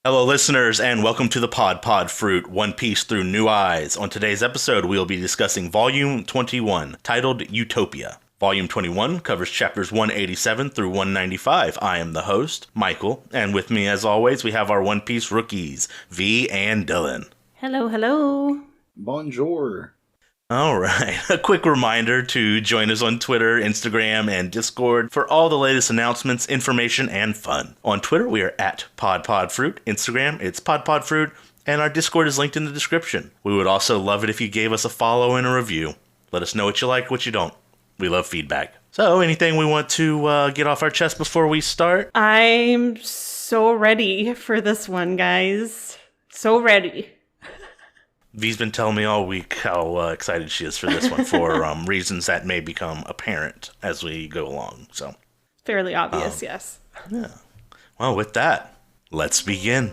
Hello, listeners, and welcome to the Pod Fruit, One Piece Through New Eyes. On today's episode, we will be discussing Volume 21, titled Utopia. Volume 21 covers chapters 187 through 195. I am the host, Michael, and with me, as always, we have our One Piece rookies, V and Dylan. Hello, hello. Bonjour. All right, a quick reminder to join us on Twitter, Instagram, and Discord for all the latest announcements, information, and fun. On Twitter, we are at PodFruit. Instagram, it's PodFruit, and our Discord is linked in the description. We would also love it if you gave us a follow and a review. Let us know what you like, what you don't. We love feedback. So, anything we want to get off our chest before we start? I'm so ready for this one, guys. So ready. V's been telling me all week how excited she is for this one for reasons that may become apparent as we go along. So, fairly obvious, yes. Yeah. Well, with that, let's begin.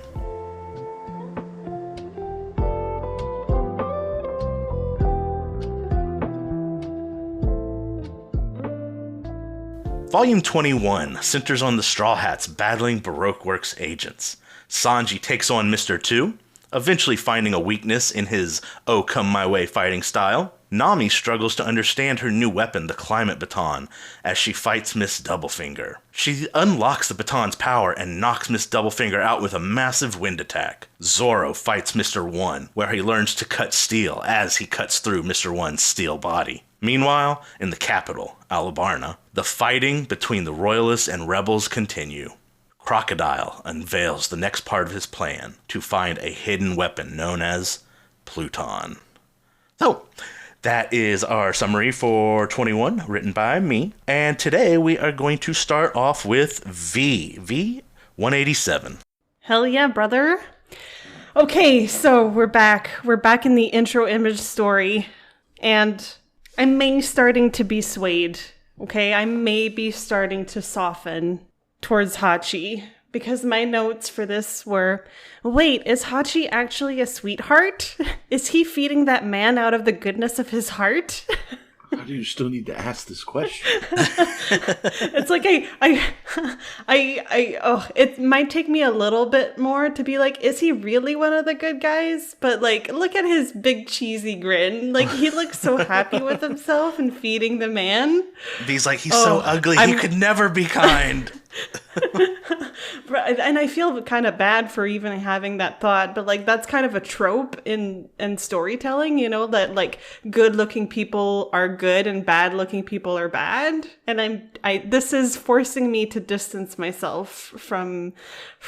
Volume 21 centers on the Straw Hats battling Baroque Works agents. Sanji takes on Mr. 2, eventually finding a weakness in his "oh come my way" fighting style. Nami struggles to understand her new weapon, the Climate Baton, as she fights Miss Doublefinger. She unlocks the baton's power and knocks Miss Doublefinger out with a massive wind attack. Zoro fights Mr. 1, where he learns to cut steel as he cuts through Mr. 1's steel body. Meanwhile, in the capital, Alabarna, the fighting between the Royalists and rebels continue. Crocodile unveils the next part of his plan to find a hidden weapon known as Pluton. So, that is our summary for 21, written by me. And today we are going to start off with V 187. Hell yeah, brother. Okay, so we're back. We're back in the intro image story. And I may starting to be swayed. Okay, I may be starting to soften towards Hachi, because my notes for this were, wait, is Hachi actually a sweetheart? Is he feeding that man out of the goodness of his heart? How do you still need to ask this question? It's like it might take me a little bit more to be like, is he really one of the good guys? But like, look at his big cheesy grin. Like, he looks so happy with himself and feeding the man. He's like, he's so ugly, he could never be kind. And I feel kind of bad for even having that thought, but like, that's kind of a trope in storytelling, you know, that like good looking people are good and bad looking people are bad. And this is forcing me to distance myself from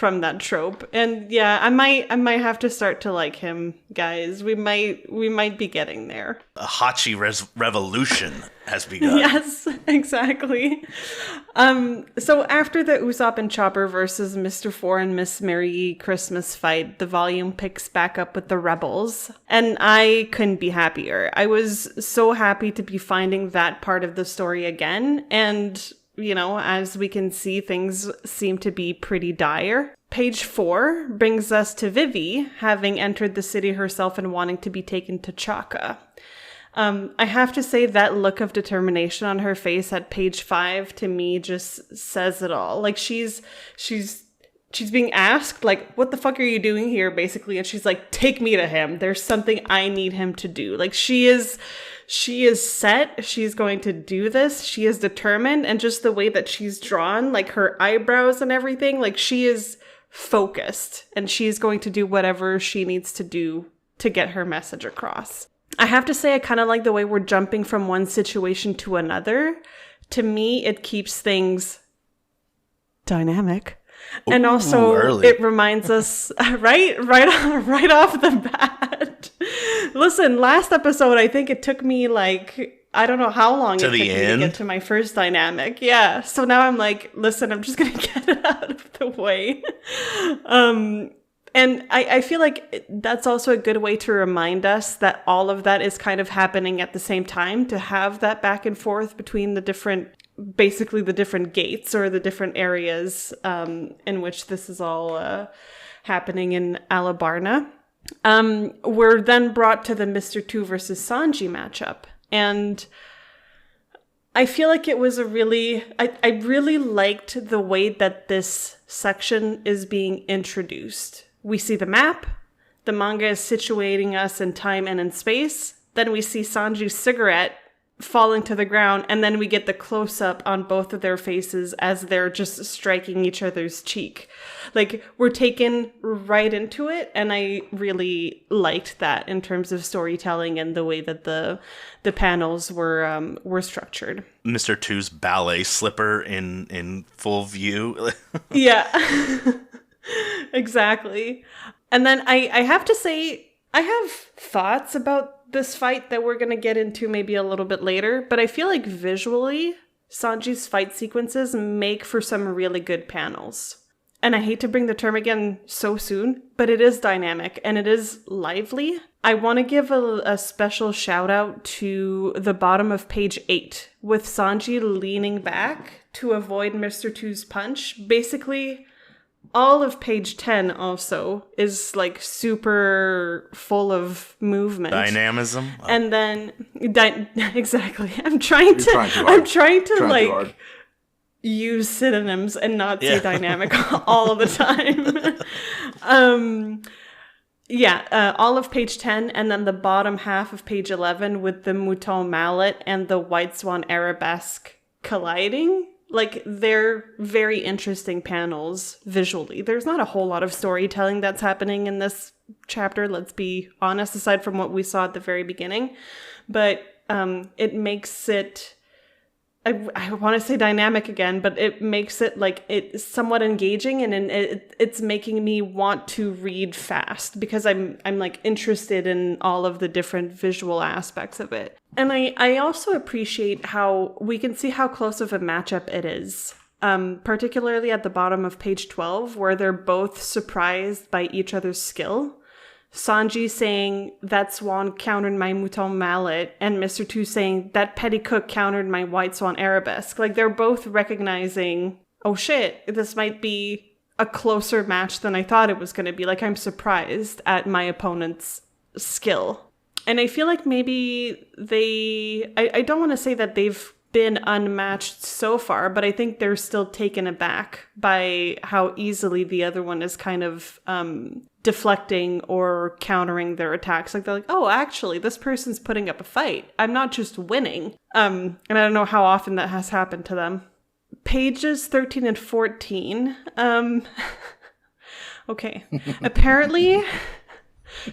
that trope. And yeah, I might have to start to like him, guys. We might be getting there. A Hachi revolution has begun. Yes, exactly. So after the Usopp and Chopper versus Mr. 4 and Miss Merry Christmas fight, the volume picks back up with the rebels. And I couldn't be happier. I was so happy to be finding that part of the story again. And, you know, as we can see, things seem to be pretty dire. Page 4 brings us to Vivi, having entered the city herself and wanting to be taken to Chaka. I have to say that look of determination on her face at page 5 to me just says it all. Like, she's being asked, like, what the fuck are you doing here, basically? And she's like, take me to him. There's something I need him to do. Like, she is set. She's going to do this. She is determined. And just the way that she's drawn, like her eyebrows and everything, like she is focused. And she's going to do whatever she needs to do to get her message across. I have to say, I kind of like the way we're jumping from one situation to another. To me, it keeps things dynamic. Ooh, and also, early. It reminds us, right off the bat. Listen, last episode, I think it took me like, I don't know how long to it took me to get to my first dynamic. Yeah. So now I'm like, listen, I'm just going to get it out of the way. And I feel like that's also a good way to remind us that all of that is kind of happening at the same time, to have that back and forth between the different gates or the different areas in which this is all happening in Alabarna. We're then brought to the Mr. 2 versus Sanji matchup. And I feel like it was I really liked the way that this section is being introduced. we see the map. The manga is situating us in time and in space. Then we see Sanji's cigarette falling to the ground, and then we get the close-up on both of their faces as they're just striking each other's cheek. Like, we're taken right into it, and I really liked that in terms of storytelling and the way that the panels were structured. Mr. Two's ballet slipper in full view. Yeah, exactly. And then I have to say, I have thoughts about this fight that we're going to get into maybe a little bit later, but I feel like visually, Sanji's fight sequences make for some really good panels. And I hate to bring the term again so soon, but it is dynamic and it is lively. I want to give a special shout out to the bottom of page 8, with Sanji leaning back to avoid Mr. Two's punch. Basically, all of page 10 also is like super full of movement. Dynamism. And then exactly. I'm trying to use synonyms and not say dynamic all of the time. All of page 10 and then the bottom half of page 11 with the Mouton Mallet and the White Swan Arabesque colliding. Like, they're very interesting panels visually. There's not a whole lot of storytelling that's happening in this chapter, let's be honest, aside from what we saw at the very beginning. But it makes it, I want to say dynamic again, but it makes it like it's somewhat engaging, and it's making me want to read fast because I'm like interested in all of the different visual aspects of it. And I also appreciate how we can see how close of a matchup it is, particularly at the bottom of page 12, where they're both surprised by each other's skill. Sanji saying, that swan countered my Mouton Mallet, and Mr. Two saying, that petty cook countered my White Swan Arabesque. Like, they're both recognizing, oh shit, this might be a closer match than I thought it was going to be. Like, I'm surprised at my opponent's skill. And I feel like maybe I don't want to say that they've been unmatched so far, but I think they're still taken aback by how easily the other one is kind of deflecting or countering their attacks. Like, they're like, oh, actually, this person's putting up a fight. I'm not just winning. And I don't know how often that has happened to them. Pages 13 and 14. Okay. Apparently,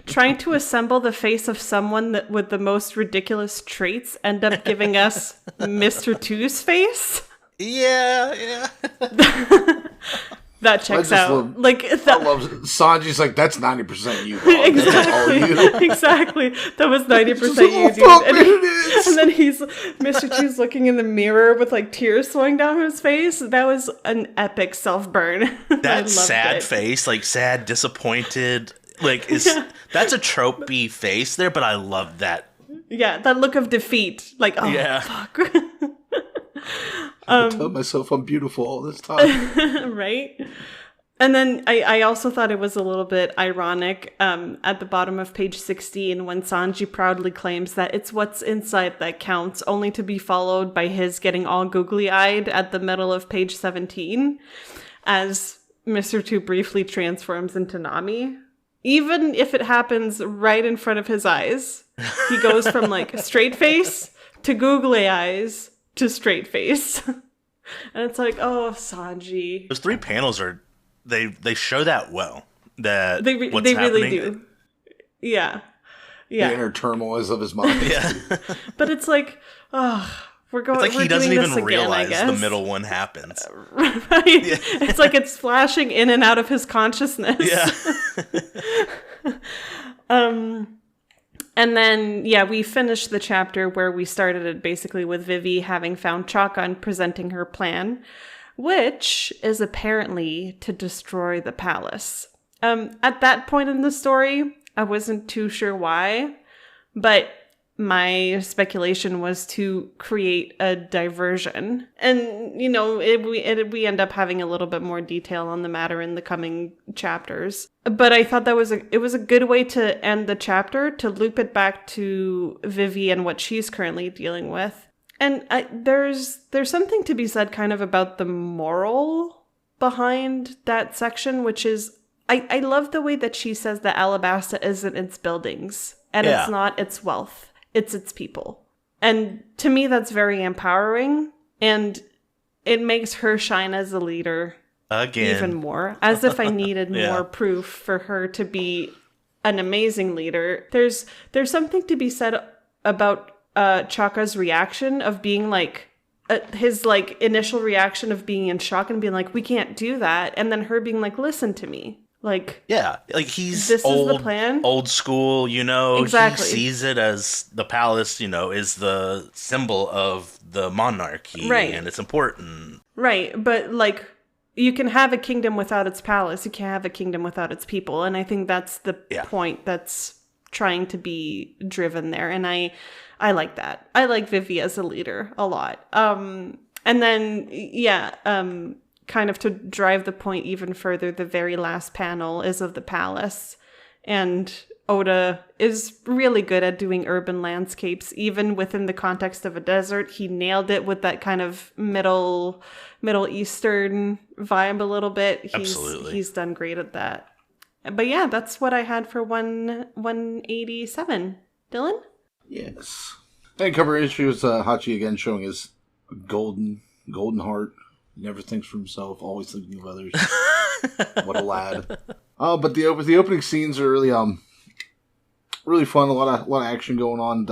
trying to assemble the face of someone that with the most ridiculous traits end up giving us Mr. Two's face. Yeah. That checks out. I love Sanji's like, that's 90% you. Dog. Exactly. That's all you. Exactly. That was 90% you, dude. Fuck, man, it is. And then Mr. Two's looking in the mirror with like tears flowing down his face. That was an epic self-burn. That sad face, like sad, disappointed, like that's a tropey face there, but I love that. Yeah, that look of defeat. Like, oh, yeah. Fuck. I told myself I'm beautiful all this time. Right? And then I also thought it was a little bit ironic at the bottom of page 16 when Sanji proudly claims that it's what's inside that counts, only to be followed by his getting all googly-eyed at the middle of page 17 as Mr. Two briefly transforms into Nami. Even if it happens right in front of his eyes, he goes from like straight face to googly eyes to straight face. And it's like, oh, Sanji. Those three panels are, they show that well. That they what's happening. really do. Yeah. The inner turmoils of his mind. Yeah. But it's like, oh, we're going. It's like he doesn't even again, realize the middle one happens. Right. Yeah. It's like it's flashing in and out of his consciousness. Yeah. And then, we finished the chapter where we started it basically with Vivi having found Chaka and presenting her plan, which is apparently to destroy the palace. At that point in the story, I wasn't too sure why, but my speculation was to create a diversion. And, we end up having a little bit more detail on the matter in the coming chapters. But I thought it was a good way to end the chapter, to loop it back to Vivi and what she's currently dealing with. And there's something to be said kind of about the moral behind that section, which is I love the way that she says that Alabasta isn't its buildings, and Yeah. it's not its wealth, it's its people. And to me, that's very empowering, and it makes her shine as a leader Again. even more, as if I needed Yeah. more proof for her to be an amazing leader. There's something to be said about Chaka's reaction of being like, his like initial reaction of being in shock and being like, we can't do that, and then her being like, listen to me. Like, Yeah, like he's this old, is the plan? old school, you know. Exactly. He sees it as the palace, you know, is the symbol of the monarchy, Right. and it's important. right, but like, you can have a kingdom without its palace. You can't have a kingdom without its people, and I think that's the Yeah. point that's trying to be driven there. And I like that. I like Vivi as a leader a lot. And then kind of to drive the point even further, the very last panel is of the palace, and Oda is really good at doing urban landscapes, even within the context of a desert. He nailed it with that kind of Middle Eastern vibe a little bit. Absolutely. He's done great at that. But yeah, that's what I had for 187. Dylan? Yes. And cover issue is Hachi again showing his golden heart. Never thinks for himself, always thinking of others. What a lad. But the opening scenes are really really fun. A lot of action going on.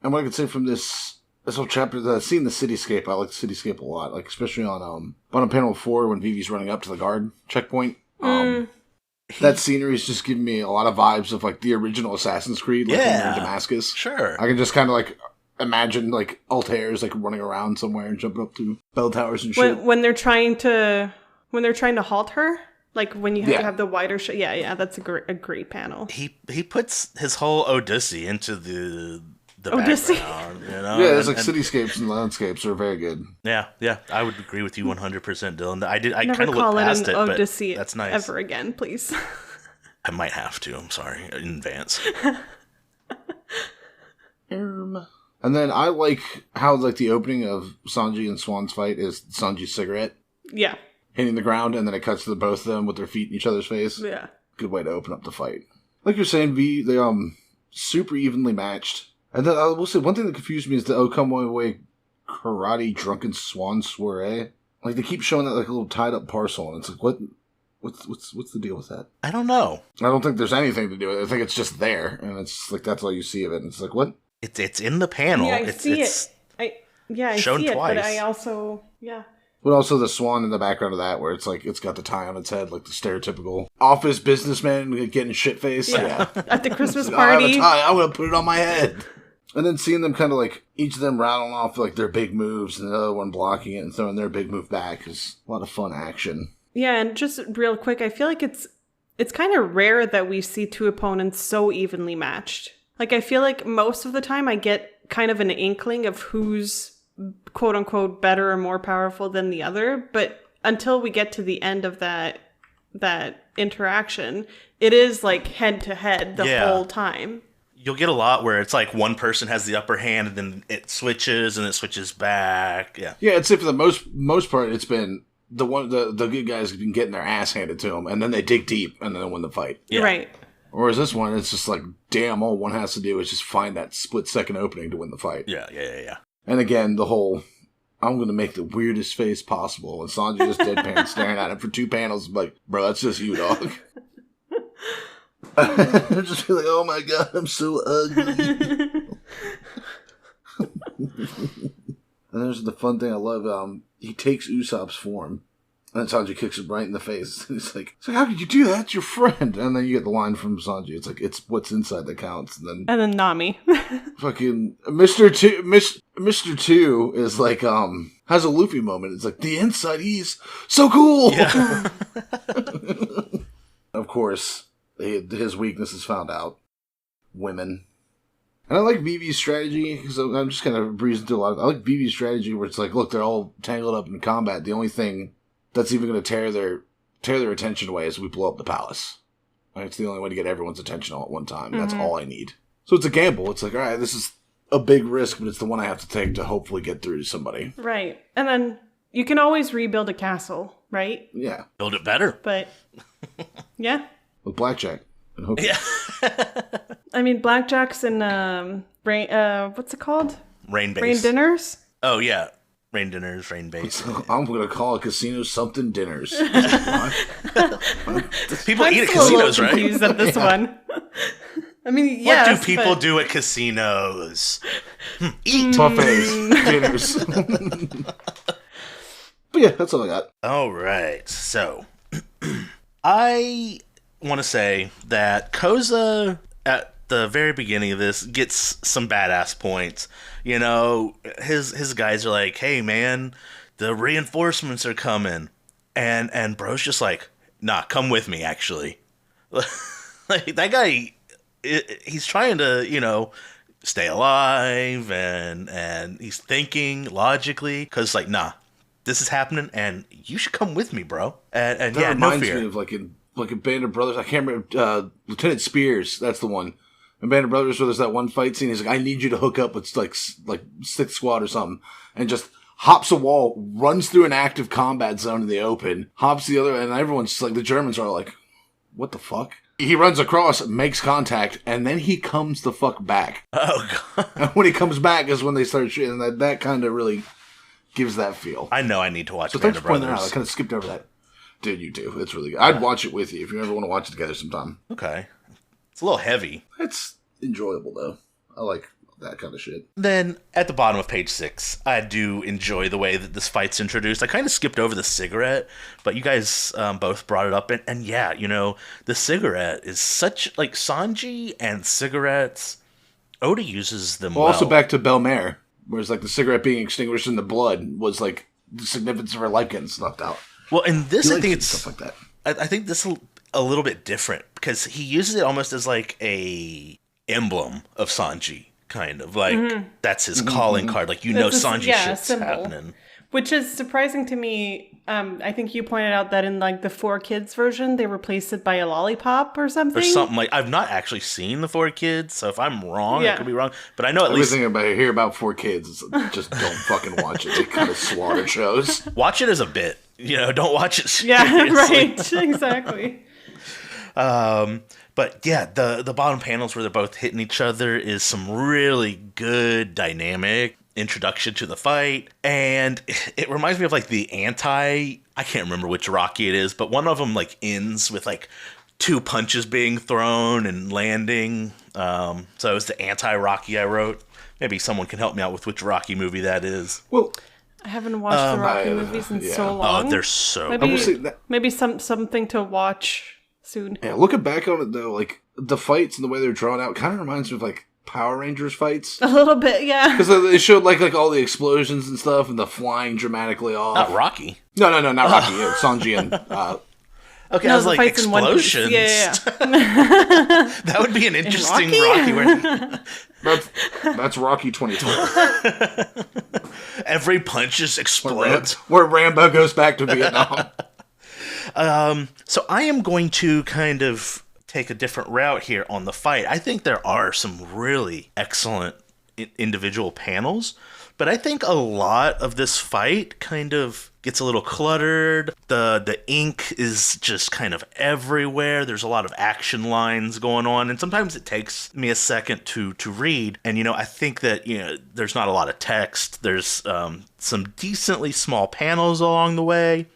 And what I can say from this whole chapter, seeing the cityscape, I like the cityscape a lot. Like especially on panel 4 when Vivi's running up to the guard checkpoint. That scenery is just giving me a lot of vibes of like the original Assassin's Creed, like when they're in Damascus. Sure. I can just kind of like imagine like Altairs like running around somewhere and jumping up to bell towers and shit. When they're trying to halt her, like when you have to have the wider shot. Yeah, that's a great panel. He puts his whole Odyssey into the Odyssey. background, you know? Yeah, it's like cityscapes and landscapes are very good. Yeah, I would agree with you 100%, Dylan. I Never kind of call looked it past an it, Odyssey but that's nice. ever again, please. I might have to. I'm sorry in advance. And then I like how like the opening of Sanji and Swan's fight is Sanji's cigarette Yeah. hitting the ground, and then it cuts to the both of them with their feet in each other's face. Yeah. Good way to open up the fight. Like you're saying, they super evenly matched. And then I will say one thing that confused me is the Come My Way karate drunken swan soiree. Like they keep showing that like a little tied up parcel, and it's like what's the deal with that? I don't know. I don't think there's anything to do with it. I think it's just there, and it's like that's all you see of it. And it's like what? It's in the panel. Yeah, I it's see it. I shown see it, twice. but I also But also the swan in the background of that, where it's like it's got the tie on its head, like the stereotypical office businessman getting shit faced. Yeah. at the Christmas I have a party. tie. I'm gonna put it on my head. And then seeing them kind of like each of them rattling off like their big moves, and the other one blocking it and throwing their big move back is a lot of fun action. Yeah, and just real quick, I feel like it's kind of rare that we see two opponents so evenly matched. Like, I feel like most of the time I get kind of an inkling of who's quote-unquote better or more powerful than the other, but until we get to the end of that interaction, it is like head-to-head the whole time. You'll get a lot where it's like one person has the upper hand and then it switches back. Yeah. Yeah, I'd say for the most part, it's been the good guys have been getting their ass handed to them, and then they dig deep and then win the fight. Yeah. Right. Whereas this one, it's just like, damn, all one has to do is just find that split-second opening to win the fight. Yeah. And again, the whole, I'm going to make the weirdest face possible, and Sanji just deadpan staring at him for 2 panels, like, bro, that's just you, dog. Just be like, oh my god, I'm so ugly. And there's the fun thing I love, he takes Usopp's form. And Sanji kicks him right in the face. He's like, how could you do that? It's your friend. And then you get the line from Sanji. It's like, it's what's inside that counts. And then Nami. fucking Mr. 2 is like, has a Luffy moment. It's like, the inside, he's so cool. Yeah. Of course, his weakness is found out. Women. And I like Vivi's strategy, because I'm just kind of breezing through a lot of I like Vivi's strategy where it's like, look, they're all tangled up in combat. The only thing that's even going to tear their attention away is we blow up the palace. Right? It's the only way to get everyone's attention all at one time. That's all I need. So it's a gamble. It's like, all right, this is a big risk, but it's the one I have to take to hopefully get through to somebody. Right. And then you can always rebuild a castle. right? Yeah. Build it better. But yeah. With blackjack. And hooky. Yeah. I mean, blackjacks and rain. What's it called? Rain base. Rain dinners. Oh, yeah. Rain dinners, rain base. I'm going to call a casino something dinners. People eat at I'm still a little casinos, right? confused at this one. I mean, yes, What do people but- do at casinos? Eat. Buffets. Dinners. But yeah, that's all I got. All right. So, I want to say that Koza, at the very beginning of this, gets some badass points. You know, his guys are like, hey, man, the reinforcements are coming. And bro's just like, nah, come with me, actually. Like, that guy, he's trying to, you know, stay alive, and he's thinking logically. Because, like, nah, this is happening, and you should come with me, bro. And That yeah, no reminds fear. me of like in Band of Brothers. I can't remember. Lieutenant Spears. That's the one. In Band of Brothers, where there's that one fight scene. He's like, I need you to hook up with like Sixth Squad or something, and just hops a wall, runs through an active combat zone in the open, hops the other, and everyone's like, the Germans are like, what the fuck? He runs across, makes contact, and then he comes the fuck back. Oh, God. And when he comes back is when they start shooting. That kind of really gives that feel. I know I need to watch So Band thanks of for pointing that out. I Brothers. kind of skipped over that. Dude, you do. It's really good. I'd watch it with you if you ever want to watch it together sometime. Okay. It's a little heavy. It's enjoyable, though. I like that kind of shit. Then, at the bottom of page 6, I do enjoy the way that this fight's introduced. I kind of skipped over the cigarette, but you guys both brought it up. And yeah, you know, the cigarette is such, like, Sanji and cigarettes, Oda uses them well. Also back to Belmare, whereas like the cigarette being extinguished in the blood was like the significance of her life getting snuffed out. Well, in this, He I likes think it, it's... stuff like that. I think this is a little bit different, because he uses it almost as, like, a emblem of Sanji. Kind of like that's his calling card. Like, you know, That's Sanji shit's symbol. happening. Which is surprising to me. I think you pointed out that in like the 4Kids version, they replaced it by a lollipop or something. Or something like. I've not actually seen the 4Kids, so if I'm wrong, I Yeah. could be wrong. But I know at least Everything I hear about 4Kids is just don't fucking watch it. They kind of slaughter shows. watch it as a bit. You know, don't watch it. Yeah, seriously. right. Exactly. But yeah, the bottom panels where they're both hitting each other is some really good dynamic introduction to the fight. And it reminds me of like the I can't remember which Rocky it is, but one of them like ends with like 2 punches being thrown and landing. So it was the anti-Rocky I wrote. Maybe someone can help me out with which Rocky movie that is. Well, I haven't watched the Rocky movies in so long. Oh, they're so Maybe- I will good. say that. Maybe something to watch soon. Yeah, looking back on it though, like the fights and the way they're drawn out, kind of reminds me of like Power Rangers fights. A little bit, yeah. Because they showed like all the explosions and stuff, and the flying dramatically off. Not Rocky. No, not Rocky. Yeah, Sanji and Okay, No, I was the like, fights in One Piece. explosions. Yeah. That would be an interesting Rocky? Rocky where that's Rocky 2012, every punch just explodes. where Rambo goes back to Vietnam. So I am going to kind of take a different route here on the fight. I think there are some really excellent individual panels, but I think a lot of this fight kind of gets a little cluttered. The ink is just kind of everywhere. There's a lot of action lines going on, and sometimes it takes me a second to read. And, you know, I think that, you know, there's not a lot of text. There's some decently small panels along the way.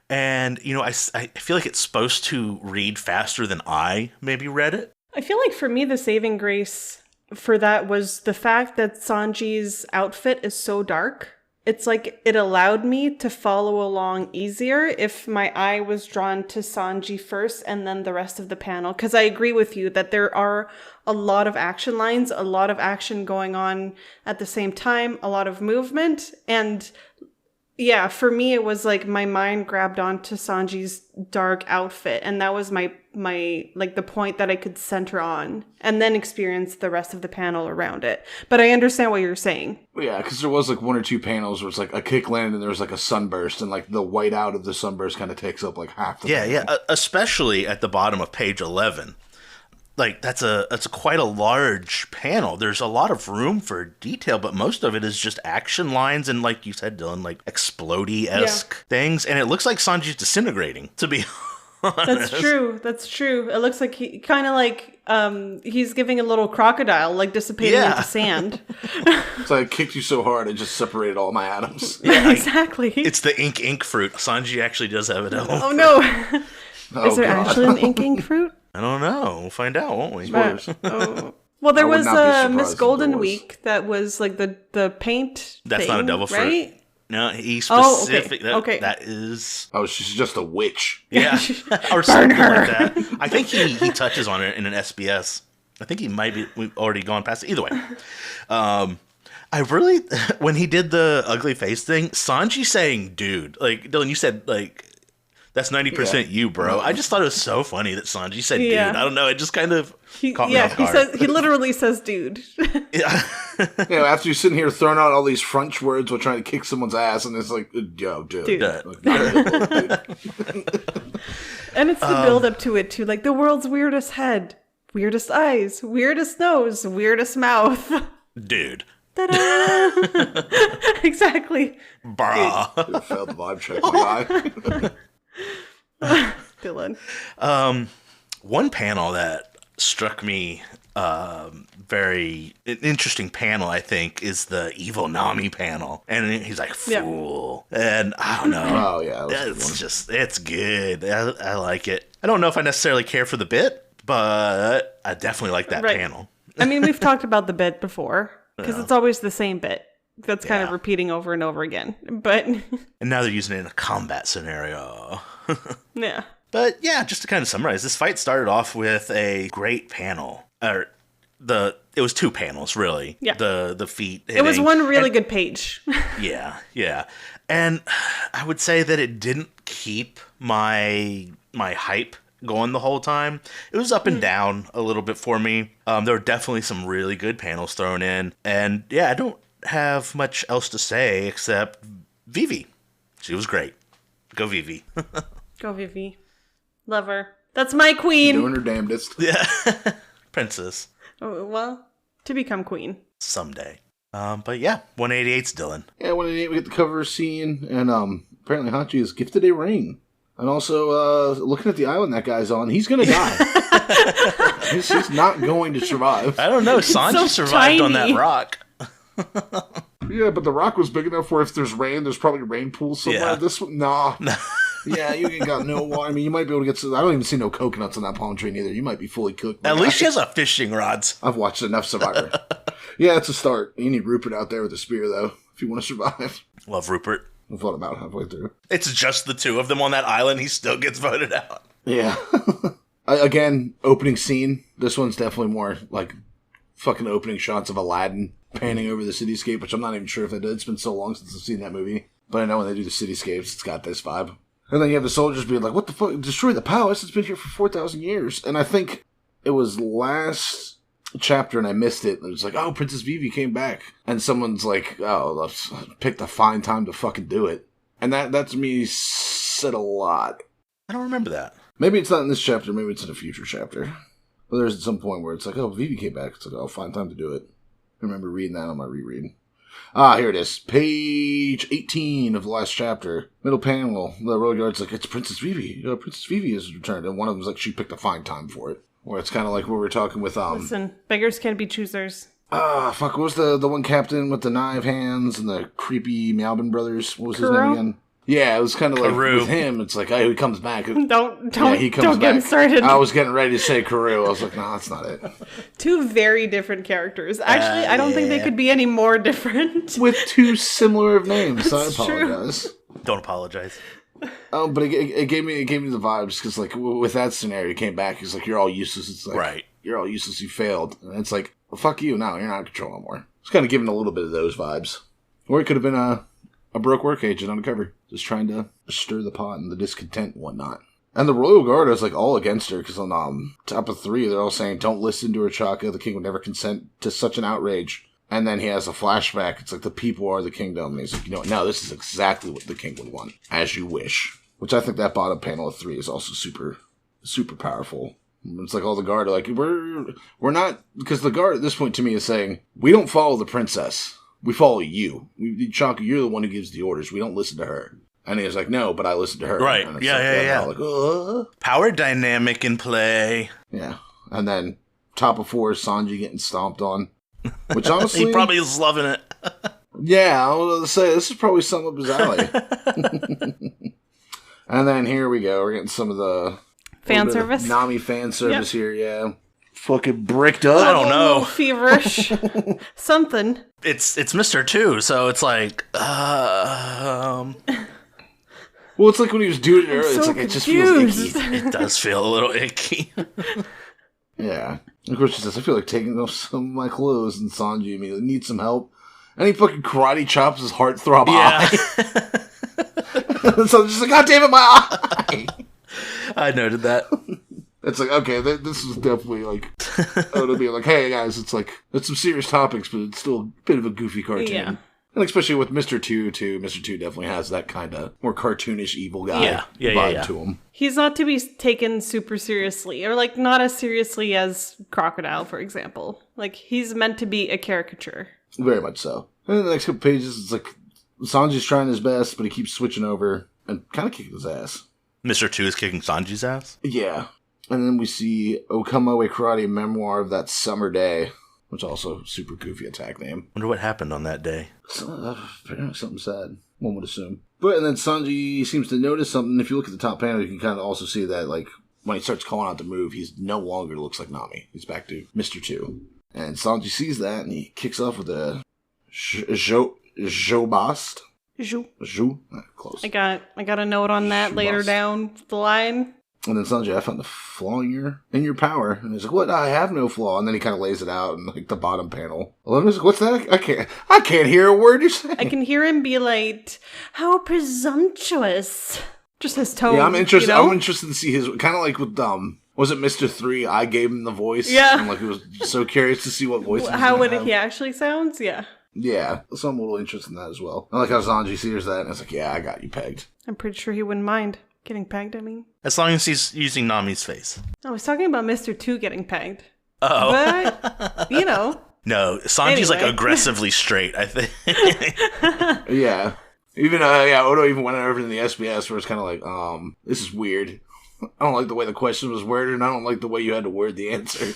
And, you know, I feel like it's supposed to read faster than I maybe read it. I feel like for me, the saving grace for that was the fact that Sanji's outfit is so dark. It's like it allowed me to follow along easier if my eye was drawn to Sanji first and then the rest of the panel. Because I agree with you that there are a lot of action lines, a lot of action going on at the same time, a lot of movement. And yeah, for me, it was like my mind grabbed onto Sanji's dark outfit. And that was my like the point that I could center on and then experience the rest of the panel around it. But I understand what you're saying. Yeah, because there was like 1 or 2 panels where it's like a kick land and there was like a sunburst, and like the white out of the sunburst kind of takes up like half the panel. Yeah, especially at the bottom of page 11. like that's a quite a large panel. There's a lot of room for detail, but most of it is just action lines and, like you said, Dylan, like explodey-esque things. And it looks like Sanji's disintegrating, to be honest. That's true. It looks like he kind of like he's giving a little crocodile, like dissipating into sand. So I kicked you so hard, I just separated all my atoms. Yeah, exactly. It's the ink fruit. Sanji actually does have it. Oh no! Is there actually an ink fruit? I don't know. We'll find out, won't we? Well, there was Miss Golden Week that was like the paint. That's thing, not a devil fruit. Right? No, he specific. Okay. That is. Oh, she's just a witch. Yeah, or something like that. I think he touches on it in an SBS. I think he might be. We've already gone past it. Either way, I really when he did the ugly face thing, Sanji saying "dude," like Dylan, you said like. That's 90% you, bro. I just thought it was so funny that Sanji said dude. I don't know. It just kind of caught me off guard. He literally says dude. Yeah. After you're sitting here throwing out all these French words while trying to kick someone's ass, and it's like, yo, dude. And it's the build up to it, too. Like, the world's weirdest head, weirdest eyes, weirdest nose, weirdest mouth. Dude. Ta-da! Exactly. Bruh. Failed the vibe check, my guy. Dylan. One panel that struck me very interesting panel, I think, is the evil Nami panel. And he's like, fool. Yeah. And I don't know. Oh, yeah. It's good. I like it. I don't know if I necessarily care for the bit, but I definitely like that panel. I mean, we've talked about the bit before, because it's always the same bit. That's kind of repeating over and over again. But and now they're using it in a combat scenario. Yeah. But yeah, just to kind of summarize, this fight started off with a great panel. It was two panels, really. Yeah. The feet hitting. It was one really good page. Yeah. And I would say that it didn't keep my hype going the whole time. It was up and down a little bit for me. There were definitely some really good panels thrown in. And yeah, I don't have much else to say except Vivi. She was great. Go Vivi. Go Vivi. Love her. That's my queen. Doing her damnedest. Yeah. Princess. Oh, well, to become queen. Someday. But yeah, 188's Dylan. Yeah, 188, we get the cover scene, and apparently Hachi is gifted a ring. And also, looking at the island that guy's on, he's going to die. he's not going to survive. I don't know. Sanji survived on that rock. Yeah, but the rock was big enough where if there's rain, there's probably rain pools somewhere. Yeah. This one, nah. Yeah, you ain't got no water. I mean, you might be able to get some. I don't even see no coconuts on that palm tree either. You might be fully cooked. At least she has a fishing rods. I've watched enough Survivor. Yeah, it's a start. You need Rupert out there with a spear, though, if you want to survive. Love Rupert. I've thought about halfway through. It's just the two of them on that island. He still gets voted out. Yeah. Again, opening scene. This one's definitely more like fucking opening shots of Aladdin panning over the cityscape, which I'm not even sure if it did. It's been so long since I've seen that movie. But I know when they do the cityscapes, it's got this vibe. And then you have the soldiers being like, what the fuck? Destroy the palace? It's been here for 4,000 years. And I think it was last chapter and I missed it. And it was like, oh, Princess Vivi came back. And someone's like, oh, let's pick the fine time to fucking do it. And that to me said a lot. I don't remember that. Maybe it's not in this chapter. Maybe it's in a future chapter. But there's at some point where it's like, oh, Vivi came back. It's like, oh, fine time to do it. I remember reading that on my reread. Here it is. Page 18 of the last chapter. Middle panel. The road guard's like, it's Princess Vivi. Princess Vivi has returned. And one of them's like, she picked a fine time for it. Or it's kind of like what we were talking with, Listen, beggars can't be choosers. Fuck, what was the one captain with the knife hands and the creepy Meowbin brothers? What was his name again? Yeah, it was kind of like with him. It's like, oh, he comes back. Don't get him started. I was getting ready to say Karoo. I was like, no, that's not it. Two very different characters. Actually, I don't think they could be any more different. With two similar of names, so I apologize. True. Don't apologize. But it gave me the vibes because like with that scenario, he came back. He's like, you're all useless. It's like, right. You're all useless. You failed. And it's like, well, fuck you. No, you're not in control anymore. It's kind of giving a little bit of those vibes. Or it could have been a broke work agent undercover, just trying to stir the pot and the discontent and whatnot. And the Royal Guard is like all against her because on top of 3, they're all saying, don't listen to her, Chaka. The king would never consent to such an outrage. And then he has a flashback. It's like the people are the kingdom. And he's like, you know what? No, this is exactly what the king would want. As you wish. Which I think that bottom panel of 3 is also super, super powerful. It's like all the guard are like, we're not, because the guard at this point to me is saying, we don't follow the princess. We follow you. Chaka, you're the one who gives the orders. We don't listen to her. And he's like, no, but I listen to her. Right. And it's Yeah. Like, power dynamic in play. Yeah. And then top of 4 is Sanji getting stomped on. Which honestly... He probably is loving it. Yeah, I was going to say, this is probably something up his alley. And then here we go. We're getting some of the... Fan service? Nami fan service here, yeah. Fucking bricked up. I don't know. Feverish. Something. It's Mr. 2, so it's like, Well, it's like when he was doing it earlier. It's like, it just feels icky. it does feel a little icky. Yeah. Of course, she says, I feel like taking off some of my clothes, and Sanji immediately needs some help. And he fucking karate chops his heartthrob eye. So I'm just like, God damn it, my eye! I noted that. It's like, okay, this is definitely like, it'll be like, hey guys, it's like, it's some serious topics, but it's still a bit of a goofy cartoon. Yeah. And especially with Mr. 2, too. Mr. 2 definitely has that kind of more cartoonish evil guy vibe to him. He's not to be taken super seriously, or like not as seriously as Crocodile, for example. Like, he's meant to be a caricature. Very much so. And the next couple pages, it's like, Sanji's trying his best, but he keeps switching over and kind of kicking his ass. Mr. 2 is kicking Sanji's ass? Yeah. And then we see Oh Come My Way Karate, Memoir of That Summer Day, which also super goofy attack name. Wonder what happened on that day. Apparently something sad, one would assume. But, and then Sanji seems to notice something. If you look at the top panel, you can kind of also see that, like, when he starts calling out the move, he's no longer looks like Nami. He's back to Mr. 2. And Sanji sees that, and he kicks off with a Jobast. Jou? Close. I got a note on that later down the line. And then Sanji, I found the flaw in your power. And he's like, what? I have no flaw. And then he kind of lays it out in like the bottom panel. Eleven's like, what's that? I can't hear a word you're saying. I can hear him be like, how presumptuous. Just his tone. Yeah, I'm interested. You know? I'm interested to see his, kind of like with, was it Mr. 3? I gave him the voice. Yeah. I'm like, was so curious to see what voice How would he actually sounds? Yeah. Yeah, so I'm a little interested in that as well. I like how Sanji sees that, and it's like, yeah, I got you pegged. I'm pretty sure he wouldn't mind getting pegged, I mean. As long as he's using Nami's face. I was talking about Mr. 2 getting pegged. Oh. But, you know. No, Sanji's like Anyway. aggressively straight, I think. Yeah. Even, Odo even went over to the SBS where it's kind of like, this is weird. I don't like the way the question was worded, and I don't like the way you had to word the answer.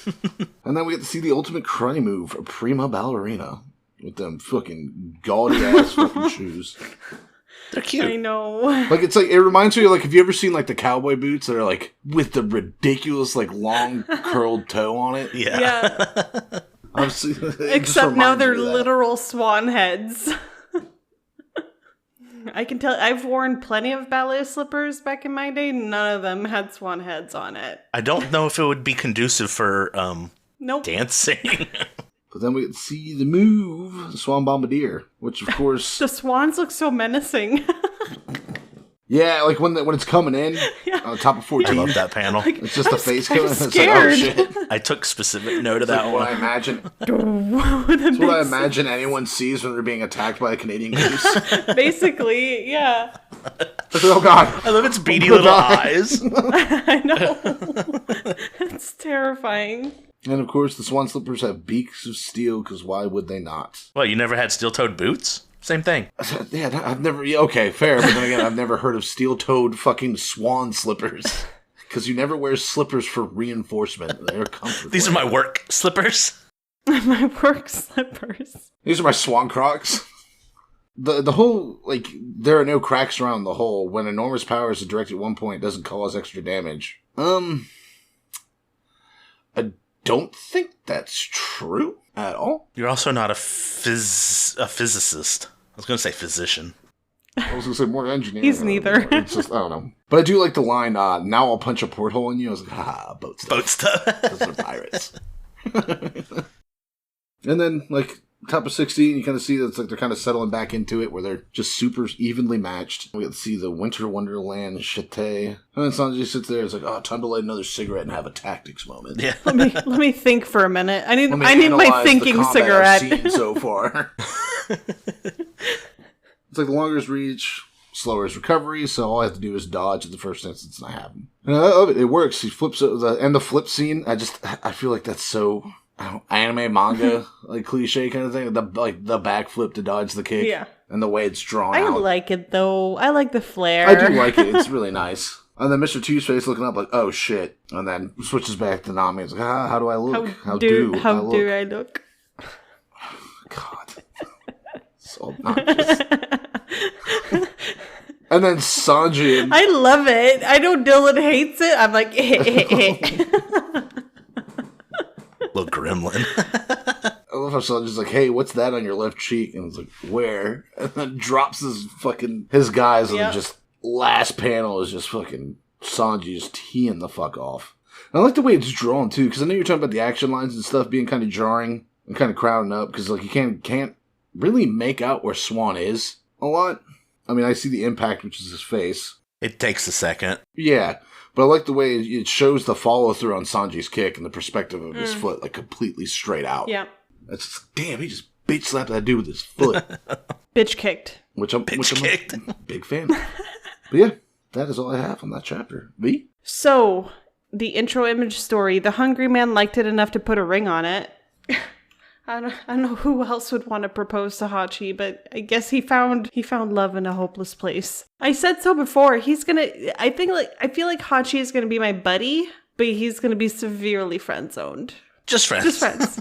And then we get to see the ultimate karate move, a prima ballerina. With them fucking gaudy ass fucking shoes. They're cute. I know. Like, it's like, it reminds me of, like, have you ever seen, like, the cowboy boots that are, like, with the ridiculous, like, long curled toe on it? Yeah. Except now they're literal swan heads. I can tell, I've worn plenty of ballet slippers back in my day. None of them had swan heads on it. I don't know if it would be conducive for Nope. dancing. But then we get to see the move, the Swan Bombardier, which, of course... The swans look so menacing. Yeah, like when it's coming in on the top of 14. I love that panel. It's just the face I'm coming. It's like, scared. oh shit. I took specific note of That's that like what I one. imagine. With a That's what I big- imagine anyone sees when they're being attacked by a Canadian goose. Basically, yeah. Oh god. I love its beady Oh, little God. eyes. I know. It's terrifying. And of course, the swan slippers have beaks of steel, because why would they not? Well, you never had steel-toed boots? Same thing. Yeah, I've never... Yeah, okay, fair, but then again, I've never heard of steel-toed fucking swan slippers. Because you never wear slippers for reinforcement. They're comfort. These are my work slippers. My work slippers. These are my swan crocs. The whole, like, there are no cracks around the hole. When enormous power is directed at one point, it doesn't cause extra damage. I don't think that's true at all. You're also not a physicist. I was going to say physician. I was going to say more engineer. He's neither. It's just, I don't know. But I do like the line, now I'll punch a porthole in you. I was like, boat stuff. Boat stuff. Those are pirates. And then, like, top of 16, you kind of see that it's like they're kind of settling back into it, where they're just super evenly matched. We get to see the Winter Wonderland Chate. And then Sanji sits there, it's like, time to light another cigarette and have a tactics moment. Yeah. Let me think for a minute. I need my analyze thinking the combat cigarette. I've seen so far. It's like the longest reach. slower his recovery, so all I have to do is dodge at the first instance, and I have him. And I love it. It works. He flips it, and the flip scene, I feel like that's so anime, manga, like cliche kind of thing. The backflip to dodge the kick. Yeah. And the way it's drawn I out. like it, though. I like the flair. I do like it. It's really nice. And then Mr. Two's face looking up like, oh shit. And then switches back to Nami. It's like, how do I look? How do I look? God. So obnoxious. And then Sanji and... I love it. I know Dylan hates it. I'm like, Little gremlin. I love how Sanji's like, hey, what's that on your left cheek? And it's like, where? And then drops his guys, and then just last panel is just fucking Sanji just teeing the fuck off. And I like the way it's drawn, too, because I know you're talking about the action lines and stuff being kind of jarring and kind of crowding up, because like you can't really make out where Swan is a lot. I mean, I see the impact, which is his face. It takes a second. Yeah, but I like the way it shows the follow-through on Sanji's kick and the perspective of his foot, like, completely straight out. Yeah. It's just, damn, he just bitch slapped that dude with his foot. Bitch kicked. Which I'm a big fan. But yeah, that is all I have on that chapter. V? So, the intro image story, the hungry man liked it enough to put a ring on it. I don't know who else would want to propose to Hachi, but I guess he found love in a hopeless place. I said so before. I feel like Hachi is gonna be my buddy, but he's gonna be severely friend zoned. Just friends.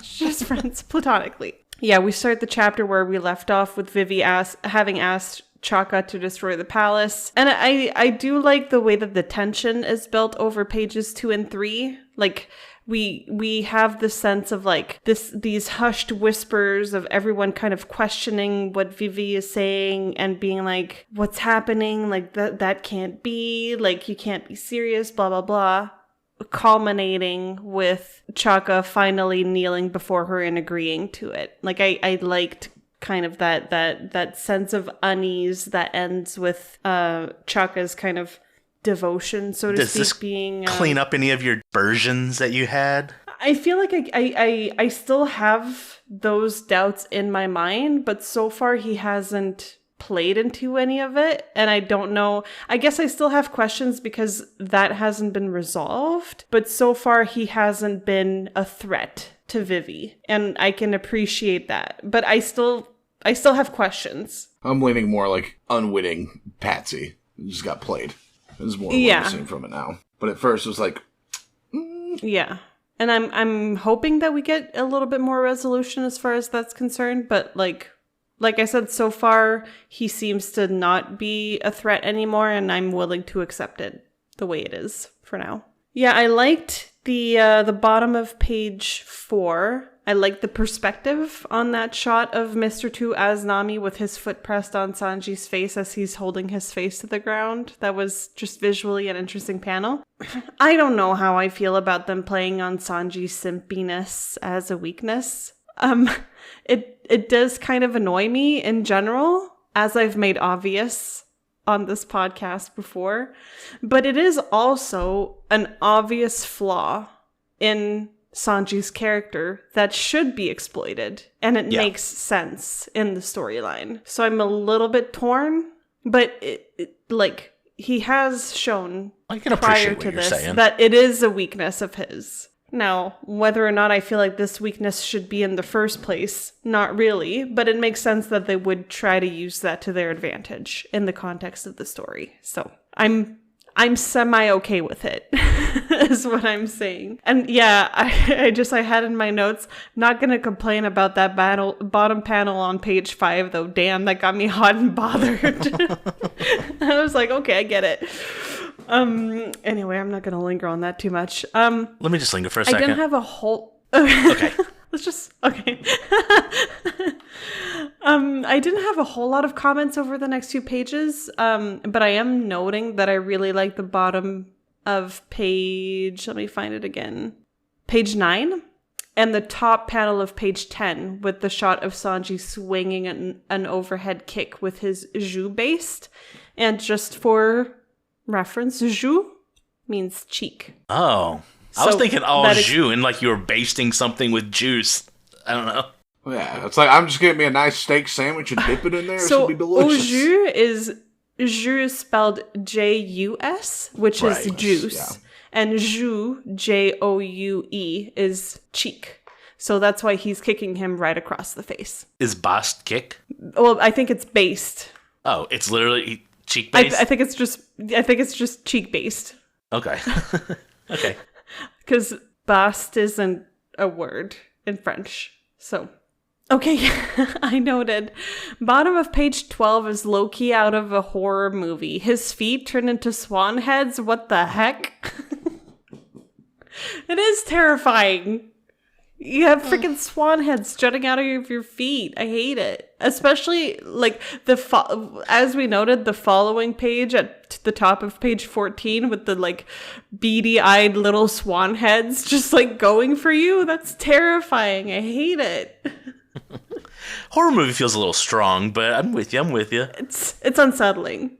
Just friends, platonically. Yeah, we start the chapter where we left off with Vivi having asked Chaka to destroy the palace. And I do like the way that the tension is built over pages 2 and 3. Like, we have the sense of like these hushed whispers of everyone kind of questioning what Vivi is saying and being like, what's happening? Like, that can't be. Like, you can't be serious, blah, blah, blah. Culminating with Chaka finally kneeling before her and agreeing to it. Like, I liked kind of that sense of unease that ends with Chaka's kind of devotion, so to speak, being clean up any of your versions that you had? I feel like I still have those doubts in my mind, but so far he hasn't played into any of it, and I don't know. I guess I still have questions because that hasn't been resolved, but so far he hasn't been a threat to Vivi, and I can appreciate that, but I still have questions. I'm leaning more like unwitting Patsy. It just got played. It's more what I'm seeing from it now. But at first it was like... Yeah. And I'm hoping that we get a little bit more resolution as far as that's concerned. But like I said, so far he seems to not be a threat anymore. And I'm willing to accept it the way it is for now. Yeah, I liked the bottom of page 4. I like the perspective on that shot of Mr. 2 as Nami with his foot pressed on Sanji's face as he's holding his face to the ground. That was just visually an interesting panel. I don't know how I feel about them playing on Sanji's simpiness as a weakness. It does kind of annoy me in general, as I've made obvious on this podcast before. But it is also an obvious flaw in Sanji's character that should be exploited, and it makes sense in the storyline. So I'm a little bit torn, but it he has shown prior to this that it is a weakness of his. Now, whether or not I feel like this weakness should be in the first place, not really, but it makes sense that they would try to use that to their advantage in the context of the story. So I'm semi-okay with it, is what I'm saying. And yeah, I had in my notes, not going to complain about that bottom panel on page 5, though. Damn, that got me hot and bothered. I was like, okay, I get it. Anyway, I'm not going to linger on that too much. Let me just linger for a second. I didn't have a whole... Okay. Okay. I didn't have a whole lot of comments over the next few pages, but I am noting that I really like the bottom of page, let me find it again, page 9, and the top panel of page 10 with the shot of Sanji swinging an overhead kick with his jus based. And just for reference, jus means cheek. Oh. I was thinking jus, and like you were basting something with juice. I don't know. Yeah, it's like, I'm just getting me a nice steak sandwich and dip it in there. So, it should be delicious. au jus is jus is spelled J-U-S, which is Right. juice. Yeah. And joue, J-O-U-E, is cheek. So that's why he's kicking him right across the face. Is Bast kick? Well, I think it's based. Oh, it's literally cheek based? I think it's just cheek based. Okay. Okay. Because bast isn't a word in French. So, okay, I noted. Bottom of page 12 is Loki out of a horror movie. His feet turn into swan heads. What the heck? It is terrifying. You have freaking swan heads jutting out of your feet. I hate it. Especially, like, as we noted, the following page at the top of page 14 with the, like, beady-eyed little swan heads just, like, going for you. That's terrifying. I hate it. Horror movie feels a little strong, but I'm with you. It's unsettling.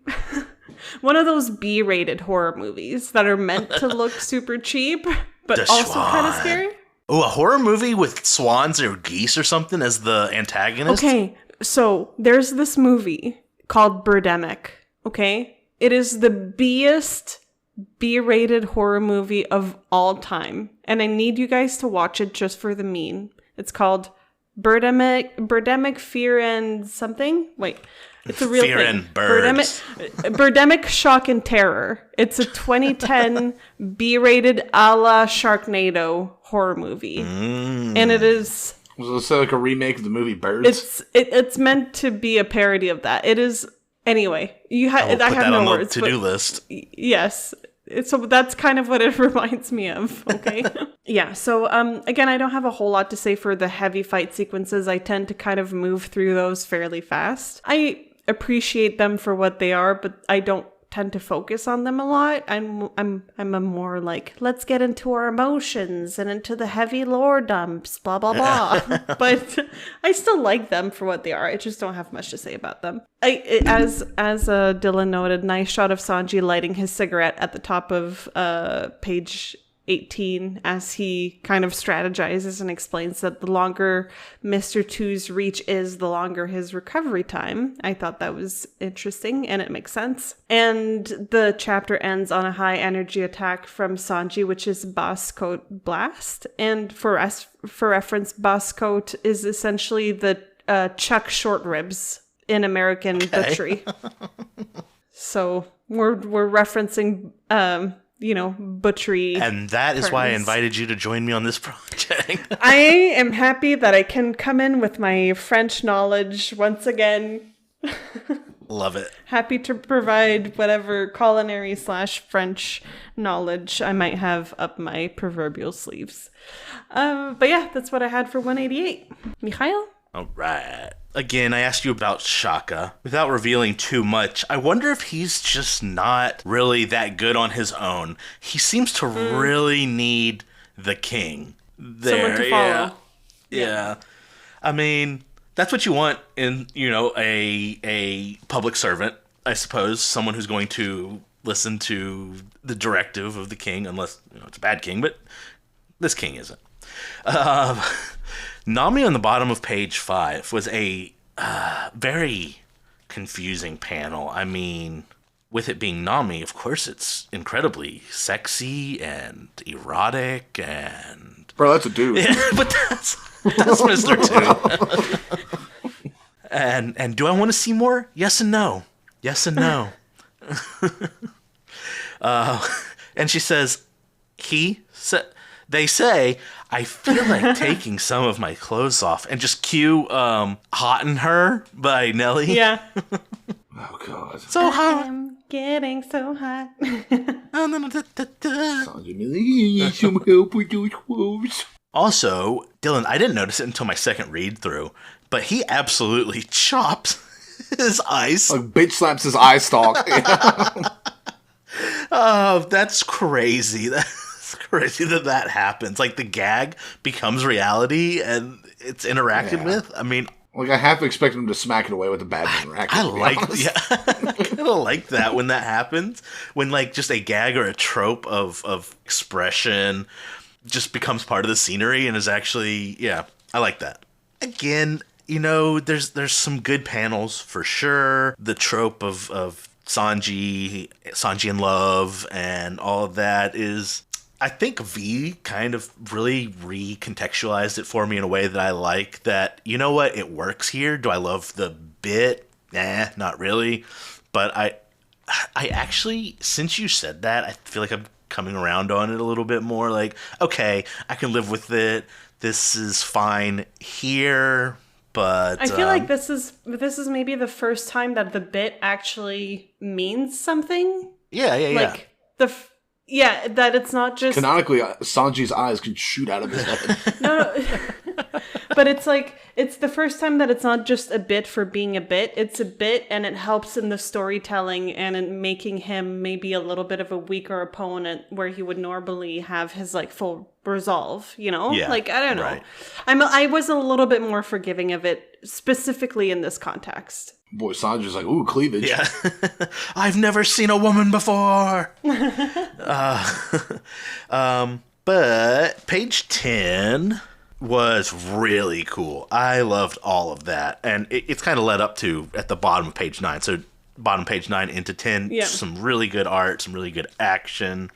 One of those B-rated horror movies that are meant to look super cheap, but The also kind of swan. scary. Oh, a horror movie with swans or geese or something as the antagonist? Okay, so there's this movie called Birdemic, okay? It is the B-est B-rated horror movie of all time, and I need you guys to watch it just for the meme. It's called Birdemic Fear and something? Wait, it's a real Fear thing. and Birds. Birdemic Shock and Terror. It's a 2010 B-rated a la Sharknado horror movie. And it is... Was it like a remake of the movie Birds? It's meant to be a parody of that. It is... Anyway, I will put I have that no on the words. to-do list. Yes. So that's kind of what it reminds me of, okay? Yeah, so again, I don't have a whole lot to say for the heavy fight sequences. I tend to kind of move through those fairly fast. I appreciate them for what they are, but I don't tend to focus on them a lot. I'm a more like, let's get into our emotions and into the heavy lore dumps, blah blah blah. But I still like them for what they are. I just don't have much to say about them. As Dylan noted, nice shot of Sanji lighting his cigarette at the top of page 18 as he kind of strategizes and explains that the longer Mr. Two's reach is, the longer his recovery time. I thought that was interesting and it makes sense. And the chapter ends on a high energy attack from Sanji, which is Boss Coat Blast. And for reference, Boss Coat is essentially the Chuck Short Ribs in American butchery. So we're referencing butchery. And that is why I terms. invited you to join me on this project. I am happy that I can come in with my French knowledge once again. Love it. Happy to provide whatever culinary / French knowledge I might have up my proverbial sleeves. But yeah, that's what I had for 188. Mikhail? All right. Again, I asked you about Shaka. Without revealing too much, I wonder if he's just not really that good on his own. He seems to really need the king. Someone to follow. Yeah. I mean, that's what you want in, a public servant, I suppose. Someone who's going to listen to the directive of the king, unless, it's a bad king, but this king isn't. Nami on the bottom of page 5 was a very confusing panel. I mean, with it being Nami, of course it's incredibly sexy and erotic and... Bro, that's a dude. Yeah, but that's Mr. 2. And do I want to see more? Yes and no. Yes and no. And she says, they say, I feel like taking some of my clothes off, and just cue Hot in Her by Nelly. Yeah. Oh, God. So hot. I'm getting so hot. Sanji, need some help with those clothes. Also, Dylan, I didn't notice it until my second read through, but he absolutely chops his eyes. Like, bitch slaps his eye stalk. Oh, that's crazy. That's crazy that happens. Like, the gag becomes reality and it's interacted with. I mean, Like, I half expect him to smack it away with a badminton racket. I kind of like that when that happens. When, like, just a gag or a trope of expression just becomes part of the scenery and is actually, I like that. Again, there's some good panels for sure. The trope of Sanji in love, and all of that is... I think V kind of really recontextualized it for me in a way that I like, that, you know what, it works here. Do I love the bit? Nah, not really. But I actually, since you said that, I feel like I'm coming around on it a little bit more. Like, okay, I can live with it. This is fine here, but... I feel like this is maybe the first time that the bit actually means something. Yeah. Like, that it's not just... Canonically, Sanji's eyes can shoot out of his head. No. But it's like, it's the first time that it's not just a bit for being a bit. It's a bit, and it helps in the storytelling and in making him maybe a little bit of a weaker opponent where he would normally have his, like, full resolve, you know? Yeah, like, I don't know. right. I was a little bit more forgiving of it, specifically in this context. Boy, Sanji's like, ooh, cleavage. Yeah. I've never seen a woman before. But page 10 was really cool. I loved all of that. And it's kind of led up to at the bottom of page 9. So bottom of page 9 into 10, some really good art, some really good action.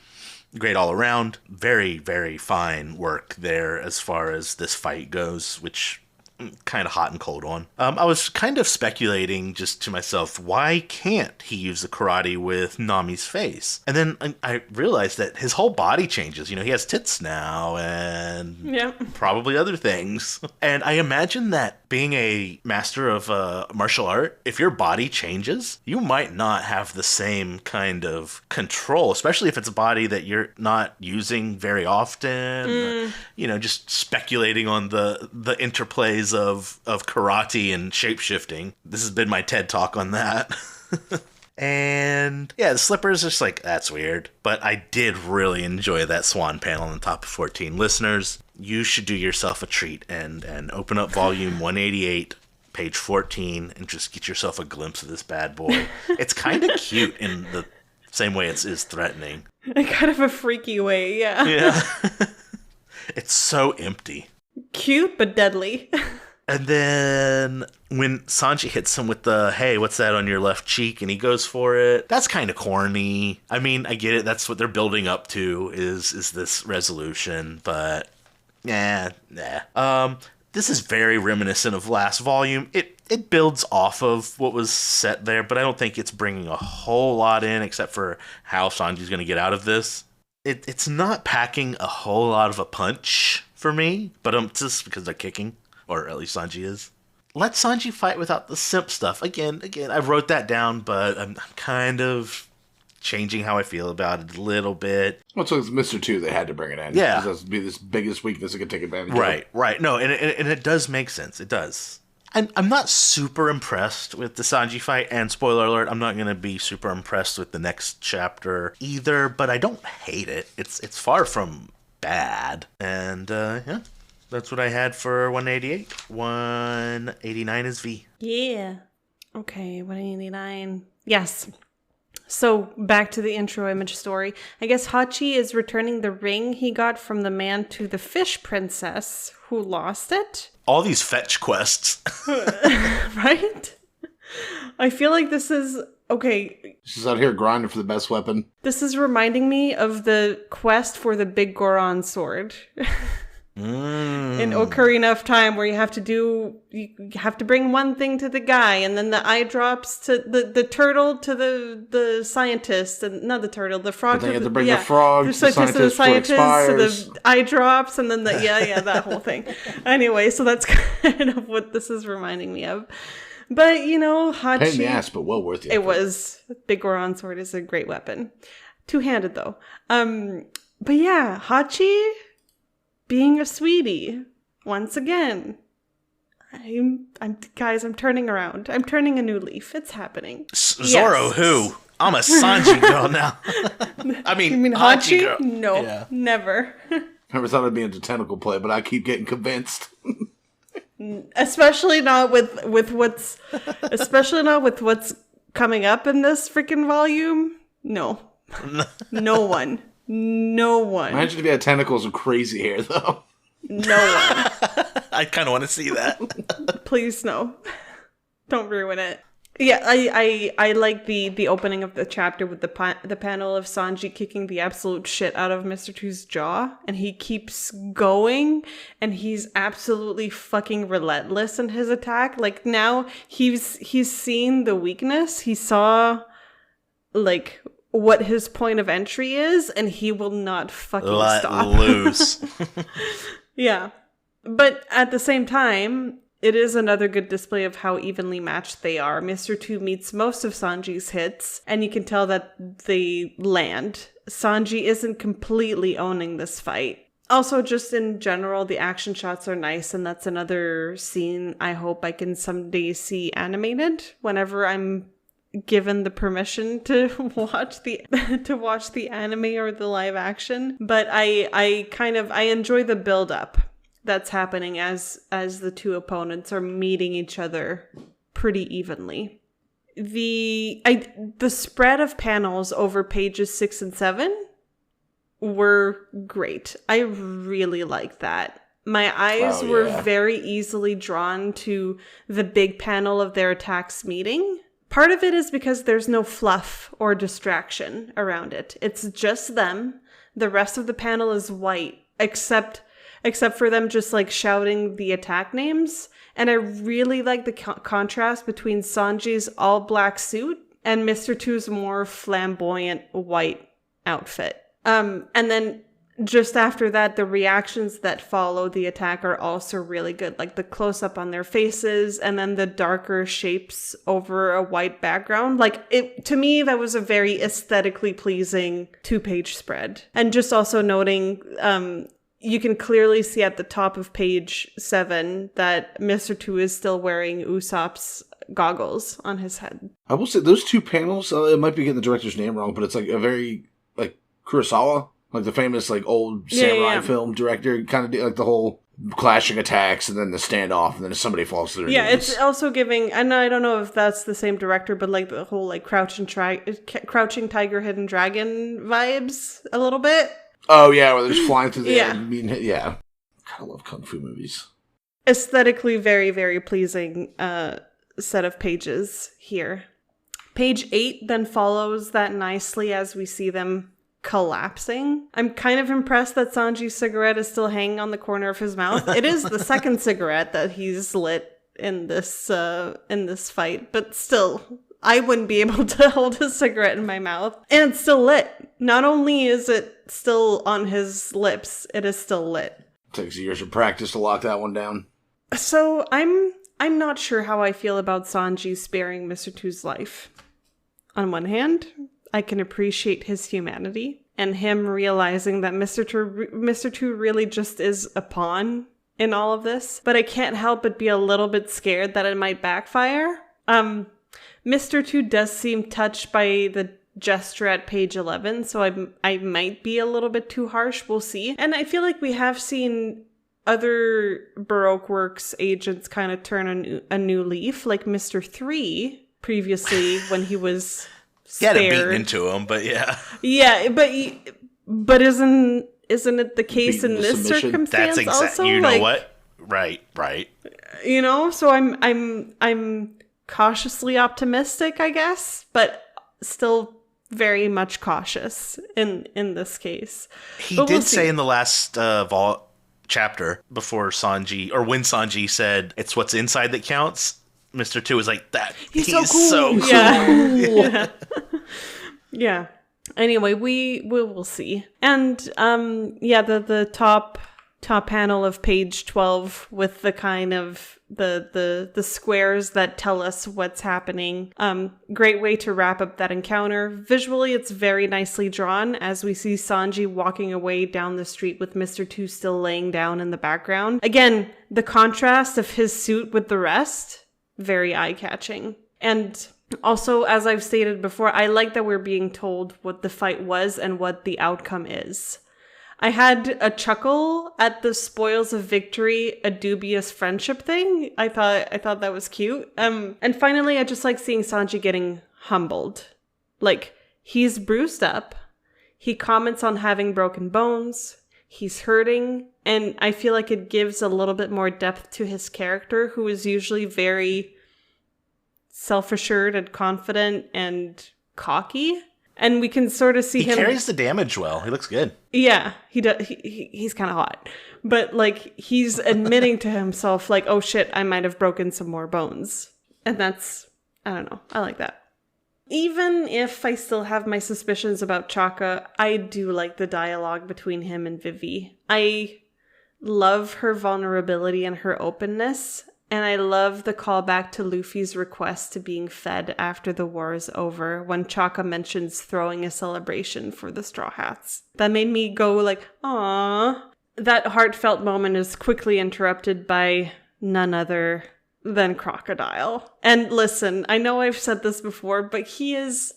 Great all around. Very, very fine work there as far as this fight goes, which... kind of hot and cold on. I was kind of speculating just to myself, why can't he use the karate with Nami's face? And then I realized that his whole body changes. You know, he has tits now and probably other things. And I imagine that being a master of martial art, if your body changes, you might not have the same kind of control, especially if it's a body that you're not using very often. Or, you know, just speculating on the interplays of karate and shapeshifting. This has been my TED talk on that. And yeah, the slippers are just like, that's weird. But I did really enjoy that swan panel on the top of 14. Listeners, you should do yourself a treat and open up volume 188, page 14, and just get yourself a glimpse of this bad boy. It's kind of cute in the same way it is threatening. In kind of a freaky way, yeah. Yeah. It's so empty. Cute, but deadly. And then when Sanji hits him with the, hey, what's that on your left cheek? And he goes for it. That's kind of corny. I mean, I get it. That's what they're building up to is this resolution. But, nah. This is very reminiscent of last volume. It builds off of what was set there, but I don't think it's bringing a whole lot in except for how Sanji's going to get out of this. It's not packing a whole lot of a punch for me, but just because they're kicking. Or at least Sanji is. Let Sanji fight without the simp stuff. Again, I wrote that down, but I'm kind of changing how I feel about it a little bit. Well, so it's Mr. 2, they had to bring it in. Yeah. This would be this biggest weakness it could take advantage of. Right. No, and it does make sense. It does. I'm not super impressed with the Sanji fight, and spoiler alert, I'm not going to be super impressed with the next chapter either, but I don't hate it. It's far from bad. And, yeah. That's what I had for 188. 189 is V. Yeah. Okay, 189. Yes. So back to the intro image story. I guess Hachi is returning the ring he got from the man to the fish princess who lost it. All these fetch quests. Right? I feel like this is... Okay. She's out here grinding for the best weapon. This is reminding me of the quest for the big Goron sword. In Ocarina of Time, where you have to bring one thing to the guy, and then the eye drops to the turtle to the scientist, and not the turtle, the frog. But then you have to bring the frog to the scientist to the eye drops, and then that whole thing. Anyway, so that's kind of what this is reminding me of. But you know, Hachi. Pain in the ass, but well worth it. It was. Big Goron sword is a great weapon, two-handed though. But yeah, Hachi. Being a sweetie, once again. I'm turning around. I'm turning a new leaf. It's happening. Zoro, yes. Who? I'm a Sanji girl now. I mean, you mean Hachi Hachi? girl. No, yeah. Never. Never thought it'd be into tentacle play, but I keep getting convinced. Especially not with what's coming up in this freaking volume. No. No one. No one. Imagine if you had tentacles with crazy hair, though. No one. I kind of want to see that. Please, no. Don't ruin it. Yeah, I like the opening of the chapter with the panel of Sanji kicking the absolute shit out of Mr. Two's jaw, and he keeps going, and he's absolutely fucking relentless in his attack. Like, now he's seen the weakness. He saw, like, what his point of entry is, and he will not fucking stop. Let loose. Yeah. But at the same time, it is another good display of how evenly matched they are. Mr. Two meets most of Sanji's hits, and you can tell that they land. Sanji isn't completely owning this fight. Also, just in general, the action shots are nice, and that's another scene I hope I can someday see animated whenever I'm given the permission to watch the anime or the live action. But I enjoy the build up that's happening as the two opponents are meeting each other pretty evenly. The spread of panels over pages 6 and 7 were great. I really like that. My eyes were very easily drawn to the big panel of their attacks meeting. Part of it is because there's no fluff or distraction around it. It's just them. The rest of the panel is white, except for them just like shouting the attack names. And I really like the contrast between Sanji's all black suit and Mr. Two's more flamboyant white outfit. And then just after that, the reactions that follow the attack are also really good. Like the close up on their faces and then the darker shapes over a white background. Like, to me, that was a very aesthetically pleasing 2-page spread. And just also noting, you can clearly see at the top of page 7 that Mr. Two is still wearing Usopp's goggles on his head. I will say those two panels, it might be getting the director's name wrong, but it's like a very, like, Kurosawa, like the famous, like, old samurai film director, kind of like the whole clashing attacks and then the standoff and then somebody falls through. Yeah, it's also giving, and I don't know if that's the same director, but like the whole, like, Crouching Tiger, Hidden Dragon vibes a little bit. Oh, yeah, where they're just flying through the air and being hit. Yeah. God, I love Kung Fu movies. Aesthetically very, very pleasing set of pages here. Page 8 then follows that nicely as we see them collapsing. I'm kind of impressed that Sanji's cigarette is still hanging on the corner of his mouth. It is the second cigarette that he's lit in this fight, but still, I wouldn't be able to hold a cigarette in my mouth. And it's still lit. Not only is it still on his lips, it is still lit. Takes years of practice to lock that one down. So I'm not sure how I feel about Sanji sparing Mr. Two's life. On one hand, I can appreciate his humanity and him realizing that Mr. Two really just is a pawn in all of this. But I can't help but be a little bit scared that it might backfire. Mr. Two does seem touched by the gesture at page 11, so I might be a little bit too harsh. We'll see. And I feel like we have seen other Baroque Works agents kind of turn a new leaf, like Mr. 3 previously when he was spared. He had it beaten into him, but yeah. Yeah, but isn't it the case in this circumstance? That's also? You know what? Right. You know, so I'm cautiously optimistic, I guess, but still very much cautious in this case. He did say in the last chapter before Sanji, or when Sanji said it's what's inside that counts, Mr. Two was like, that he's so cool. Yeah. Yeah. Anyway, we will see. And the top panel of page 12 with the kind of the squares that tell us what's happening. Great way to wrap up that encounter. Visually, it's very nicely drawn as we see Sanji walking away down the street with Mr. Two still laying down in the background. Again, the contrast of his suit with the rest, very eye-catching. And also, as I've stated before, I like that we're being told what the fight was and what the outcome is. I had a chuckle at the spoils of victory, a dubious friendship thing. I thought that was cute. And finally, I just like seeing Sanji getting humbled. Like, he's bruised up. He comments on having broken bones. He's hurting. And I feel like it gives a little bit more depth to his character, who is usually very self-assured and confident and cocky. And we can sort of see He him... carries the damage well. He looks good. Yeah, he does. He's kind of hot. But, like, he's admitting to himself, like, oh shit, I might have broken some more bones. And that's, I don't know, I like that. Even if I still have my suspicions about Chaka, I do like the dialogue between him and Vivi. I love her vulnerability and her openness, and I love the callback to Luffy's request to being fed after the war is over when Chaka mentions throwing a celebration for the Straw Hats. That made me go like, aww. That heartfelt moment is quickly interrupted by none other than Crocodile. And listen, I know I've said this before, but he is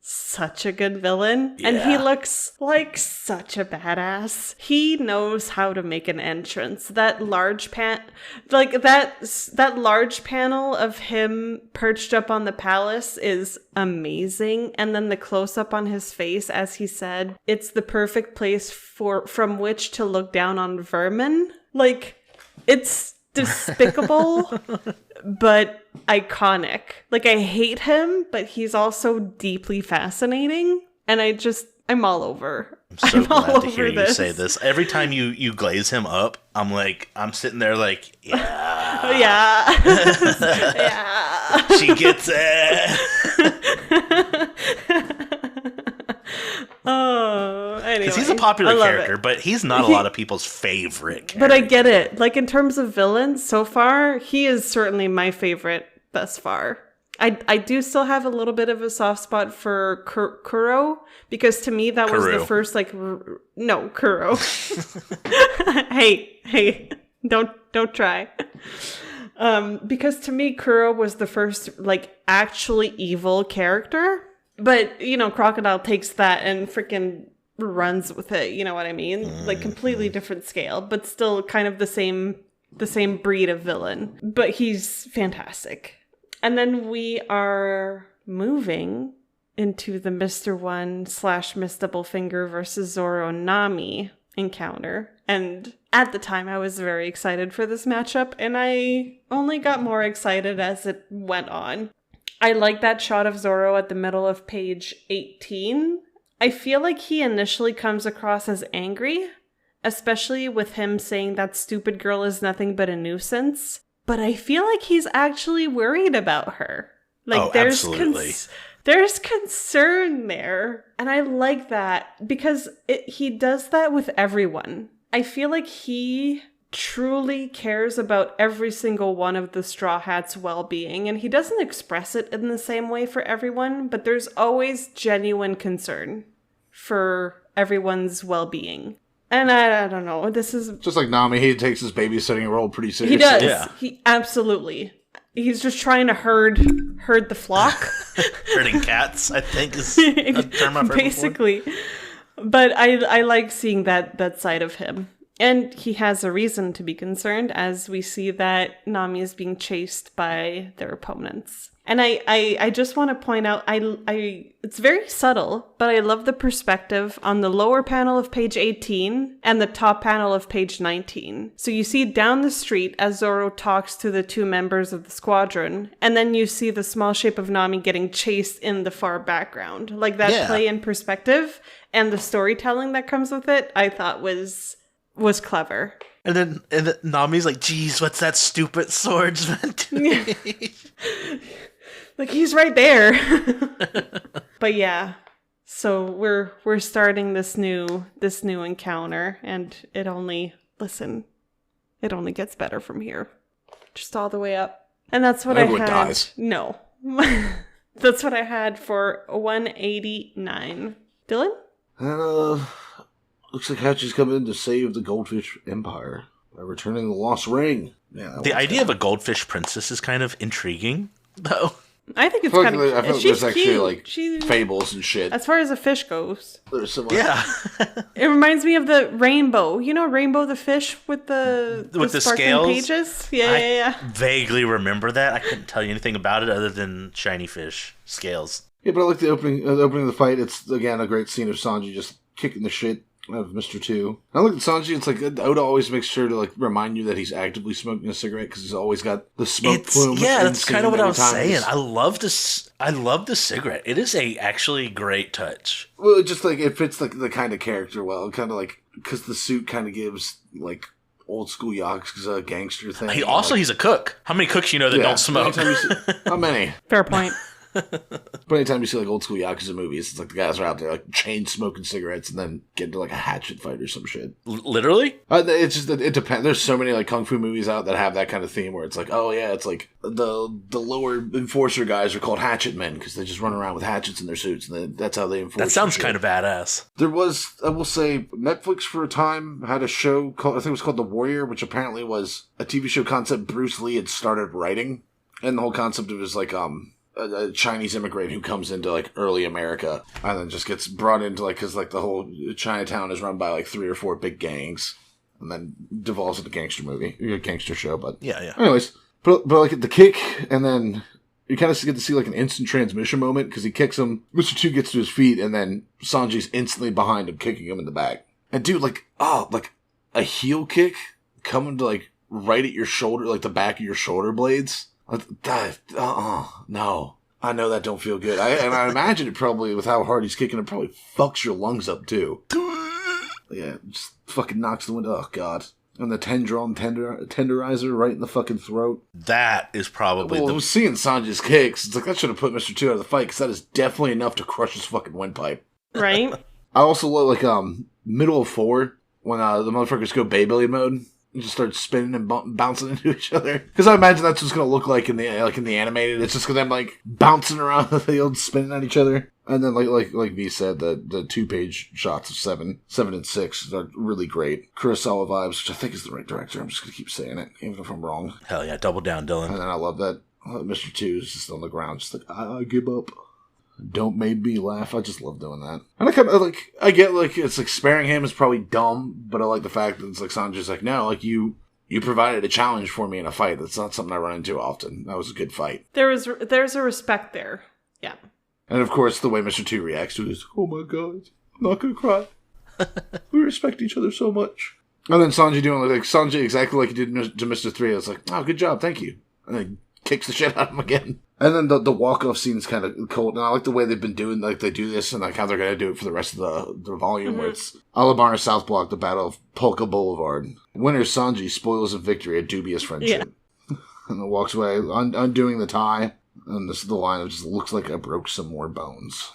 such a good villain. Yeah. And he looks like such a badass. He knows how to make an entrance. That large that large panel of him perched up on the palace is amazing. And then the close-up on his face as he said, it's the perfect place from which to look down on vermin. Like, it's despicable, but iconic. Like, I hate him, but he's also deeply fascinating. And I'm all over. I'm so glad to hear you say this. Every time you glaze him up, I'm sitting there like, yeah. Yeah. Yeah. She gets it. Oh, anyway. Because he's a popular character, but he's not a lot of people's favorite character. But I get it. Like, in terms of villains, so far, he is certainly my favorite thus far. I do still have a little bit of a soft spot for Kuro, because to me that was the first, like, no, Kuro. Hey, don't try. Because to me, Kuro was the first, like, actually evil character. But, you know, Crocodile takes that and freaking runs with it, you know what I mean? Like, completely different scale, but still kind of the same breed of villain. But he's fantastic. And then we are moving into the Mr. One / Miss Doublefinger versus Zoro Nami encounter. And at the time, I was very excited for this matchup, and I only got more excited as it went on. I like that shot of Zoro at the middle of page 18. I feel like he initially comes across as angry, especially with him saying that stupid girl is nothing but a nuisance. But I feel like he's actually worried about her. Like, there's concern there. And I like that because he does that with everyone. I feel like he truly cares about every single one of the Straw Hats' well-being, and he doesn't express it in the same way for everyone, but there's always genuine concern for everyone's well-being. And I don't know, this is... Just like Nami, he takes his babysitting role pretty seriously. He does. Yeah. He absolutely. He's just trying to herd the flock. Herding cats, I think, is a term I've heard basically. before. But I like seeing that side of him. And he has a reason to be concerned, as we see that Nami is being chased by their opponents. And I just want to point out, it's very subtle, but I love the perspective on the lower panel of page 18 and the top panel of page 19. So you see down the street as Zoro talks to the two members of the squadron, and then you see the small shape of Nami getting chased in the far background. Like, that play in perspective and the storytelling that comes with it, I thought was clever. And then Nami's like, geez, what's that stupid swordsman doing? Like, he's right there. But yeah, so we're starting this new encounter, and it only gets better from here. Just all the way up. And that's what Everyone I had. Dies. No. That's what I had for 189. Dylan? Looks like Hachi's coming to save the Goldfish Empire by returning the lost ring. Yeah, The idea of a goldfish princess is kind of intriguing, though. I think it's I kind feel of... like she's there's actually, cute. like, She's, fables and shit. as far as a fish goes. There's some, Yeah. It reminds me of the Rainbow. You know Rainbow the fish with the the sparkling scales? pages? Yeah. I vaguely remember that. I couldn't tell you anything about it other than shiny fish scales. Yeah, but I like the opening of the fight. It's, again, a great scene of Sanji just kicking the shit of Mr. 2. I look at Sanji, it's like Oda always makes sure to like remind you that he's actively smoking a cigarette because he's always got the smoke plume. Yeah, that's kind of what I was saying. I love this. I love the cigarette. It is a actually great touch. Well, it just like it fits like the kind of character well, kind of like because the suit kind of gives like old school Yakuza gangster thing. He's a cook. How many cooks you know that don't smoke? How many? Fair point. But anytime you see like old school Yakuza movies, it's like the guys are out there like chain smoking cigarettes and then get into like a hatchet fight or some shit. Literally? It's just it depends. There's so many like kung fu movies out that have that kind of theme where it's like, oh yeah, it's like the lower enforcer guys are called hatchet men because they just run around with hatchets in their suits and that's how they enforce. That sounds kind of badass. There was, I will say, Netflix for a time had a show called, I think it was called The Warrior, which apparently was a TV show concept Bruce Lee had started writing, and the whole concept of it is like a Chinese immigrant who comes into like early America and then just gets brought into like because like the whole Chinatown is run by like 3 or 4 big gangs and then devolves into a gangster show. But yeah. Anyways, but like the kick and then you kind of get to see like an instant transmission moment because he kicks him. Mr. 2 gets to his feet and then Sanji's instantly behind him, kicking him in the back. And dude, like a heel kick coming to like right at your shoulder, like the back of your shoulder blades. No. I know that don't feel good. And I imagine it probably, with how hard he's kicking, it probably fucks your lungs up, too. Yeah, just fucking knocks the wind. Oh, God. And the tenderizer right in the fucking throat. That is probably I was seeing Sanji's kicks. It's like, that should have put Mr. 2 out of the fight, because that is definitely enough to crush his fucking windpipe. Right? I also love, like, middle of 4, when the motherfuckers go Beyblade mode. And just start spinning and bouncing into each other. Because I imagine that's what's going to look like in the animated. It's just going to them like bouncing around the field, spinning at each other. And then like V said, the 2-page shots of 7 and 6 are really great. Kurosawa vibes, which I think is the right director. I'm just going to keep saying it, even if I'm wrong. Hell yeah, double down, Dylan. And then I love that Mr. 2 is just on the ground, just like, I give up. Don't make me laugh. I just love doing that. And I kind of like, I get like, it's like sparing him is probably dumb, but I like the fact that it's like Sanji's like, no, like you provided a challenge for me in a fight. That's not something I run into often. That was a good fight. There's a respect there. Yeah. And of course, the way Mr. 2 reacts to it is, oh my God, I'm not gonna cry. We respect each other so much. And then Sanji doing like Sanji exactly like he did to Mr. 3. I was like, oh, good job, thank you. And then kicks the shit out of him again. And then the walk-off scene is kind of cold. And I like the way they've been doing, like, they do this and, like, how they're going to do it for the rest of the volume, where it's Alabama South Block, the Battle of Polka Boulevard. Winner Sanji, spoils of victory, a dubious friendship. Yeah. And then walks away, undoing the tie. And this is the line that just looks like I broke some more bones.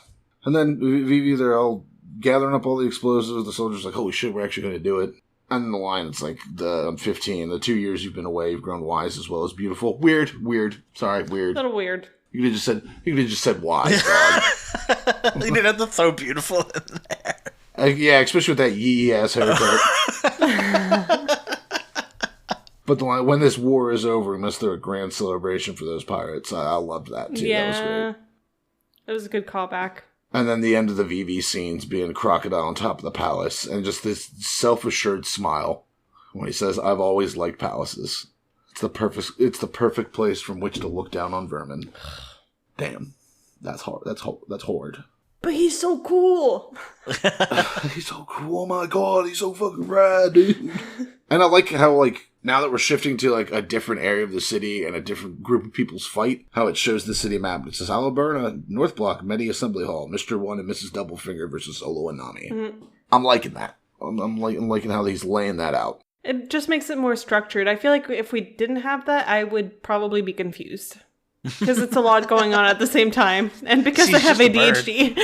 And then Vivi, they're all gathering up all the explosives. The soldiers are like, holy shit, we're actually going to do it. And in the line, it's like, I'm 15. The 2 years you've been away, you've grown wise as well as beautiful. Weird. Sorry, weird. A little weird. You could have just said wise, dog. You didn't have to throw beautiful in there. Yeah, especially with that yee-ass haircut. But the line, when this war is over, we must throw a grand celebration for those pirates. I loved that, too. Yeah. That was great. It was a good callback. And then the end of the VV scenes being Crocodile on top of the palace, and just this self-assured smile when he says, I've always liked palaces. It's the perfect place from which to look down on vermin. Damn. That's hard. That's hard. But he's so cool. He's so cool. Oh my God, he's so fucking rad, dude. And I like how, like, now that we're shifting to, like, a different area of the city and a different group of people's fight, how it shows the city map. It says, Alabama, North Block, Medi Assembly Hall, Mr. 1 and Mrs. Doublefinger versus Solo and Nami. Mm-hmm. I'm liking that. I'm liking how he's laying that out. It just makes it more structured. I feel like if we didn't have that, I would probably be confused. Because it's a lot going on at the same time. And because I have ADHD.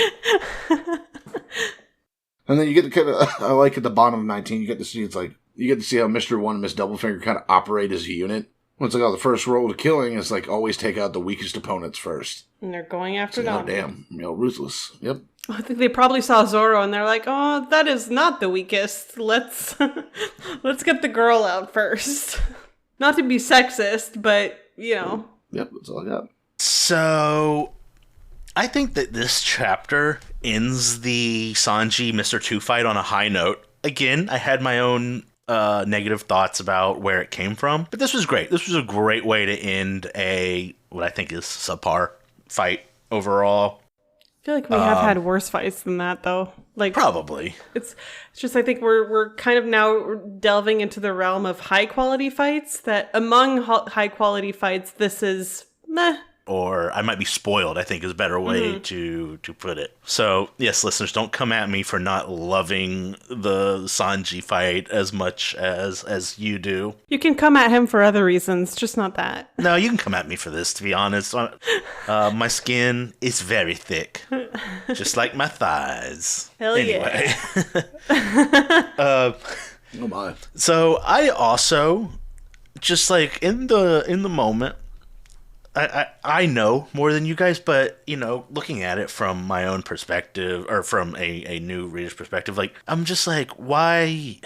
And then you get to kind of, I like at the bottom of 19, you get to see, it's like, you get to see how Mr. 1 and Miss Doublefinger kind of operate as a unit. When it's like, oh, the first rule to killing is like, always take out the weakest opponents first. And they're going after Nami. Nami. Damn, ruthless. Yep. I think they probably saw Zoro and they're like, oh, that is not the weakest. Let's get the girl out first. Not to be sexist, but, Yep, that's all I got. So, I think that this chapter ends the Sanji Mr. 2 fight on a high note. Again, I had my own negative thoughts about where it came from, but this was great. This was a great way to end what I think is subpar fight overall. I feel like we have had worse fights than that, though. Like Probably. it's just I think we're kind of now delving into the realm of high quality fights. That among high quality fights, this is meh. Or I might be spoiled, I think is a better way to put it. So, yes, listeners, don't come at me for not loving the Sanji fight as much as you do. You can come at him for other reasons, just not that. No, you can come at me for this, to be honest. My skin is very thick, just like my thighs. Hell anyway. Oh my. So, I also, just like in the moment, I know more than you guys, but, you know, looking at it from my own perspective, or from a new reader's perspective, like, I'm just like, why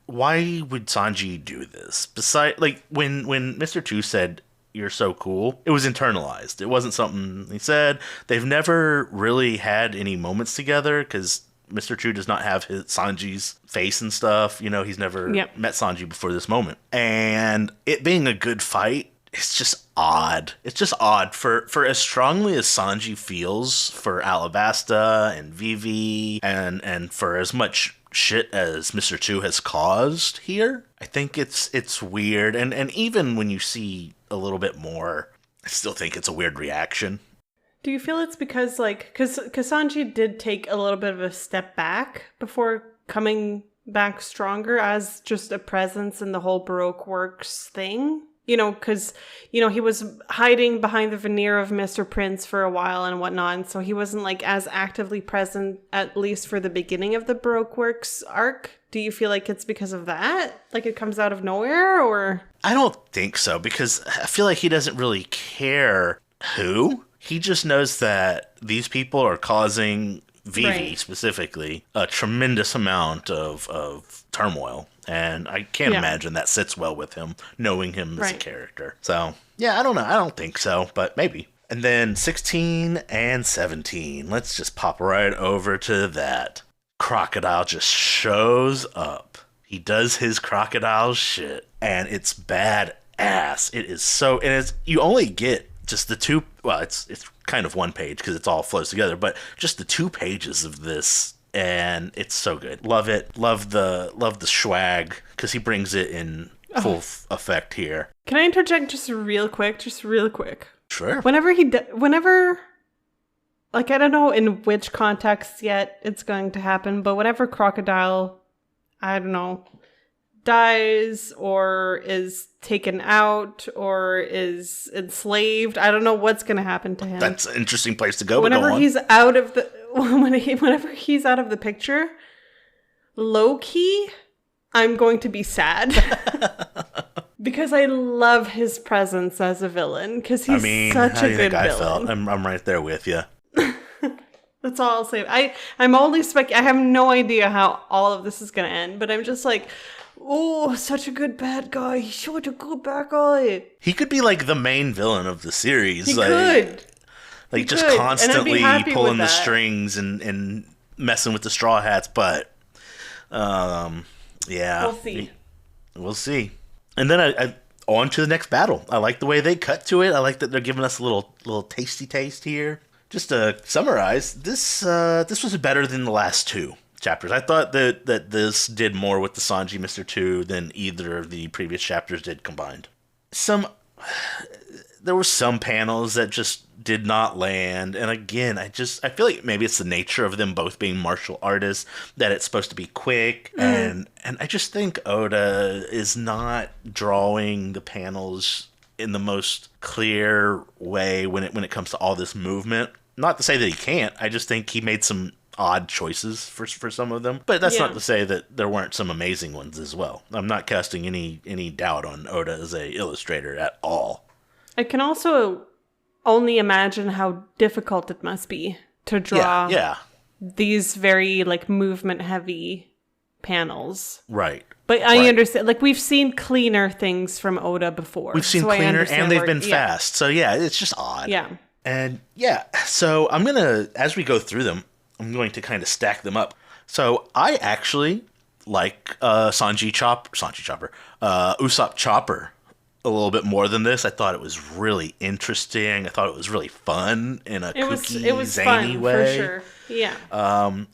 would Sanji do this? Besides, like, when Mr. Two said, "You're so cool," it was internalized. It wasn't something he said. They've never really had any moments together, because Mr. Two does not have Sanji's face and stuff. You know, he's never met Sanji before this moment. And it being a good fight, it's just odd. It's just odd for as strongly as Sanji feels for Alabasta and Vivi, and for as much shit as Mr. Two has caused here. I think it's weird, and even when you see a little bit more, I still think it's a weird reaction. Do you feel it's because, like, because Sanji did take a little bit of a step back before coming back stronger as just a presence in the whole Baroque Works thing? You know, because, you know, he was hiding behind the veneer of Mr. Prince for a while and whatnot, and so he wasn't, like, as actively present, at least for the beginning of the Baroque Works arc. Do you feel like it's because of that? Like, it comes out of nowhere, or...? I don't think so, because I feel like he doesn't really care who. He just knows that these people are causing Vivi, specifically, a tremendous amount of turmoil. And I can't imagine that sits well with him, knowing him as a character. So, yeah, I don't know. I don't think so, but maybe. And then 16 and 17. Let's just pop right over to that. Crocodile just shows up. He does his crocodile shit, and it's badass. It is so... And it's, you only get just the two... Well, it's kind of one page, because it's all flows together, but just the 2 pages of this... And it's so good. Love it. Love the swag, because he brings it in full effect here. Can I interject just real quick? Sure. Whenever, like, I don't know in which context yet it's going to happen, but whenever Crocodile, I don't know, dies or is taken out or is enslaved, I don't know what's going to happen to him. That's an interesting place to go. Whenever he's out of the whenever he's out of the picture, low key, I'm going to be sad because I love his presence as a villain. Because he's such a good villain. I'm right there with you. That's all I'll say. I'm only I have no idea how all of this is going to end, but I'm just like, oh, such a good bad guy. He's such a good bad guy. He could be like the main villain of the series. He could. Like, just constantly pulling the strings and messing with the Straw Hats, but, yeah. We'll see. We'll see. And then I on to the next battle. I like the way they cut to it. I like that they're giving us a little tasty taste here. Just to summarize, this was better than the last 2 chapters. I thought that this did more with the Sanji Mr. 2 than either of the previous chapters did combined. There were some panels that just did not land, and again, I feel like maybe it's the nature of them both being martial artists, that it's supposed to be quick, and I just think Oda is not drawing the panels in the most clear way when it comes to all this movement. Not to say that he can't, I just think he made some odd choices for some of them, but that's not to say that there weren't some amazing ones as well. I'm not casting any doubt on Oda as a illustrator at all. I can also only imagine how difficult it must be to draw these very, like, movement heavy panels. Right. But I understand, like, we've seen cleaner things from Oda before. We've seen cleaner, and they've been fast. So yeah, it's just odd. Yeah. And yeah, so I'm gonna, as we go through them, I'm going to kind of stack them up. So I actually like Usopp Chopper a little bit more than this. I thought it was really interesting. I thought it was really fun in a It was zany fun, way. for sure. Yeah.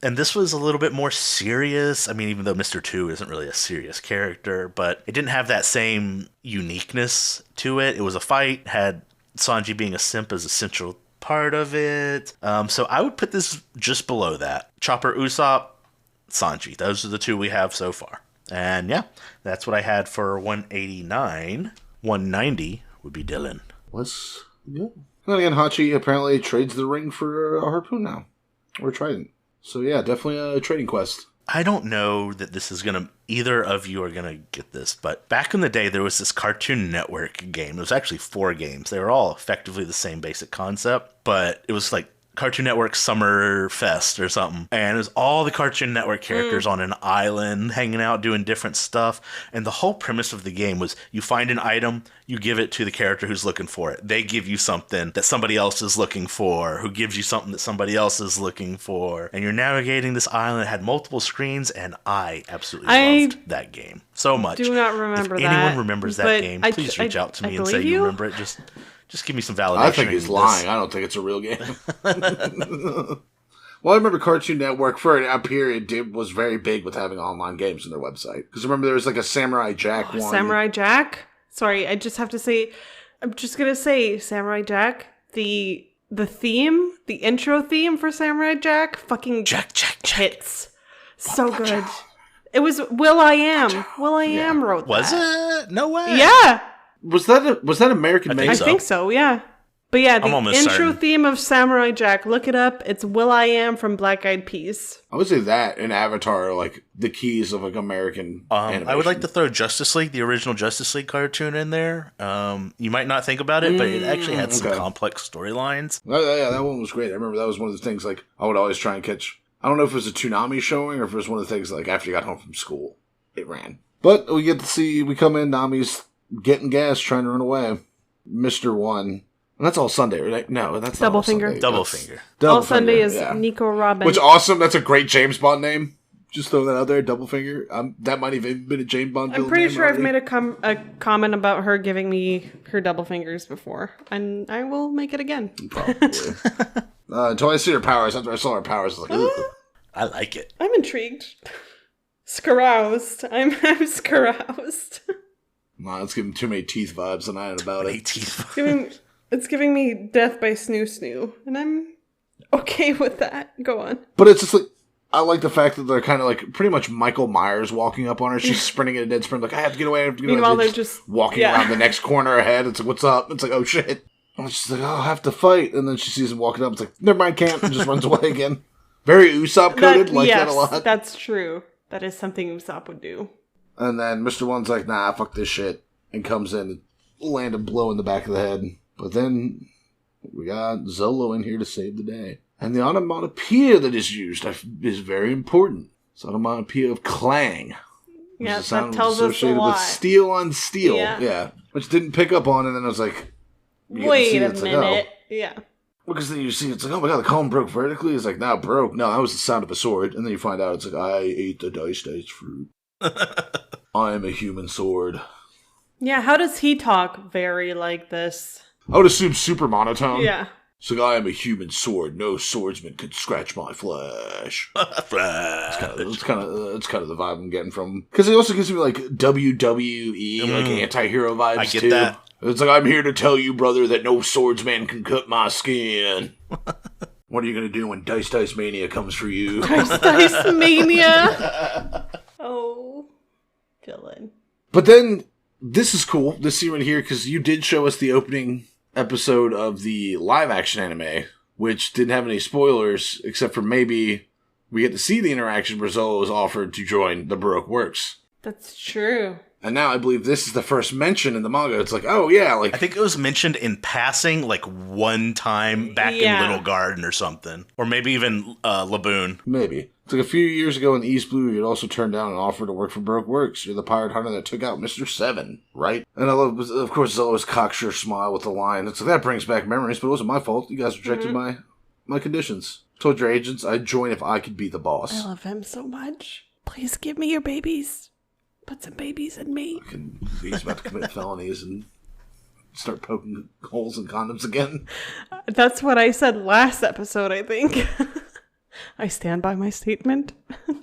And this was a little bit more serious. I mean, even though Mr. 2 isn't really a serious character, but it didn't have that same uniqueness to it. It was a fight, had Sanji being a simp as a central part of it. So I would put this just below that. Chopper, Usopp, Sanji. Those are the two we have so far. And yeah, that's what I had for 189. 190 would be Dylan. Let's go. And again, Hachi apparently trades the ring for a harpoon now. Or trident. So yeah, definitely a trading quest. I don't know that this is going to... Either of you are going to get this, but back in the day, there was this Cartoon Network game. It was actually 4 games. They were all effectively the same basic concept, but it was like Cartoon Network Summer Fest or something. And it was all the Cartoon Network characters on an island, hanging out, doing different stuff. And the whole premise of the game was you find an item, you give it to the character who's looking for it. They give you something that somebody else is looking for, who gives you something that somebody else is looking for. And you're navigating this island. It had multiple screens, and I absolutely loved that game so much. Do not remember if that. anyone remembers that game, please reach out to me and say you remember it. Just give me some validation. I think he's lying. I don't think it's a real game. Well, I remember Cartoon Network for a period was very big with having online games on their website. Because remember there was like a Samurai Jack one. Samurai Jack? Sorry, I just have to say, I'm just going to say Samurai Jack, the theme, the intro theme for Samurai Jack, fucking Jack. hits. So good. It was Will.i.am. Will.i.am wrote that. Was it? No way. Yeah. Was that American made? I think so, yeah. But yeah, the intro certain. theme of Samurai Jack, look it up. It's Will.i.am from Black Eyed Peas. I would say that and Avatar are like the keys of like American animation. I would like to throw Justice League, the original Justice League cartoon in there. You might not think about it, but it actually had some complex storylines. Yeah, that one was great. I remember that was one of the things like I would always try and catch. I don't know if it was a Toonami showing or if it was one of the things like after you got home from school, it ran. But we get to see, we come in, Nami's getting gas, trying to run away. Mr. 1. And that's all Sunday, right? No, that's Double not Finger. Sunday. Double Finger. All Sunday is Nico Robin. Which awesome. That's a great James Bond name. Just throw that out there. Double Finger. That might have even been a James Bond. I'm pretty sure I've made a comment about her giving me her double fingers before, and I will make it again. Probably. Until I see her powers. After I saw her powers, I was like, ugh. I like it. I'm intrigued. Scaroused. I'm scaroused. Nah, it's giving too many teeth vibes, and I ain't about it. It's giving me death by snoo, and I'm okay with that. Go on. But it's just like, I like the fact that they're kind of like pretty much Michael Myers walking up on her. She's sprinting at a dead sprint, like, I have to get away, Meanwhile, they're just walking around the next corner ahead. It's like, what's up? It's like, oh shit. And she's like, oh, I'll have to fight. And then she sees him walking up. It's like, never mind, can't. And just runs away again. Very Usopp coded, that a lot. That's true. That is something Usopp would do. And then Mr. 1's like, nah, fuck this shit. And comes in and land a blow in the back of the head. But then we got Zolo in here to save the day. And the onomatopoeia that is used is very important. It's onomatopoeia of clang. Yeah, that tells us a lot. With steel on steel. Yeah. Which didn't pick up on, and then I was like... Wait a minute. Like, yeah. Because then you see, it's like, oh my god, the comb broke vertically. It's like, now broke. No, that was the sound of a sword. And then you find out, it's like, I ate the diced fruit. I am a human sword. Yeah, how does he talk very like this? I would assume super monotone. Yeah. It's like, I am a human sword. No swordsman could scratch my flesh. Flesh. That's kind of the vibe I'm getting from. Because it also gives me like WWE, like anti-hero vibes I get too. that. It's like, I'm here to tell you, brother, that no swordsman can cut my skin. What are you going to do when Dice Mania comes for you? Dice Mania! Oh, Dylan. But then, this is cool, this scene right here, because you did show us the opening episode of the live-action anime, which didn't have any spoilers, except for maybe we get to see the interaction where Zolo is offered to join the Baroque Works. That's true. And now I believe this is the first mention in the manga. It's like, oh yeah, like... I think it was mentioned in passing, like, one time back in Little Garden or something. Or maybe even Laboon. Maybe. It's like a few years ago in East Blue, you'd also turned down an offer to work for Baroque Works. You're the pirate hunter that took out Mr. 7, right? And I love, of course, Zolo's cocksure smile with the line. It's like, that brings back memories, but it wasn't my fault. You guys rejected my conditions. Told your agents I'd join if I could be the boss. I love him so much. Please give me your babies. Put some babies in me. He's about to commit felonies and start poking holes in condoms again. That's what I said last episode, I think. I stand by my statement.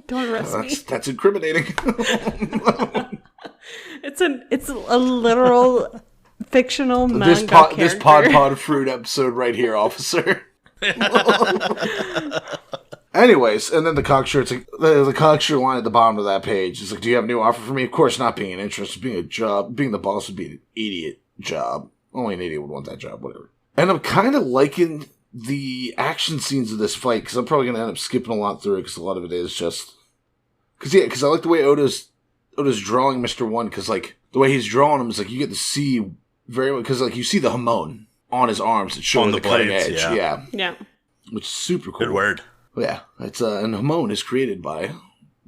Don't arrest me. That's incriminating. It's a literal fictional manga character. This pod fruit episode right here, officer. Anyways, and then the cockshirt's like, the cockshirt line at the bottom of that page is like, do you have a new offer for me? Of course not. Being an interest, being a job, being the boss would be an idiot job. Only an idiot would want that job, whatever. And I'm kind of liking the action scenes of this fight, because I'm probably going to end up skipping a lot through it, because a lot of it is just... Because I like the way Oda's drawing Mr. 1, because, like, the way he's drawing him is, like, you get to see very much, because, like, you see the Hamon on his arms. It's showing the cutting edge. Yeah. Which is super cool. Good word. Yeah. It's, and Hamon is created by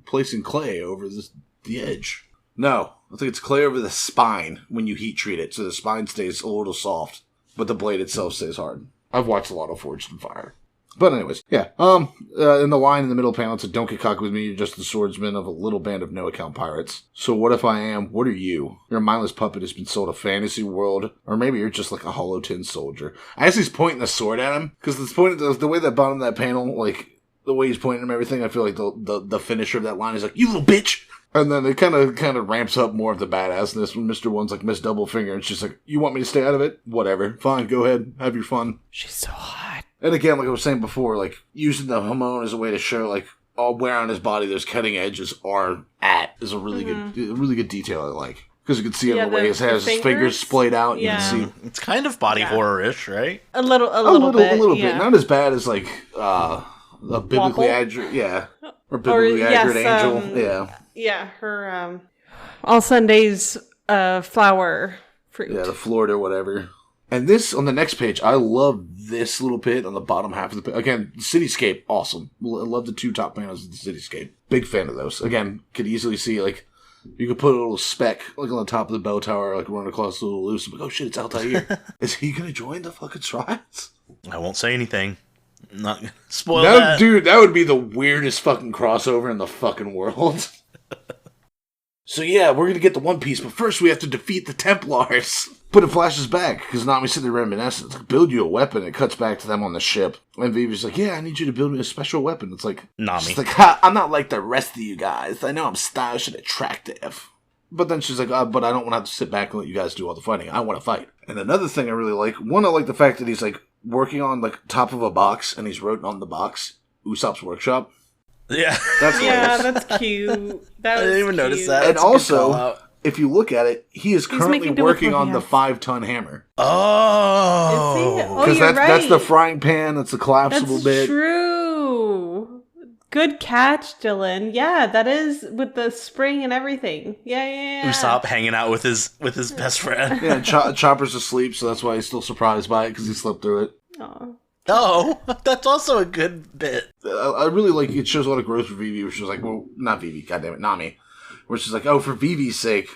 placing clay over the edge. No. I think it's clay over the spine when you heat treat it, so the spine stays a little soft, but the blade itself stays hard. I've watched a lot of Forged in Fire. But anyways, yeah. In the line in the middle panel, it's like, don't get cocky with me, you're just the swordsman of a little band of no-account pirates. So what if I am? What are you? You're a mindless puppet who's been sold a fantasy world, or maybe you're just like a hollow tin soldier. As he's pointing the sword at him, because the way that bottom of that panel, like, the way he's pointing him and everything, I feel like the finisher of that line is like, you little bitch! And then it kind of ramps up more of the badassness when Mr. 1's like Miss Doublefinger, and she's like, you want me to stay out of it? Whatever. Fine, go ahead. Have your fun. She's so hot. And again, like I was saying before, like, using the Hamon as a way to show, like, all where on his body those cutting edges are at is a really good detail I like. Because you can see on the way his fingers splayed out. Yeah. You can see. It's kind of body horror-ish, right? A little bit. Not as bad as, like, a biblically accurate, or biblically accurate angel. Yeah, her, all Sundays, flower fruit. Yeah, the Florida or whatever. And this, on the next page, I love this little bit on the bottom half of the page. Again, cityscape, awesome. I love the two top panels of the cityscape. Big fan of those. Again, could easily see, like, you could put a little speck, like, on the top of the bell tower, like, running across the little loose. I'm like, oh shit, it's Altair. Is he gonna join the fucking Strides? I won't say anything. Not gonna spoil that. that. Dude, that would be the weirdest fucking crossover in the fucking world. So yeah, we're gonna get the One Piece, but first we have to defeat the Templars. But it flashes back, because Nami's sitting there reminiscing. It's like, build you a weapon. It cuts back to them on the ship. And Vivi's like, yeah, I need you to build me a special weapon. It's like, Nami. She's like, ha, I'm not like the rest of you guys. I know I'm stylish and attractive. But then she's like, but I don't want to have to sit back and let you guys do all the fighting. I want to fight. And another thing I really like, I like the fact that he's like working on like top of a box, and he's wrote on the box, Usopp's workshop. Yeah. That's cute. I didn't even notice that. And also, if you look at it, he is currently working on the 5-ton hammer. Oh. Is he? Oh, because you're right. That's the frying pan. That's the collapsible bit. That's true. Good catch, Dylan. Yeah, that is with the spring and everything. Yeah. Usopp hanging out with his best friend. Yeah, Chopper's asleep, so that's why he's still surprised by it, because he slept through it. Aww. Oh, that's also a good bit. I really like it. Shows a lot of growth for Vivi, which was like, well, not Vivi, goddammit, Nami. Where she's like, oh, for Vivi's sake,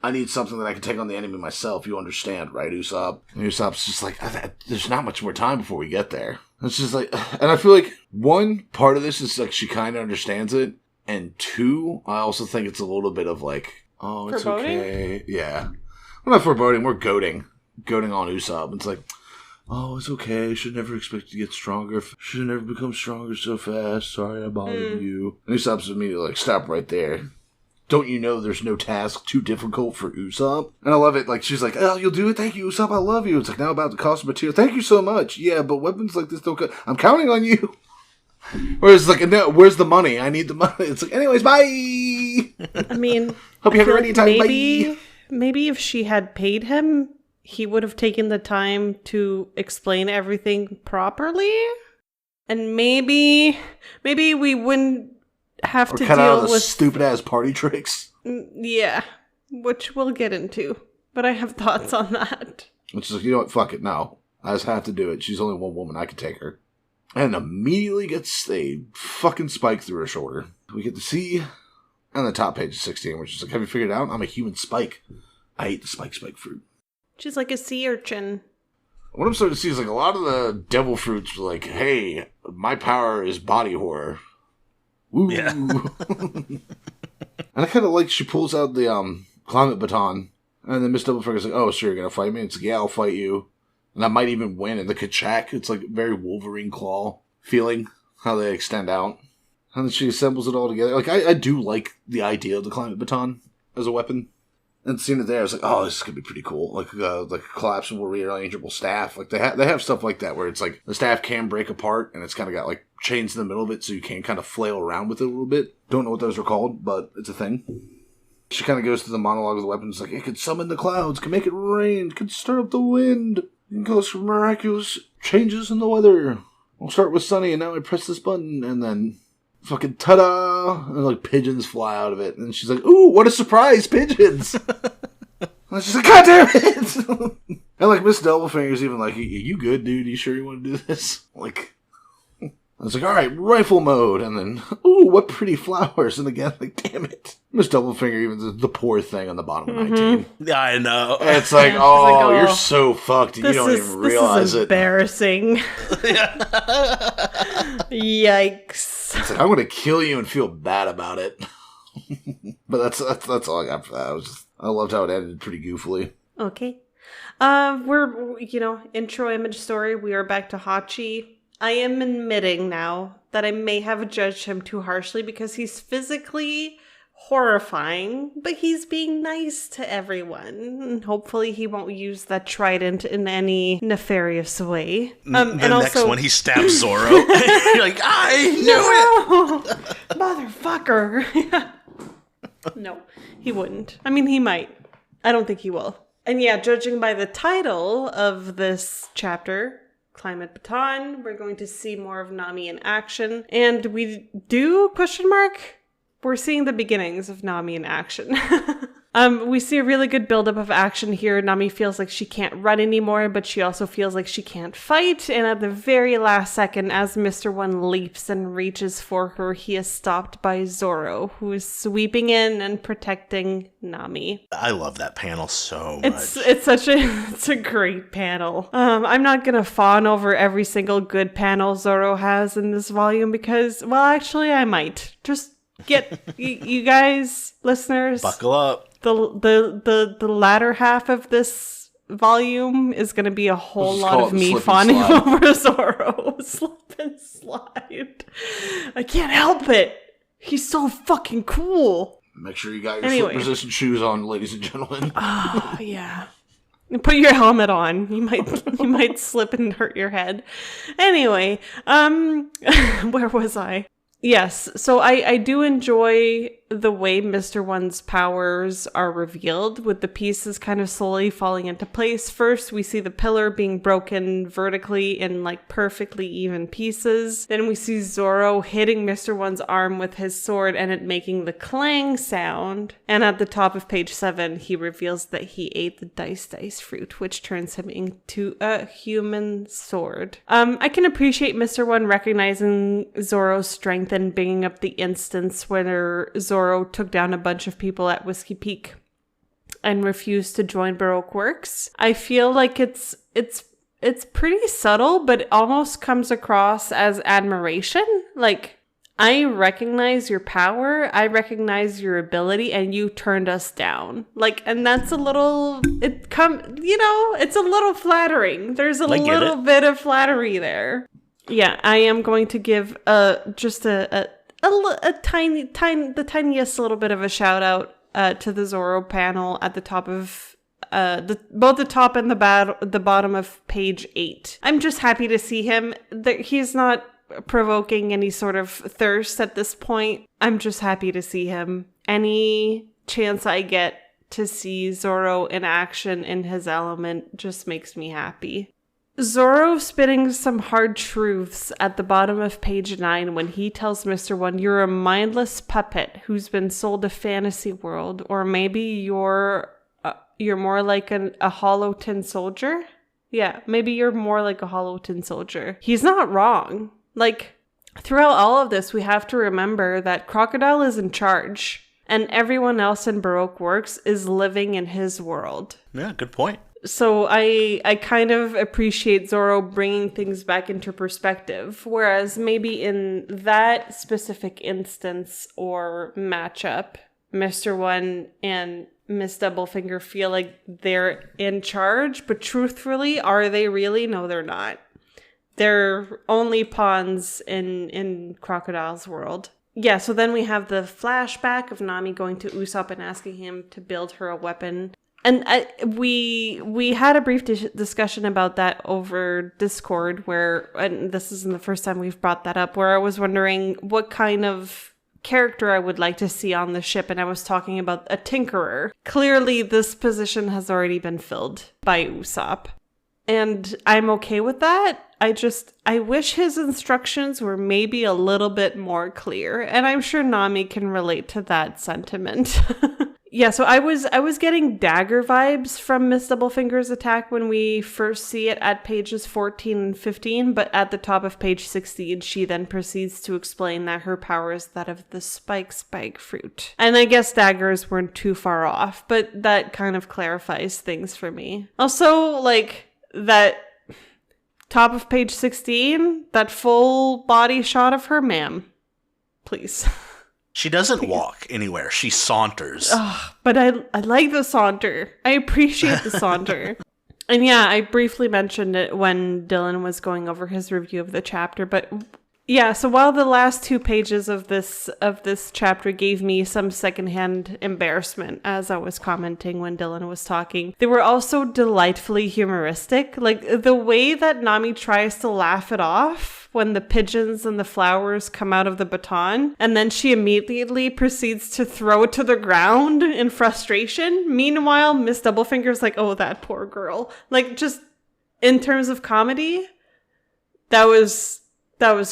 I need something that I can take on the enemy myself. You understand, right, Usopp? And Usopp's just like, there's not much more time before we get there. It's just like, and I feel like one part of this is like she kind of understands it, and two, I also think it's a little bit of like, oh, it's foreboding? okay. Yeah. We're not foreboding, we're goading on Usopp. It's like, oh, it's okay. Should never expect to get stronger. Should never become stronger so fast. Sorry I bothered you. And Usopp's immediately like, stop right there. Don't you know there's no task too difficult for Usopp? And I love it. Like, she's like, oh, you'll do it? Thank you, Usopp. I love you. It's like, now about the cost of material. Thank you so much. Yeah, but weapons like this don't I'm counting on you. Whereas, like, no, where's the money? I need the money. It's like, anyways, bye. I mean, hope you have a ready time. Bye. Maybe if she had paid him, he would have taken the time to explain everything properly, and maybe we wouldn't have to cut out deal the with stupid ass party tricks. Yeah, which we'll get into. But I have thoughts on that. Which is like, you know what? Fuck it. No, I just have to do it. She's only one woman. I can take her. And immediately gets a fucking spike through her shoulder. We get to see on the top page of 16, which is like, have you figured it out? I'm a human spike. I ate the spike fruit. She's like a sea urchin. What I'm starting to see is like a lot of the devil fruits are like, hey, my power is body horror. Woo. Yeah. And I kind of like she pulls out the climate baton And then Miss Doublefinger's like, oh, so you're going to fight me? It's like, yeah, I'll fight you. And I might even win. And the Kachak, it's like very Wolverine claw feeling, how they extend out. And then she assembles it all together. Like, I do like the idea of the climate baton as a weapon. And seeing it there, I was like, oh, this is going to be pretty cool. Like a collapsible, rearrangeable staff. Like, they have stuff like that where it's like the staff can break apart and it's kind of got like chains in the middle of it so you can kind of flail around with it a little bit. Don't know what those are called, but it's a thing. She kind of goes through the monologue of the weapons, like, it could summon the clouds, could make it rain, could stir up the wind, it can cause miraculous changes in the weather. I'll start with Sunny, and now I press this button, and then fucking ta-da! And like pigeons fly out of it, and she's like, ooh, what a surprise, pigeons! And she's like, God damn it! And like Miss Doublefinger's even like, you good, dude? You sure you want to do this? Like, I was like, alright, rifle mode, and then, ooh, what pretty flowers, and again, like, damn it. Miss Doublefinger, even the poor thing on the bottom of 19. Yeah, I know. And it's like, Yeah, oh, like, oh, you're so fucked, and you don't even realize this is it. embarrassing. Yikes. It's like, I'm gonna kill you and feel bad about it. But that's all I got for that. I loved how it ended pretty goofily. Okay. We're, intro image story. We are back to Hachi. I am admitting now that I may have judged him too harshly because he's physically horrifying, but he's being nice to everyone. And hopefully he won't use that trident in any nefarious way. The next one, he stabs Zoro. You're like, I knew it! Motherfucker! No, he wouldn't. I mean, he might. I don't think he will. And yeah, judging by the title of this chapter, Climate Baton, we're going to see more of Nami in action. And we do, ? We're seeing the beginnings of Nami in action. We see a really good buildup of action here. Nami feels like she can't run anymore, but she also feels like she can't fight. And at the very last second, as Mr. One leaps and reaches for her, he is stopped by Zoro, who is sweeping in and protecting Nami. I love that panel so much. It's a great panel. I'm not gonna fawn over every single good panel Zoro has in this volume because, well, actually I might. Just get you guys, listeners, buckle up. The latter half of this volume is going to be a whole lot of me fawning slide. over Zoro. Slip and slide. I can't help it. He's so fucking cool. Make sure you got your slip-resistant shoes on, ladies and gentlemen. Oh, yeah. Put your helmet on. You might slip and hurt your head. Anyway, where was I? Yes, so I do enjoy the way Mr. One's powers are revealed, with the pieces kind of slowly falling into place. First, we see the pillar being broken vertically in like perfectly even pieces. Then we see Zoro hitting Mr. One's arm with his sword and it making the clang sound. And at the top of page 7, he reveals that he ate the dice fruit, which turns him into a human sword. I can appreciate Mr. One recognizing Zoro's strength and bringing up the instance where Zoro took down a bunch of people at Whiskey Peak and refused to join Baroque Works. I feel like it's pretty subtle, but it almost comes across as admiration. Like, I recognize your power, I recognize your ability, and you turned us down. Like, and that's it's a little flattering. There's a little bit of flattery there. Yeah, I am going to give the tiniest little bit of a shout out to the Zoro panel at the top of both the top and the bottom of page 8. I'm just happy to see him. He's not provoking any sort of thirst at this point. I'm just happy to see him. Any chance I get to see Zoro in action in his element just makes me happy. Zoro spitting some hard truths at the bottom of page 9 when he tells Mr. One, you're a mindless puppet who's been sold a fantasy world, or maybe you're more like a hollow tin soldier? Yeah, maybe you're more like a hollow tin soldier. He's not wrong. Like, throughout all of this, we have to remember that Crocodile is in charge, and everyone else in Baroque Works is living in his world. Yeah, good point. So I kind of appreciate Zoro bringing things back into perspective, whereas maybe in that specific instance or matchup, Mr. One and Miss Doublefinger feel like they're in charge, but truthfully, are they really? No, they're not. They're only pawns in Crocodile's world. Yeah, so then we have the flashback of Nami going to Usopp and asking him to build her a weapon. And we had a brief discussion about that over Discord, and this isn't the first time we've brought that up, where I was wondering what kind of character I would like to see on the ship, and I was talking about a tinkerer. Clearly, this position has already been filled by Usopp, and I'm okay with that. I wish his instructions were maybe a little bit more clear, and I'm sure Nami can relate to that sentiment. Yeah, so I was getting dagger vibes from Miss Doublefinger's attack when we first see it at pages 14 and 15, but at the top of page 16, she then proceeds to explain that her power is that of the spike fruit. And I guess daggers weren't too far off, but that kind of clarifies things for me. Also, like, that top of page 16, that full body shot of her, ma'am. Please. She doesn't walk anywhere. She saunters. But I like the saunter. I appreciate the saunter. And yeah, I briefly mentioned it when Dylan was going over his review of the chapter. But yeah, so while the last 2 pages of this chapter gave me some secondhand embarrassment as I was commenting when Dylan was talking, they were also delightfully humoristic. Like the way that Nami tries to laugh it off when the pigeons and the flowers come out of the baton, and then she immediately proceeds to throw it to the ground in frustration. Meanwhile, Miss Doublefinger's like, oh, that poor girl. Like, just in terms of comedy, that was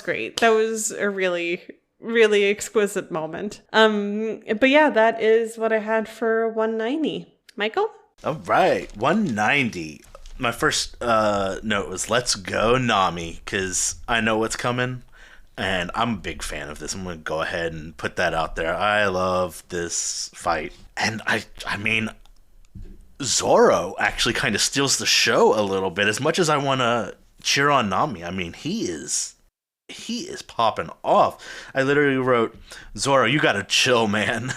great. That was a really, really exquisite moment. But yeah, that is what I had for 190. Michael? All right, 190. My first note was, let's go, Nami, because I know what's coming, and I'm a big fan of this. I'm going to go ahead and put that out there. I love this fight. And I mean, Zoro actually kind of steals the show a little bit. As much as I want to cheer on Nami, I mean, he is popping off. I literally wrote, Zoro, you gotta chill, man.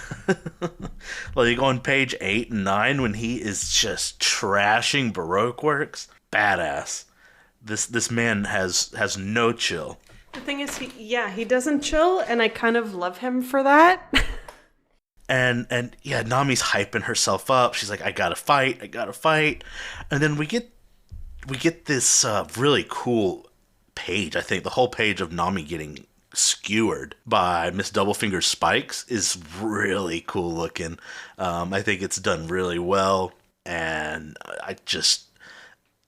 Like on page 8 and 9 when he is just trashing Baroque works, badass. This man has no chill. The thing is, he doesn't chill, and I kind of love him for that. and yeah, Nami's hyping herself up. She's like, I gotta fight. And then we get this really cool page. I think the whole page of Nami getting skewered by Miss Doublefinger's spikes is really cool looking. I think it's done really well, and I just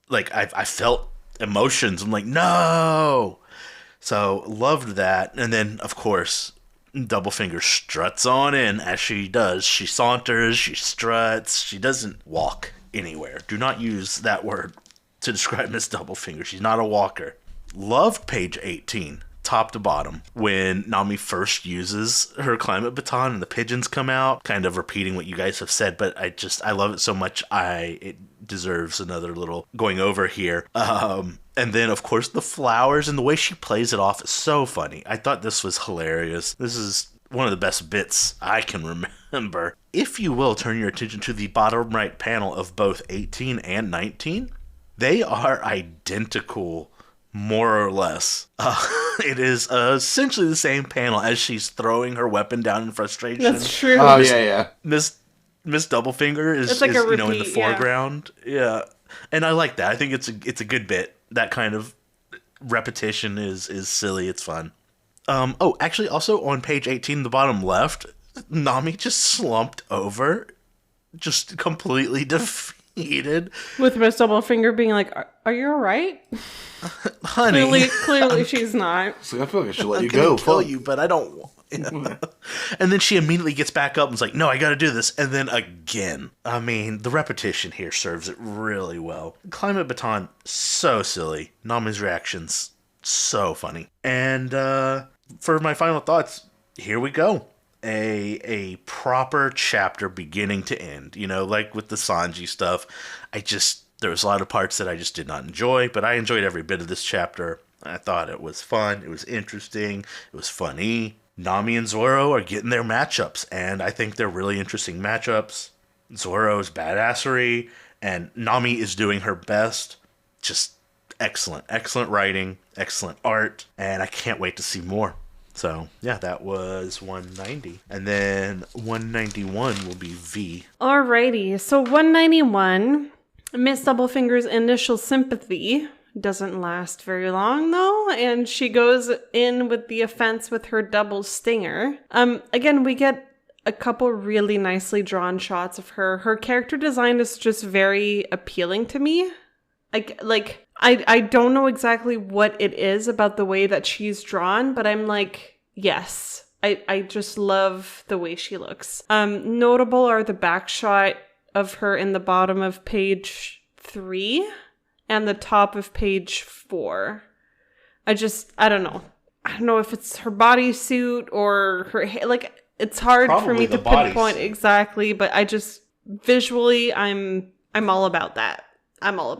like I felt emotions. I'm like, no. So loved that. And then of course Doublefinger struts on in as she does. She saunters, she struts, she doesn't walk anywhere. Do not use that word to describe Miss Doublefinger. She's not a walker. Loved page 18, top to bottom, when Nami first uses her climate baton and the pigeons come out, kind of repeating what you guys have said, but I love it so much, it deserves another little going over here. And then, of course, the flowers and the way she plays it off is so funny. I thought this was hilarious. This is one of the best bits I can remember. If you will turn your attention to the bottom right panel of both 18 and 19, they are identical, more or less. It is essentially the same panel as she's throwing her weapon down in frustration. That's true. Oh, yeah. Miss Doublefinger is, like a repeat, in the foreground. Yeah. And I like that. I think it's a good bit. That kind of repetition is silly. It's fun. Actually, also on page 18, the bottom left, Nami just slumped over, just completely defeated. With Miss Doublefinger being like, are you alright? Honey. Clearly she's not. So I feel like I should let I'm you gonna go. kill you, but I don't want. Yeah. And then she immediately gets back up and is like, no, I gotta do this. And then again. I mean, the repetition here serves it really well. Climate baton, so silly. Nami's reactions, so funny. And for my final thoughts, here we go. A proper chapter beginning to end. You know, like with the Sanji stuff, there was a lot of parts that I just did not enjoy, but I enjoyed every bit of this chapter. I thought it was fun, it was interesting, it was funny. Nami and Zoro are getting their matchups, and I think they're really interesting matchups. Zoro's badassery, and Nami is doing her best. Just excellent. Excellent writing, excellent art, and I can't wait to see more. So, yeah, that was 190. And then 191 will be V. Alrighty, so 191, Miss Doublefinger's initial sympathy doesn't last very long, though, and she goes in with the offense with her double stinger. Again, we get a couple really nicely drawn shots of her. Her character design is just very appealing to me. I don't know exactly what it is about the way that she's drawn, but I'm like, yes. I just love the way she looks. Notable are the back shot of her in the bottom of page 3 and the top of page 4. I don't know. I don't know if it's her bodysuit or her hair. Like, it's hard Probably for me the to pinpoint bodysuit. exactly, but I just visually I'm all about that. I love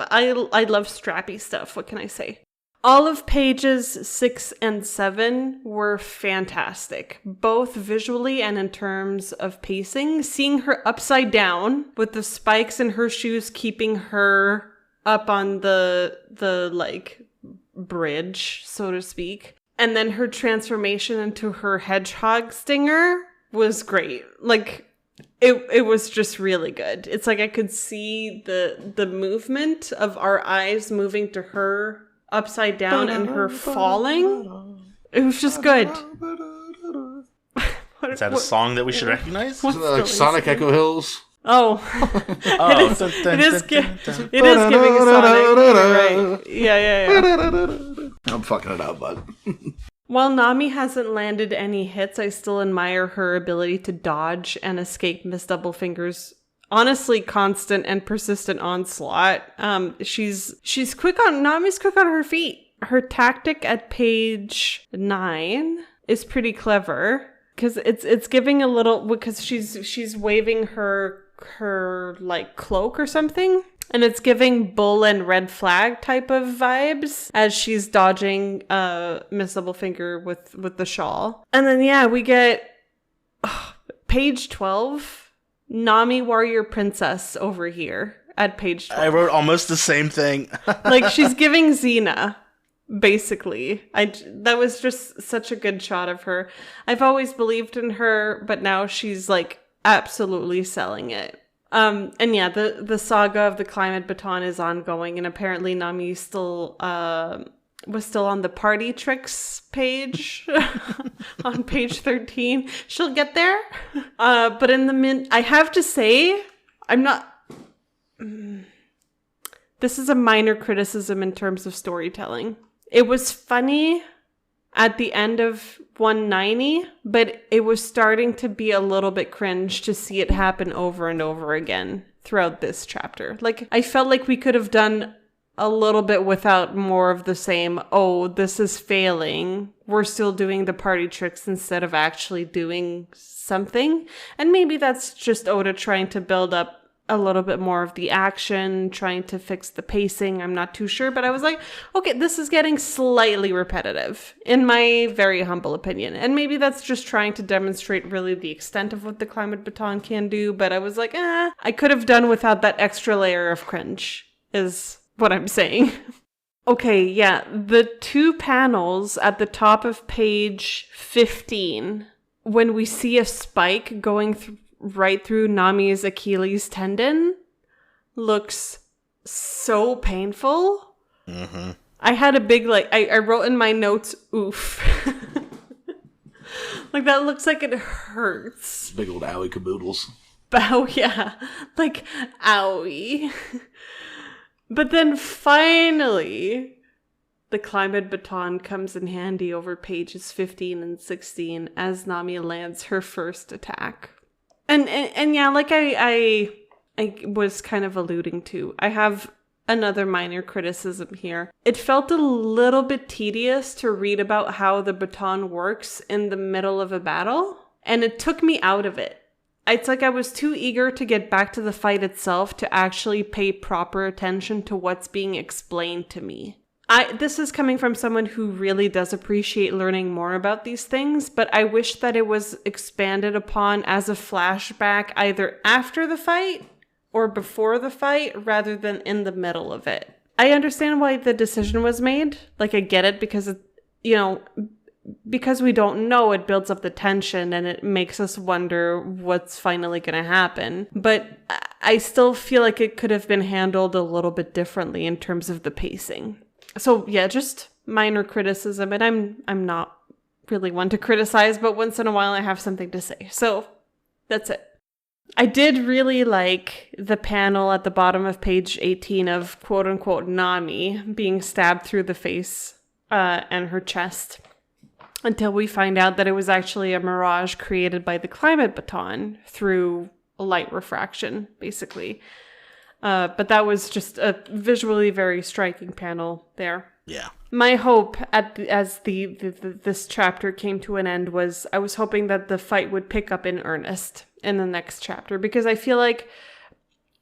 strappy stuff. What can I say? All of pages 6 and 7 were fantastic, both visually and in terms of pacing. Seeing her upside down with the spikes in her shoes keeping her up on the like bridge, so to speak. And then her transformation into her hedgehog stinger was great. Like, it was just really good. It's like I could see the movement of our eyes moving to her upside down and her falling. It was just good. Is that a song that we should recognize? Isn't that like Sonic Echo Hills? Oh, Oh, it is giving Sonic. You're right. Yeah. I'm fucking it up, bud. While Nami hasn't landed any hits, I still admire her ability to dodge and escape Miss Doublefinger's honestly constant and persistent onslaught. Nami's quick on her feet. Her tactic at page 9 is pretty clever because it's giving a little, because she's waving her like cloak or something. And it's giving bull and red flag type of vibes as she's dodging Miss Doublefinger with the shawl. And then, yeah, we get page 12, Nami Warrior Princess over here at page 12. I wrote almost the same thing. Like, she's giving Xena, basically. That was just such a good shot of her. I've always believed in her, but now she's, like, absolutely selling it. And yeah, the saga of the climate baton is ongoing, and apparently Nami was still on the party tricks page on page 13. She'll get there. But in I have to say, this is a minor criticism in terms of storytelling. It was funny at the end of 190, but it was starting to be a little bit cringe to see it happen over and over again throughout this chapter. Like, I felt like we could have done a little bit without more of the same, oh, this is failing, we're still doing the party tricks instead of actually doing something. And maybe that's just Oda trying to build up a little bit more of the action, trying to fix the pacing. I'm not too sure, but I was like, okay, this is getting slightly repetitive, in my very humble opinion. And maybe that's just trying to demonstrate really the extent of what the climate baton can do, but I was like, I could have done without that extra layer of cringe, is what I'm saying. Okay, yeah, the 2 panels at the top of page 15, when we see a spike going right through Nami's Achilles tendon, looks so painful. Mm-hmm. I had a big, I wrote in my notes, oof. Like, that looks like it hurts. Big old owie caboodles. Oh, yeah. Like, owie. But then finally, the climate baton comes in handy over pages 15 and 16 as Nami lands her first attack. And yeah, like I was kind of alluding to, I have another minor criticism here. It felt a little bit tedious to read about how the baton works in the middle of a battle, and it took me out of it. It's like I was too eager to get back to the fight itself to actually pay proper attention to what's being explained to me. This is coming from someone who really does appreciate learning more about these things, but I wish that it was expanded upon as a flashback either after the fight or before the fight rather than in the middle of it. I understand why the decision was made. Like, I get it because, because we don't know, it builds up the tension and it makes us wonder what's finally going to happen. But I still feel like it could have been handled a little bit differently in terms of the pacing. So yeah, just minor criticism. And I'm not really one to criticize, but once in a while I have something to say. So that's it. I did really like the panel at the bottom of page 18 of quote unquote Nami being stabbed through the face and her chest, until we find out that it was actually a mirage created by the climate baton through light refraction, basically. But that was just a visually very striking panel there. Yeah. My hope as this chapter came to an end was I was hoping that the fight would pick up in earnest in the next chapter, because I feel like,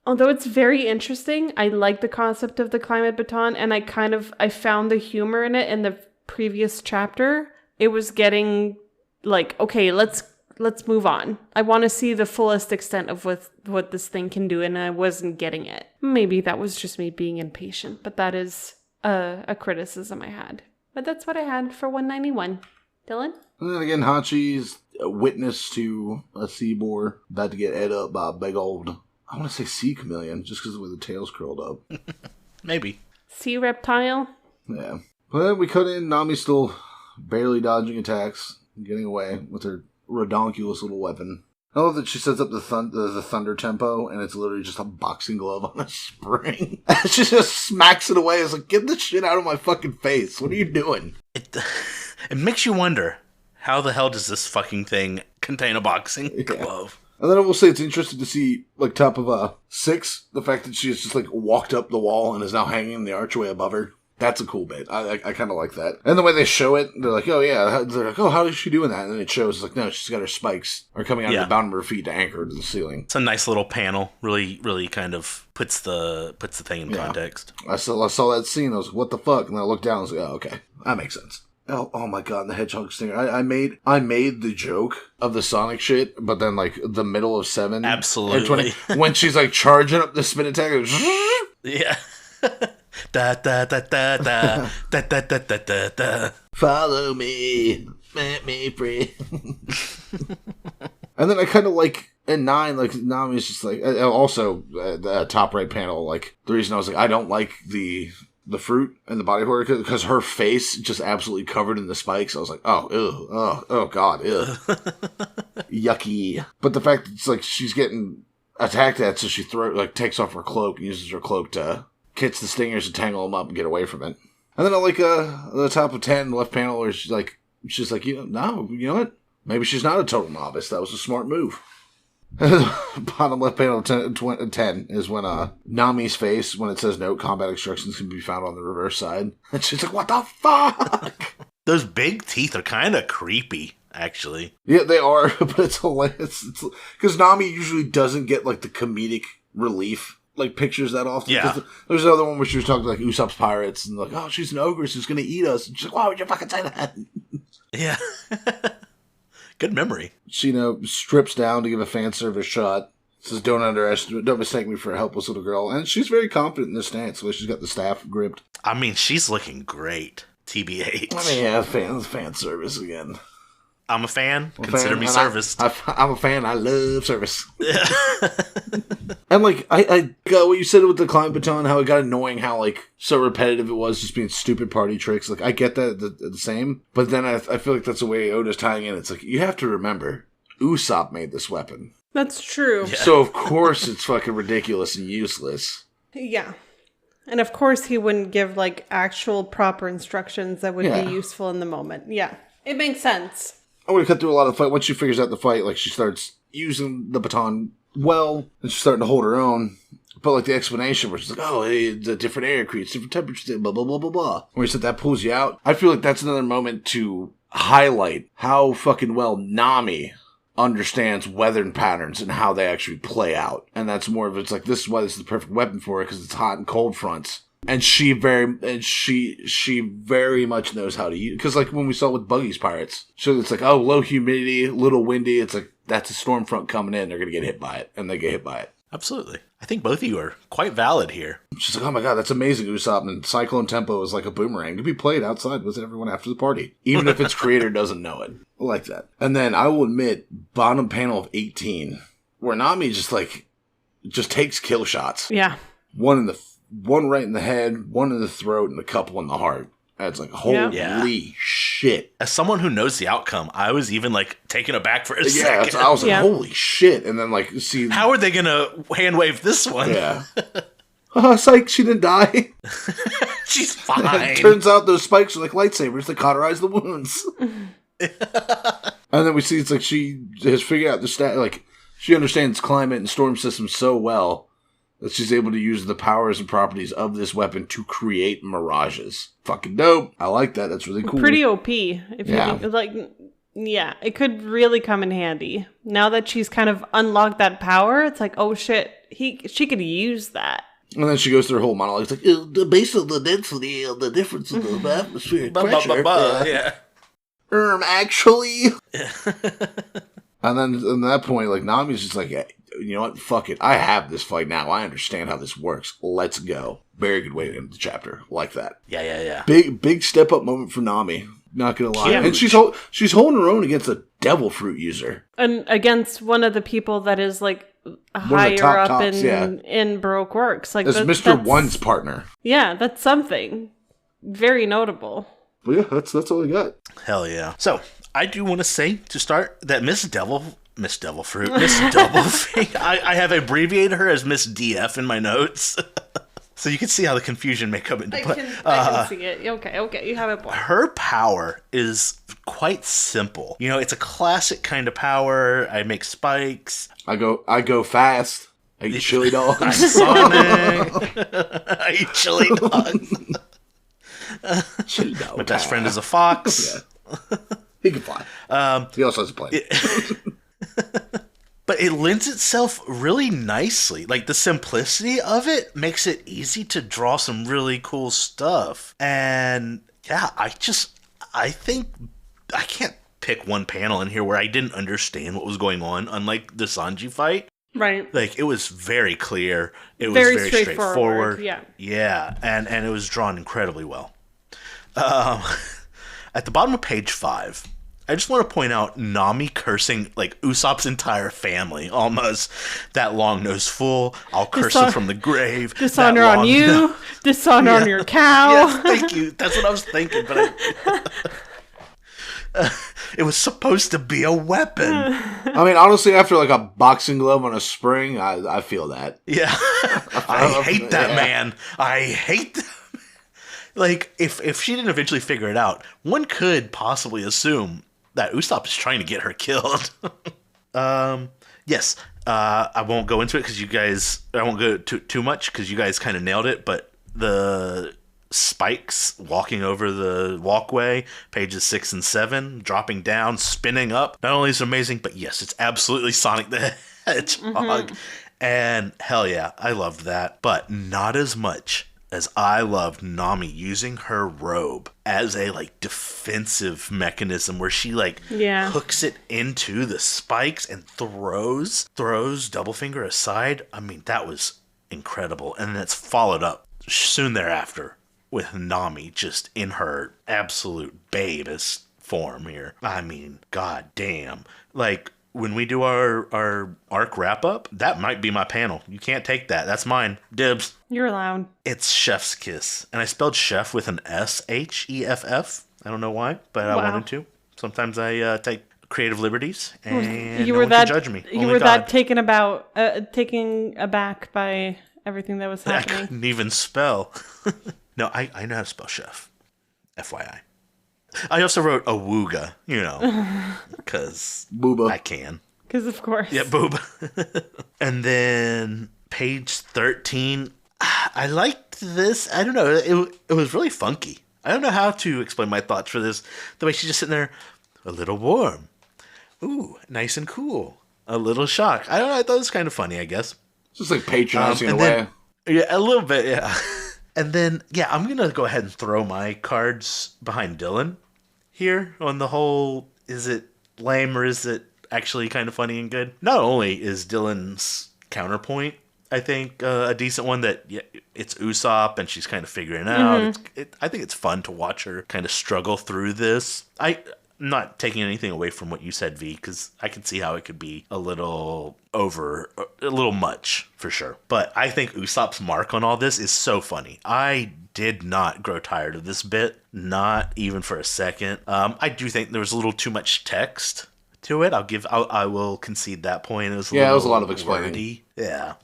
although it's very interesting, I like the concept of the climate baton, and I found the humor in it in the previous chapter. It was getting like, okay, let's move on. I want to see the fullest extent of what this thing can do, and I wasn't getting it. Maybe that was just me being impatient, but that is a criticism I had. But that's what I had for 191. Dylan? And then again, Hachi's a witness to a sea boar about to get ate up by a big old, I want to say sea chameleon, just because of the way the tail's curled up. Maybe. Sea reptile? Yeah. But then we cut in, Nami still barely dodging attacks, getting away with her redonkulous little weapon. I love that she sets up the thunder tempo, and it's literally just a boxing glove on a spring. She just smacks it away. It's like, get the shit out of my fucking face. What are you doing? It makes you wonder, how the hell does this fucking thing contain a boxing glove? And then I will say it's interesting to see, like, top of 6, the fact that she has just, like, walked up the wall and is now hanging in the archway above her. That's a cool bit. I kind of like that. And the way they show it, they're like, oh yeah, they're like, oh, how is she doing that? And then it shows, like, no, she's got her spikes are coming out of the bottom of her feet to anchor to the ceiling. It's a nice little panel. Really, really kind of puts the thing in context. I saw that scene. I was like, what the fuck? And then I looked down and was like, oh, okay, that makes sense. Oh my god, and the hedgehog stinger. I made the joke of the Sonic shit, but then, like, the middle of 7. Absolutely. When she's, like, charging up the spin attack, it was, yeah. Da da da da da da da da da da da. Follow me, let me free. And then I kind of like in 9, like Nami's just like also the top right panel. Like the reason I was like I don't like the fruit and the body horror because her face just absolutely covered in the spikes. I was like, oh, ew, oh god, ew, yucky. But the fact that it's like she's getting attacked at, so she takes off her cloak and uses her cloak to catch the stingers and tangle them up and get away from it. And then I like the top of 10 left panel where she's like, you know what? Maybe she's not a total novice. That was a smart move. Bottom left panel 10 is when Nami's face, when it says note, combat instructions can be found on the reverse side. And she's like, what the fuck? Those big teeth are kind of creepy, actually. Yeah, they are, but it's hilarious. Because Nami usually doesn't get like the comedic relief like pictures that often. Yeah. There's another one where she was talking to like Usopp's pirates and like, oh, she's an ogress who's gonna eat us. And she's like, why would you fucking say that? Yeah. Good memory. She, strips down to give a fan service shot. Says, don't mistake me for a helpless little girl. And she's very confident in this stance, so she's got the staff gripped. I mean, she's looking great. TBH. I mean, yeah, fan service again. I'm a fan. Consider me serviced. I'm a fan. I love service. And, like, I got what you said with the climb baton, how it got annoying, how, like, so repetitive it was, just being stupid party tricks. Like, I get that the same, but then I feel like that's the way Oda's tying in. It's like, you have to remember, Usopp made this weapon. That's true. Yeah. So, of course, it's fucking ridiculous and useless. Yeah. And, of course, he wouldn't give, like, actual proper instructions that would be useful in the moment. Yeah. It makes sense. I would have cut through a lot of the fight. Once she figures out the fight, like, she starts using the baton well, and she's starting to hold her own. But, like, the explanation where she's like, oh, hey, the different air creates different temperatures, blah, blah, blah, blah, blah. Where he said that pulls you out. I feel like that's another moment to highlight how fucking well Nami understands weather patterns and how they actually play out. And that's more of it's like, this is why this is the perfect weapon for it, because it's hot and cold fronts. And she very much knows how to use, because like when we saw with Buggy's pirates, so it's like, oh, low humidity, little windy. It's like, that's a storm front coming in. They're going to get hit by it. And they get hit by it. Absolutely. I think both of you are quite valid here. She's like, oh my God, that's amazing, Usopp. And Cyclone Tempo is like a boomerang to be played outside with everyone after the party, even if its creator doesn't know it. I like that. And then I will admit, bottom panel of 18, where Nami just takes kill shots. Yeah. One right in the head, one in the throat, and a couple in the heart. And it's like, holy shit. As someone who knows the outcome, I was even like taken aback for a second. Yeah, I was like, holy shit. And then like, see. How are they going to hand wave this one? Yeah. Psych, she didn't die. She's fine. Turns out those spikes are like lightsabers that cauterize the wounds. And then we see it's like she has figured out she understands climate and storm systems so well that she's able to use the powers and properties of this weapon to create mirages. Fucking dope. I like that. That's really cool. Pretty OP. If you think, like, yeah, it could really come in handy. Now that she's kind of unlocked that power, it's like, oh shit, she could use that. And then she goes through her whole monologue. It's like, the base of the density and the difference of the atmospheric pressure. Yeah. Actually. And then at that point, like, Nami's just like, you know what? Fuck it. I have this fight now. I understand how this works. Let's go. Very good way to end the chapter. Like that. Yeah. Big step up moment for Nami. Not gonna lie. Yeah. And she's holding her own against a devil fruit user. And against one of the people that is like higher up in Baroque Works. Like, as Mr. One's partner. Yeah, that's something. Very notable. But yeah, that's all I got. Hell yeah. So, I do want to say, to start, that Miss Double Fruit, I have abbreviated her as Miss DF in my notes. So you can see how the confusion may come into play. I can see it. Okay, you have it. Her power is quite simple. You know, it's a classic kind of power. I make spikes. I go fast. I eat chili dogs. I'm Sonic. I eat chili dogs. Chili dog. My best friend is a fox. Yeah. He can fly. He also has a plane. But it lends itself really nicely. Like, the simplicity of it makes it easy to draw some really cool stuff. And yeah, I think I can't pick one panel in here where I didn't understand what was going on, unlike the Sanji fight. Right. Like, it was very clear. It was very straightforward. Yeah. Yeah, and it was drawn incredibly well. At the bottom of page 5, I just want to point out Nami cursing, like, Usopp's entire family, almost. That long-nosed fool, I'll curse him from the grave. Dishonor on you, dishonor on your cow. Yes, thank you. That's what I was thinking, but it was supposed to be a weapon. I mean, honestly, after, like, a boxing glove on a spring, I feel that. Yeah. I hate that man. I hate that. Like, if she didn't eventually figure it out, one could possibly assume that Usopp is trying to get her killed. Yes. I won't go into it because I won't go too much because you guys kind of nailed it, but the spikes walking over the walkway, pages 6 and 7, dropping down, spinning up, not only is it amazing, but yes, it's absolutely Sonic the Hedgehog. Mm-hmm. And hell yeah, I loved that, but not as much as I loved Nami using her robe as a, like, defensive mechanism where she, like, hooks it into the spikes and throws Doublefinger aside. I mean, that was incredible. And then it's followed up soon thereafter with Nami just in her absolute babeest form here. I mean, god damn. Like, when we do our arc wrap-up, that might be my panel. You can't take that. That's mine. Dibs. You're allowed. It's Chef's Kiss. And I spelled chef with an S, H-E-F-F. I don't know why, but I wanted to. Sometimes I take creative liberties, and no one can judge me. You were that taken aback by everything that was happening. I couldn't even spell. No, I know how to spell chef. FYI. I also wrote awooga, you know, because I can. Because of course. Yeah, booba. And then page 13, I liked this. I don't know. It was really funky. I don't know how to explain my thoughts for this. The way she's just sitting there, a little warm. Ooh, nice and cool. A little shock. I don't know. I thought it was kind of funny, I guess. Just like patronizing in a way. Yeah, a little bit, yeah. And then, yeah, I'm going to go ahead and throw my cards behind Dylan here on the whole, is it lame or is it actually kind of funny and good? Not only is Dylan's counterpoint, I think, a decent one that it's Usopp and she's kind of figuring it out. I think it's fun to watch her kind of struggle through this. I'm not taking anything away from what you said, V, because I can see how it could be a little much, for sure. But I think Usopp's mark on all this is so funny. I did not grow tired of this bit, not even for a second. I do think there was a little too much text to it. I will concede that point. It was it was a lot of explaining. Wordy. Yeah.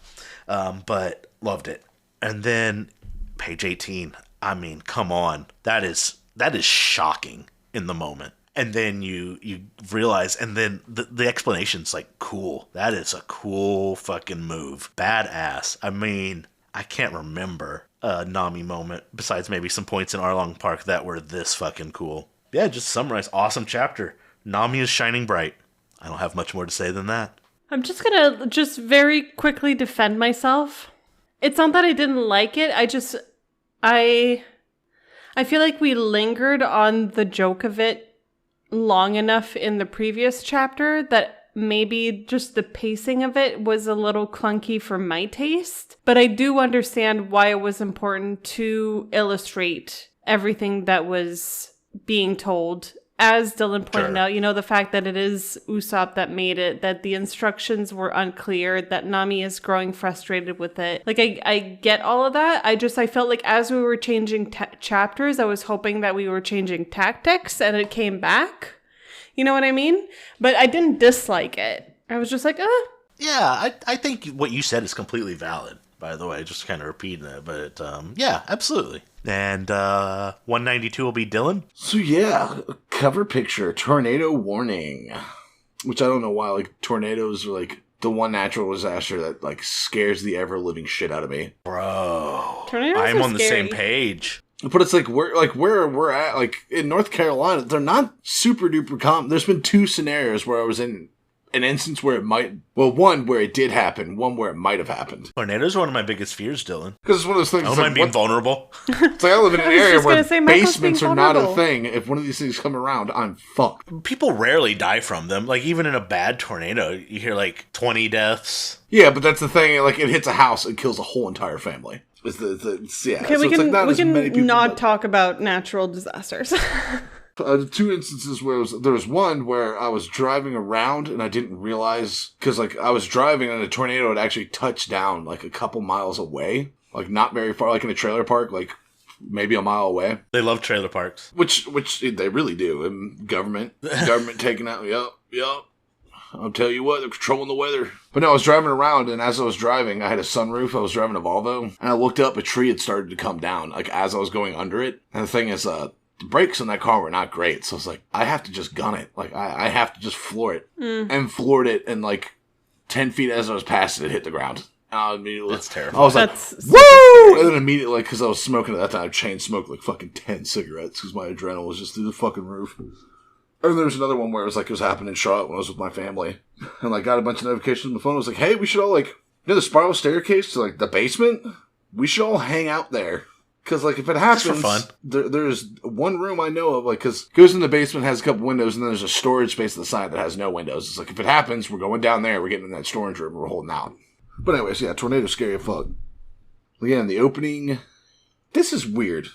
But loved it. And then page 18. I mean, come on. That is shocking in the moment. And then you realize, and then the explanation's like, cool. That is a cool fucking move. Badass. I mean, I can't remember a Nami moment, besides maybe some points in Arlong Park that were this fucking cool. Yeah, just summarize. Awesome chapter. Nami is shining bright. I don't have much more to say than that. I'm just gonna very quickly defend myself. It's not that I didn't like it. I feel like we lingered on the joke of it long enough in the previous chapter that maybe just the pacing of it was a little clunky for my taste. But I do understand why it was important to illustrate everything that was being told. As Dylan pointed out, the fact that it is Usopp that made it, that the instructions were unclear, that Nami is growing frustrated with it. Like, I get all of that. I felt like as we were changing chapters, I was hoping that we were changing tactics and it came back. You know what I mean? But I didn't dislike it. I was just like, Yeah, I think what you said is completely valid, by the way. Just kind of repeating it. But, yeah, absolutely. And 192 will be Dylan. So yeah, cover picture, tornado warning. Which I don't know why, like, tornadoes are like the one natural disaster that like scares the ever living shit out of me. Bro, tornadoes I'm on scary. the same page. But it's like where we're at, like in North Carolina, they're not super duper common. There's been two scenarios where I was in an instance where one where it did happen, one where it might have happened. Tornadoes are one of my biggest fears, Dylan. Because it's one of those things. I don't mind being vulnerable. It's like I live in an area where basements are not a vulnerable. thing. If one of these things come around, I'm fucked. People rarely die from them. Like, even in a bad tornado, you hear like 20 deaths. Yeah, but that's the thing. Like, it hits a house, it kills a whole entire family. Yeah. Okay, So we it's like not we as many people, can not but- talk about natural disasters. Two instances where there was one where I was driving around and I didn't realize, because like I was driving and a tornado had actually touched down like a couple miles away, like not very far, like in a trailer park, like maybe a mile away. They love trailer parks. Which they really do. And government taking out, yep. I'll tell you what, they're controlling the weather. But no, I was driving around, and as I was driving, I had a sunroof. I was driving a Volvo, and I looked up, a tree had started to come down, like as I was going under it. And the thing is, the brakes on that car were not great, so I was like, I have to just gun it. Like, I have to just floor it. And floored it, and like 10 feet as I was past it, it hit the ground. And I immediately, That's terrible. I was That's like, woo! And then immediately, because I was smoking at that time, I chain smoked like fucking 10 cigarettes, because my adrenaline was just through the fucking roof. And there was another one where it was happening in Charlotte when I was with my family. And like got a bunch of notifications on the phone. I was like, hey, we should all the spiral staircase to like the basement? We should all hang out there. Because like if it happens, Just for fun. There's one room I know of, like, because goes in the basement, has a couple windows, and then there's a storage space at the side that has no windows. It's like if it happens, we're going down there, we're getting in that storage room, we're holding out. But anyways, yeah, tornado's scary as fuck. Again, the opening, this is weird.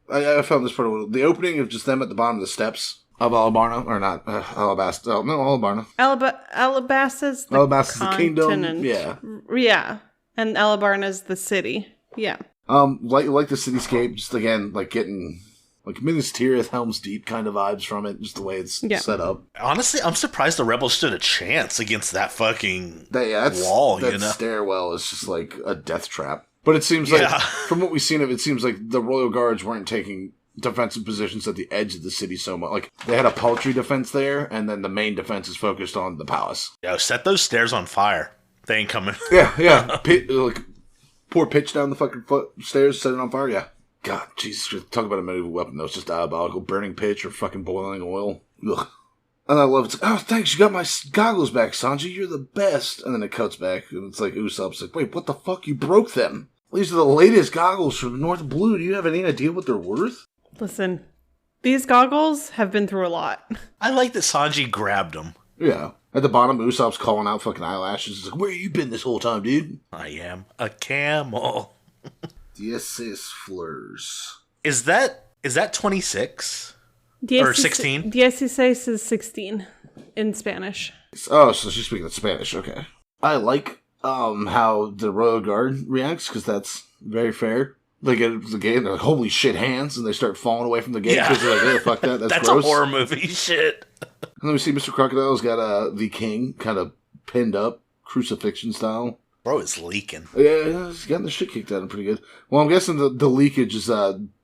I found this part of the opening of just them at the bottom of the steps. Of Alabarna, or not, Alabasta. Oh, no, Alabarna. Alabasta's the Alabasta's the continent. kingdom. Yeah. Yeah. And Alabarna's the city. Yeah. Like the cityscape, just again, like getting like Minas Tirith, Helm's Deep kind of vibes from it, just the way it's set up. Honestly, I'm surprised the rebels stood a chance against that fucking wall, that stairwell is just like a death trap. But it seems like, from what we've seen of it, seems like the Royal Guards weren't taking defensive positions at the edge of the city so much. Like, they had a paltry defense there, and then the main defense is focused on the palace. Yo, set those stairs on fire. They ain't coming. Yeah. Pour pitch down the fucking stairs, set it on fire, yeah. God, Jesus, talk about a medieval weapon that was just diabolical. Burning pitch or fucking boiling oil. Ugh. And I love it. It's like, oh, thanks, you got my goggles back, Sanji. You're the best. And then it cuts back, and it's like Usopp's like, wait, what the fuck? You broke them. These are the latest goggles from North Blue. Do you have any idea what they're worth? Listen, these goggles have been through a lot. I like that Sanji grabbed them. Yeah. At the bottom, Usopp's calling out fucking eyelashes. He's like, where you been this whole time, dude? I am a camel. Dieses Fleurs. Is that 26? Or 16? Dieciséis is 16 in Spanish. Oh, so she's speaking Spanish. Okay. I like how the Royal Guard reacts, because that's very fair. They get into the gate and they're like, holy shit, hands, and they start falling away from the gate because they're like, hey, fuck that, that's gross. A horror movie shit. And then we see Mr. Crocodile's got the king kind of pinned up, crucifixion style. Bro, it's leaking. Yeah, he's gotten the shit kicked out of him pretty good. Well, I'm guessing the leakage is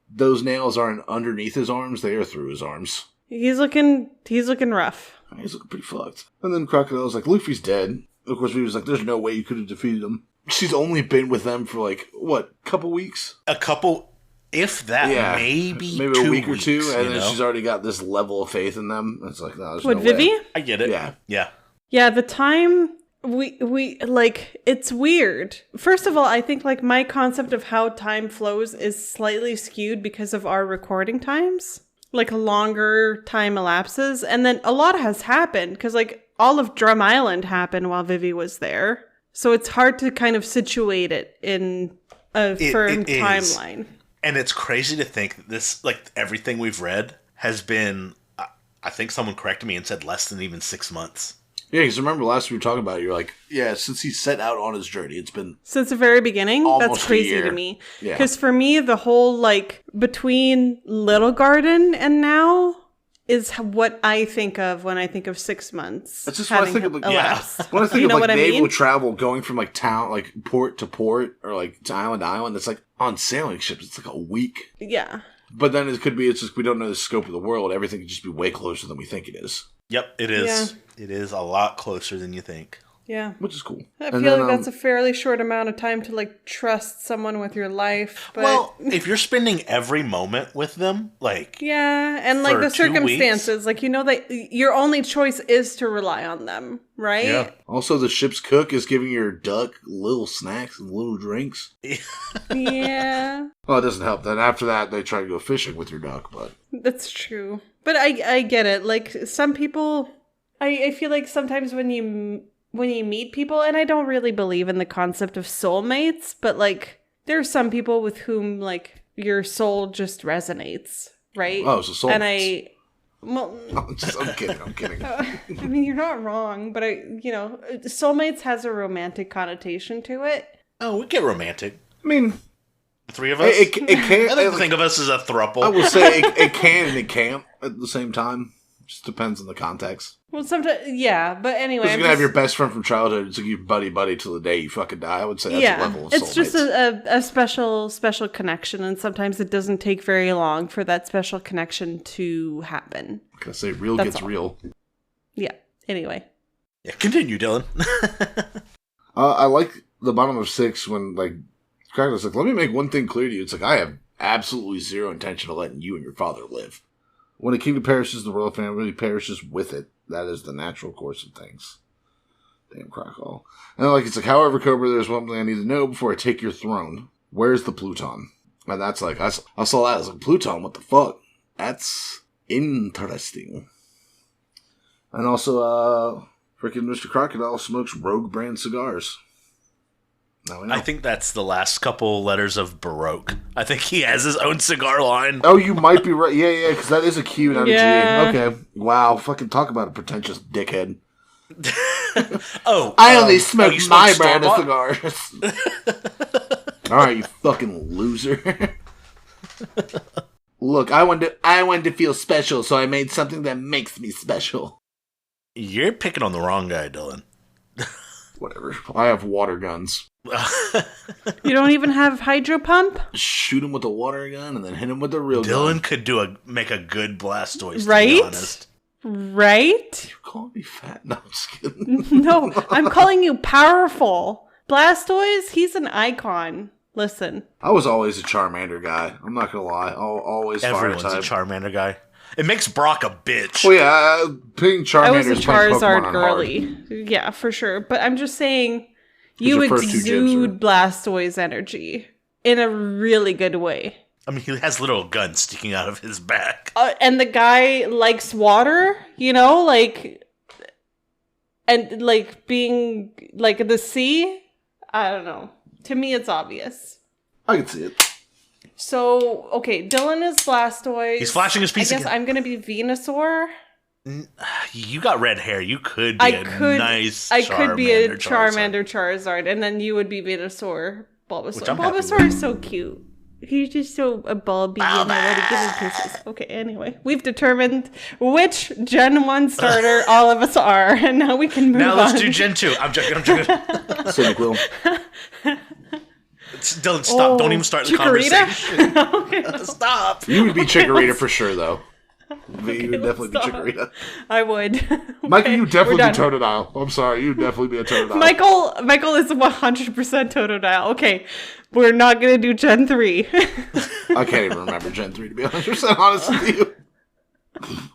those nails aren't underneath his arms, they are through his arms. He's looking rough. He's looking pretty fucked. And then Crocodile's like, Luffy's dead. Of course, he was like, there's no way you could have defeated him. She's only been with them for like, what, couple weeks? A couple, if that, yeah, maybe a week or weeks, two, and then she's already got this level of faith in them. It's like, no, there's what, no Vivi? way. I get it. Yeah. Yeah, the time we like, it's weird. First of all, I think like my concept of how time flows is slightly skewed because of our recording times. Like longer time elapses, and then a lot has happened because like all of Drum Island happened while Vivi was there. So it's hard to kind of situate it in a firm timeline. And it's crazy to think that this, like, everything we've read has been, I think someone corrected me and said less than even 6 months. Yeah, because remember last we were talking about it, you're like, yeah, since he set out on his journey, it's been... Since the very beginning? Almost that's crazy a year. to me. Yeah. Because for me, the whole, like, between Little Garden and now is what I think of when I think of 6 months. That's just what I think of, like, elapsed. When I think You of, know like, what I naval mean? travel, going from, like, town, like, port to port, or, like, to island, it's like, on sailing ships, it's like a week. Yeah. But then it could be, it's just, we don't know the scope of the world, everything could just be way closer than we think it is. Yep, it is. Yeah. It is a lot closer than you think. Yeah. Which is cool. I feel like that's a fairly short amount of time to, like, trust someone with your life. But well, if you're spending every moment with them, like... yeah, and, like, for the 2 circumstances, weeks, like, you know that your only choice is to rely on them, right? Yeah. Also, the ship's cook is giving your duck little snacks and little drinks. Yeah. Well, it doesn't help. Then after that, they try to go fishing with your duck, but... That's true. But I get it. Like, some people... I feel like sometimes when you meet people, and I don't really believe in the concept of soulmates, but, like, there are some people with whom, like, your soul just resonates, right? Oh, so soulmates. And well... I'm kidding. I mean, you're not wrong, but soulmates has a romantic connotation to it. Oh, we get romantic. I mean... The three of us? It can... I like to think of us as a throuple. I will say it can and it can't at the same time. Just depends on the context. Well, sometimes, yeah, but anyway. You're going to have your best friend from childhood. It's like your buddy till the day you fucking die. I would say that's a level of soulmates. It's just a special connection, and sometimes it doesn't take very long for that special connection to happen. Can I say real That's gets all. real? Yeah, anyway. Yeah, continue, Dylan. I like the bottom of 6 when, like, Crocodile's like, let me make one thing clear to you. It's like, I have absolutely zero intention of letting you and your father live. When a kingdom perishes, the royal family perishes with it. That is the natural course of things. Damn Crocodile. And it's like, however, Cobra, there's one thing I need to know before I take your throne. Where's the Pluton? And that's like, I saw that. I was like, Pluton, what the fuck? That's interesting. And also, freaking Mr. Crocodile smokes Rogue brand cigars. Now we know. I think that's the last couple letters of Baroque. I think he has his own cigar line. Oh, you might be right. Yeah, because that is a Q, not Yeah. a G. Okay. Wow, fucking talk about a pretentious dickhead. I only smoke you my smoke brand of Starbucks? cigars. Alright, you fucking loser. Look, I wanted to feel special, so I made something that makes me special. You're picking on the wrong guy, Dylan. Whatever. I have water guns. You don't even have hydro pump? Shoot him with a water gun and then hit him with a real Dylan gun. could make a good Blastoise, to Right? be honest. Right? You calling me fat? No, I'm just kidding. No, I'm calling you powerful. Blastoise, he's an icon. Listen. I was always a Charmander guy. I'm not gonna lie. Always Everyone's fire a type. Charmander guy. It makes Brock a bitch. Well, yeah, being Charmander I was a is playing Pokemon Charizard on girly. hard. Yeah, for sure. But I'm just saying, you your first two gyms exude Blastoise energy. in a really good way. I mean, he has little guns sticking out of his back. And the guy likes water, you know, like, and like being like the sea. I don't know. To me, it's obvious. I can see it. So, okay, Dylan is Blastoise. He's flashing his piece I guess again. I'm going to be Venusaur. You got red hair. You could be nice I could be a Charmander, Charmander Charizard, and then you would be Venusaur Bulbasaur. Which I'm happy Bulbasaur is so cute. He's just so bulby and I want to give him kisses. Okay, anyway, we've determined which Gen 1 starter all of us are, and now we can move on. Now let's do Gen 2. I'm joking. Cynical. Dylan, stop. Don't even start the conversation. Okay, no. Stop. You would be Chikorita for sure, though. Okay, you would definitely be stop. Chikorita. I would. Michael, you would definitely we're be done. Totodile. I'm sorry, you would definitely be a Totodile. Michael is 100% Totodile. Okay, we're not going to do Gen 3. I can't even remember Gen 3, to be 100% honest with you.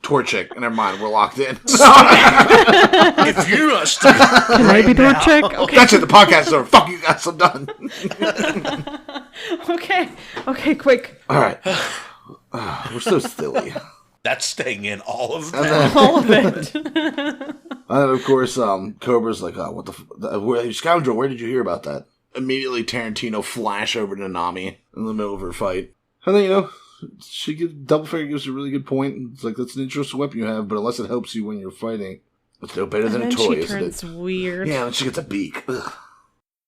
Torchic. Never mind, we're locked in. If you're not stuck Can I be Torchic? Okay. That's it, the podcast is over. Fuck you guys, I'm done. Okay, quick. Alright. We're so silly. That's staying in all of that. All of it. And then, of course, Cobra's like, oh, what the scoundrel, where did you hear about that? Immediately, Tarantino flash over to Nami in the middle of her fight. And then, Doublefigure gives a really good point. It's like, that's an interesting weapon you have, but unless it helps you when you're fighting, it's no better than a toy, isn't it? She turns weird. Yeah, and she gets a beak. Ugh.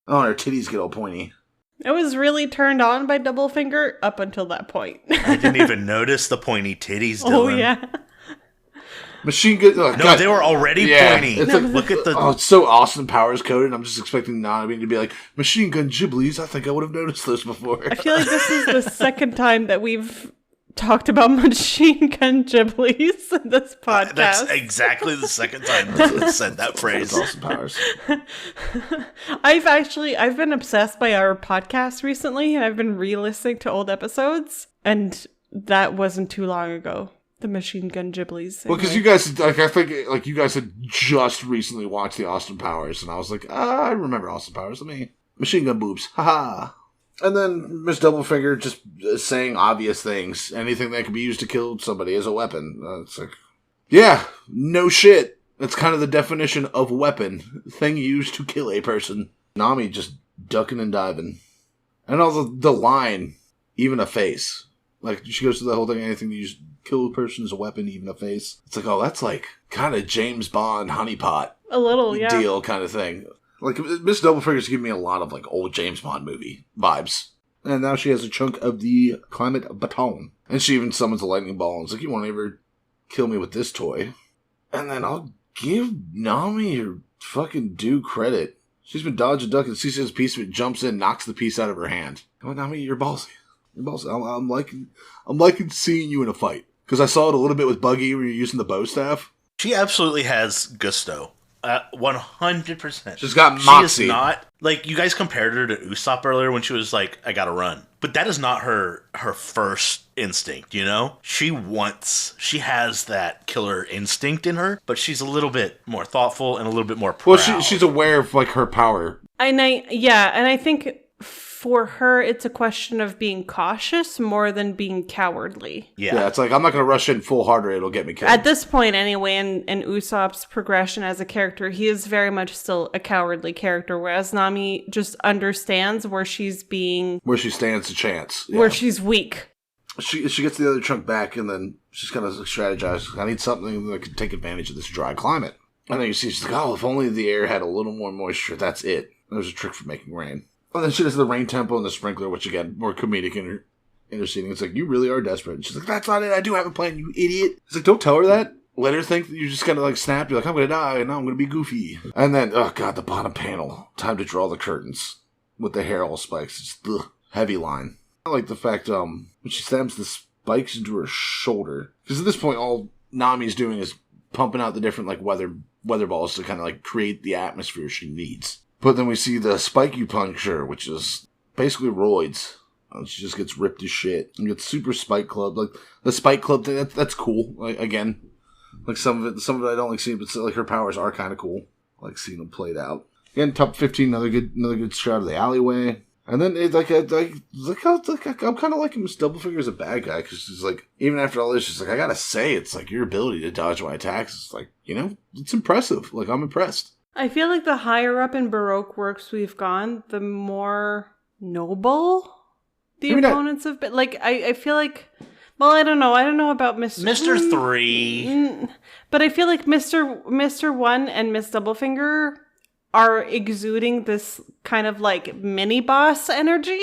Oh, and her titties get all pointy. I was really turned on by Doublefinger up until that point. I didn't even notice the pointy titties, Dylan. Oh, yeah. Machine Gun... Oh, No, God. they were already pointy. It's like, Look at the... Oh, it's so Austin Powers coded. I'm just expecting Nami to be like, Machine Gun Ghiblies. I think I would have noticed those before. I feel like this is the second time that we've talked about Machine Gun Ghiblies in this podcast. That's exactly the second time Dylan said that phrase. It's Austin Powers. I've been obsessed by our podcast recently, and I've been re-listening to old episodes, and that wasn't too long ago. The Machine Gun Ghiblies. Well, because you guys, like, I think, like, you guys had just recently watched the Austin Powers, and I was like, I remember Austin Powers. Let me... Machine Gun boobs. Haha. And then Miss Doublefinger just saying obvious things. Anything that could be used to kill somebody as a weapon. It's like, yeah, no shit. That's kind of the definition of weapon. Thing used to kill a person. Nami just ducking and diving. And all the line, even a face. Like, she goes through the whole thing, anything you use kill a person as a weapon, even a face. It's like, oh, that's like kind of James Bond honeypot A little, yeah. deal kind of thing. Like, Miss Doublefinger's giving me a lot of, like, old James Bond movie vibes. And now she has a chunk of the climate baton. And she even summons a lightning ball and is like, you won't ever kill me with this toy. And then I'll give Nami her fucking due credit. She's been dodging, ducking, sees this piece of it, jumps in, knocks the piece out of her hand. Oh, Nami, you're ballsy. You're ballsy. I'm liking seeing you in a fight. Because I saw it a little bit with Buggy where you're using the bow staff. She absolutely has gusto. 100%. She's got moxie. She is not... Like, you guys compared her to Usopp earlier when she was like, I gotta run. But that is not her first instinct, you know? She has that killer instinct in her, but she's a little bit more thoughtful and a little bit more proud. Well, she's aware of, like, her power. And I think for her, it's a question of being cautious more than being cowardly. Yeah, it's like, I'm not going to rush in full hard or it'll get me killed. At this point, anyway, in Usopp's progression as a character, he is very much still a cowardly character, whereas Nami just understands where she's being... Where she stands a chance. Yeah. Where she's weak. She gets the other chunk back, and then she's kind of strategized. I need something that can take advantage of this dry climate. And then you see, she's like, oh, if only the air had a little more moisture, that's it. There's a trick for making rain. And then she does the rain tempo and the sprinkler, which again, more comedic interceding. It's like, you really are desperate. And she's like, that's not it. I do have a plan, you idiot. It's like, don't tell her that. Let her think that you just kind of like snapped. You're like, I'm going to die, and now I'm going to be goofy. And then, oh god, the bottom panel. Time to draw the curtains. With the hair all spikes. It's the heavy line. I like the fact, when she stabs the spikes into her shoulder. Because at this point, all Nami's doing is pumping out the different, like, weather balls to kind of, like, create the atmosphere she needs. But then we see the spike-upuncture, which is basically roids. She just gets ripped to shit. And gets super Spike Club. Like, the Spike Club thing, that's cool. Like, again, like, some of it I don't like seeing, but like, her powers are kind of cool. I like seeing them played out. Again, top 15, another good shot of the alleyway. And then I'm kind of liking Miss Doublefigure as a bad guy, because she's like, even after all this, she's like, I gotta say, it's like your ability to dodge my attacks is like, it's impressive. Like, I'm impressed. I feel like the higher up in Baroque works we've gone, the more noble the opponents have been. Like, I feel like, well, I don't know. I don't know about Mr. 3. But I feel like Mr. 1 and Miss Doublefigure are exuding this kind of like mini boss energy.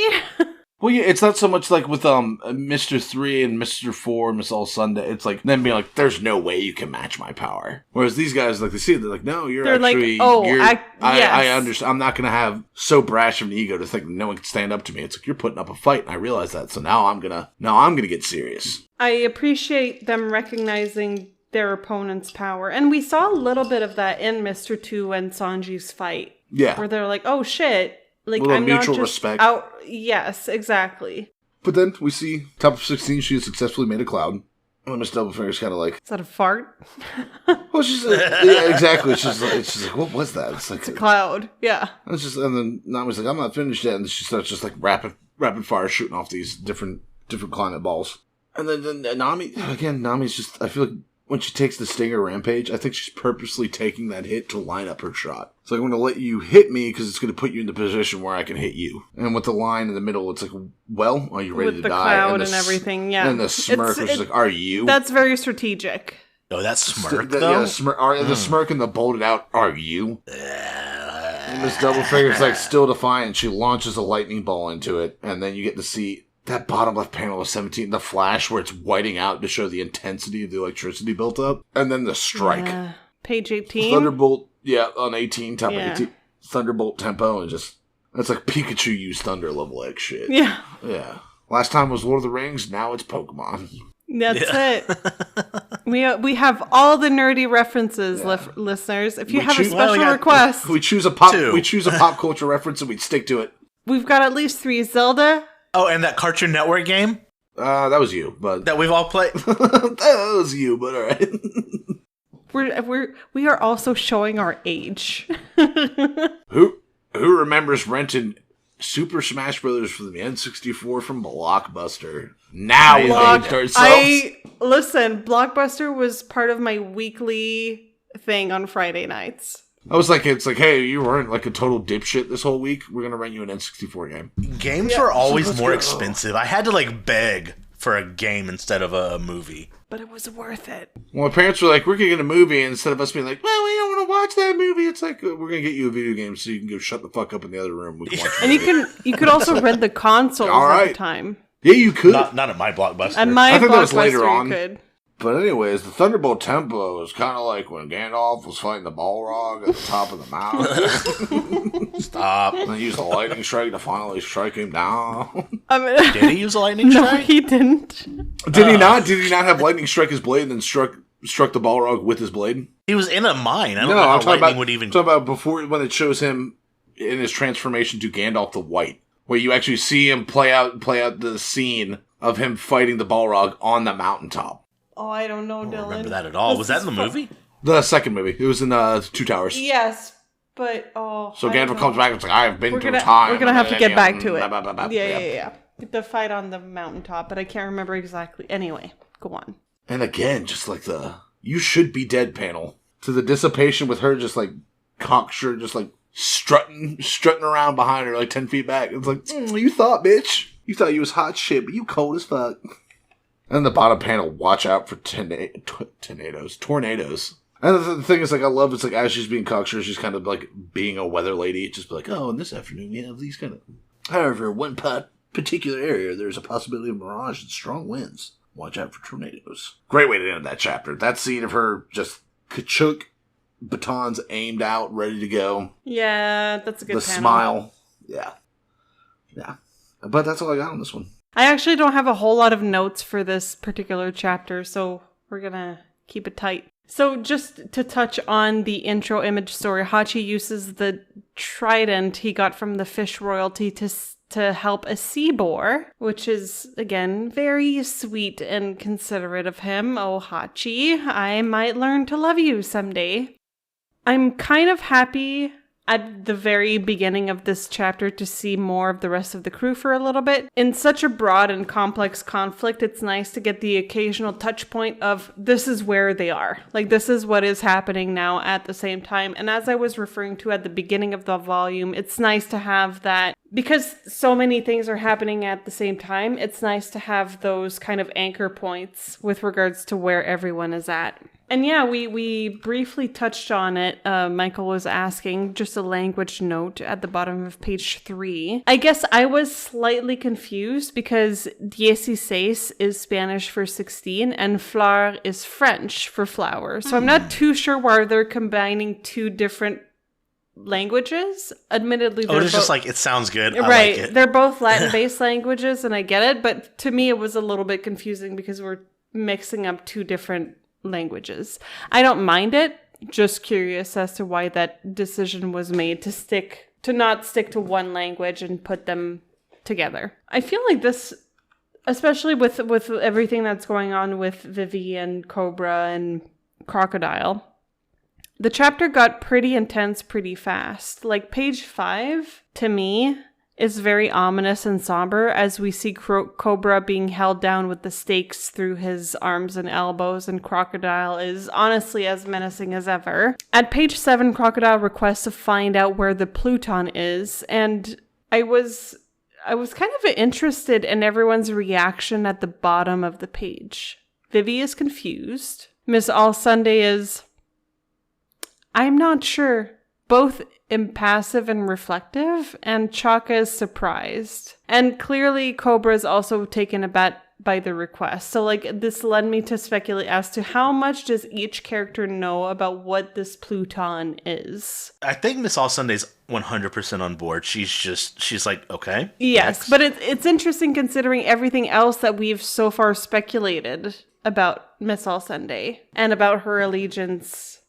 Well, yeah, it's not so much like with Mr. 3 and Mr. 4 and Miss All Sunday. It's like them being like, there's no way you can match my power. Whereas these guys, like, they see it, they're like, no, they're actually, like, I understand. I'm not going to have so brash of an ego to think no one can stand up to me. It's like, you're putting up a fight, and I realize that. So now I'm going to get serious. I appreciate them recognizing their opponent's power. And we saw a little bit of that in Mr. 2 and Sanji's fight. Yeah. Where they're like, oh shit. Like, I'm mutual respect. Yes, exactly. But then we see top of 16, she has successfully made a cloud. And Miss Doublefinger's kind of like, is that a fart? Well, she's like, yeah, exactly. She's like, what was that? It's like it's a cloud. Yeah. And then Nami's like, I'm not finished yet, and she starts just like rapid fire shooting off these different climate balls. And then Nami's just, I feel like when she takes the Stinger Rampage, I think she's purposely taking that hit to line up her shot. It's like, I'm going to let you hit me because it's going to put you in the position where I can hit you. And with the line in the middle, it's like, well, are you ready to die? With the cloud and everything, yeah. And the smirk, which is like, are you? That's very strategic. Oh, that smirk, though? Yeah, the smirk and the bolted out, are you? And Miss Doublefinger's like still defiant. She launches a lightning ball into it, and then you get to see that bottom left panel of 17, the flash where it's whiting out to show the intensity of the electricity built up. And then the strike. Page 18. Thunderbolt, on 18, top of 18. Thunderbolt tempo, and just, that's like Pikachu used Thunder level X shit. Yeah. Yeah. Last time was Lord of the Rings, now it's Pokemon. That's it. We have all the nerdy references, listeners. If you have a special request. We choose a pop culture reference and we stick to it. We've got at least 3 Zelda. Oh, and that Cartoon Network game? That was you, but that we've all played. That was you, but all right. We are also showing our age. Who remembers renting Super Smash Brothers for the N64 from Blockbuster? Now we ourselves. Listen, Blockbuster was part of my weekly thing on Friday nights. I was like, it's like, hey, you weren't like a total dipshit this whole week. We're going to rent you an N64 game. Games were always more expensive. I had to like beg for a game instead of a movie. But it was worth it. Well, my parents were like, we're going to get a movie. And instead of us being like, well, we don't want to watch that movie. It's like, we're going to get you a video game so you can go shut the fuck up in the other room. We can watch and you could also rent the consoles at the time. Yeah, you could. Not at my Blockbuster. I think that was later on. Could. But anyways, the Thunderbolt tempo is kind of like when Gandalf was fighting the Balrog at the top of the mountain. Stop. And he used the lightning strike to finally strike him down. Did he use a lightning strike? No, he didn't. Did he not? Did he not have lightning strike his blade and then struck the Balrog with his blade? He was in a mine. I don't know how lightning would even... I'm talking about before, when it shows him in his transformation to Gandalf the White, where you actually see him play out the scene of him fighting the Balrog on the mountaintop. Oh, I don't know, Dylan. I don't remember that at all. Was that in the movie? The second movie. It was in Two Towers. Yes, but so Gandalf comes back and it's like, I've been through time. We're gonna have to get back to it. Yeah. The fight on the mountaintop, but I can't remember exactly. Anyway, go on. And again, just like the "you should be dead" panel to the dissipation with her just like cocksure, just like strutting around behind her like 10 feet back. It's like, you thought, bitch, you thought you was hot shit, but you cold as fuck. And the bottom panel, watch out for tornadoes. And the thing is, like, I love it's like as she's being cocksure, she's kind of like being a weather lady. Just be like, oh, and this afternoon we have these kind of. However, one particular area, there's a possibility of mirage and strong winds. Watch out for tornadoes. Great way to end that chapter. That scene of her just ka-chunk, batons aimed out, ready to go. Yeah, that's a good panel. The smile. Yeah. But that's all I got on this one. I actually don't have a whole lot of notes for this particular chapter, so we're gonna keep it tight. So just to touch on the intro image story, Hachi uses the trident he got from the fish royalty to help a sea boar, which is, again, very sweet and considerate of him. Oh, Hachi, I might learn to love you someday. I'm kind of happy at the very beginning of this chapter to see more of the rest of the crew for a little bit. In such a broad and complex conflict, it's nice to get the occasional touch point of this is where they are. Like, this is what is happening now at the same time. And as I was referring to at the beginning of the volume, it's nice to have that. Because so many things are happening at the same time, it's nice to have those kind of anchor points with regards to where everyone is at. And yeah, we briefly touched on it. Michael was asking, just a language note at the bottom of page 3. I guess I was slightly confused because 16 is Spanish for 16 and fleur is French for flower. So I'm not too sure why they're combining two different languages. Admittedly, it's just like, it sounds good. I right. like it. They're both Latin-based languages and I get it. But to me, it was a little bit confusing because we're mixing up two different languages. I don't mind it. Just curious as to why that decision was made to not stick to one language and put them together. I feel like this, especially with everything that's going on with Vivi and Cobra and Crocodile, the chapter got pretty intense pretty fast. Like page 5 to me is very ominous and somber as we see Cobra being held down with the stakes through his arms and elbows, and Crocodile is honestly as menacing as ever. At page 7, Crocodile requests to find out where the Pluton is, and I was kind of interested in everyone's reaction at the bottom of the page. Vivi is confused. Miss All Sunday is, I'm not sure. Both impassive and reflective, and Chaka is surprised. And clearly Cobra is also taken aback by the request. So like this led me to speculate as to how much does each character know about what this Pluton is. I think Miss All Sunday's 100% on board. She's like, okay. Yes, next. but it's interesting considering everything else that we've so far speculated about Miss All Sunday and about her allegiance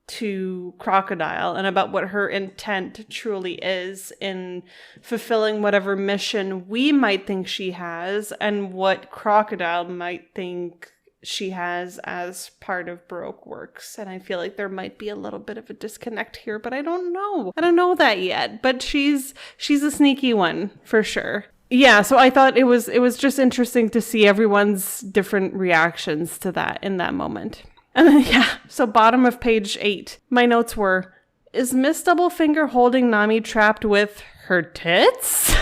to Crocodile and about what her intent truly is in fulfilling whatever mission we might think she has and what Crocodile might think she has as part of Baroque works. And I feel like there might be a little bit of a disconnect here, but I don't know. I don't know that yet, but she's a sneaky one for sure. Yeah, so I thought it was just interesting to see everyone's different reactions to that in that moment. And then, yeah, so bottom of page 8, my notes were, is Miss Doublefinger holding Nami trapped with her tits?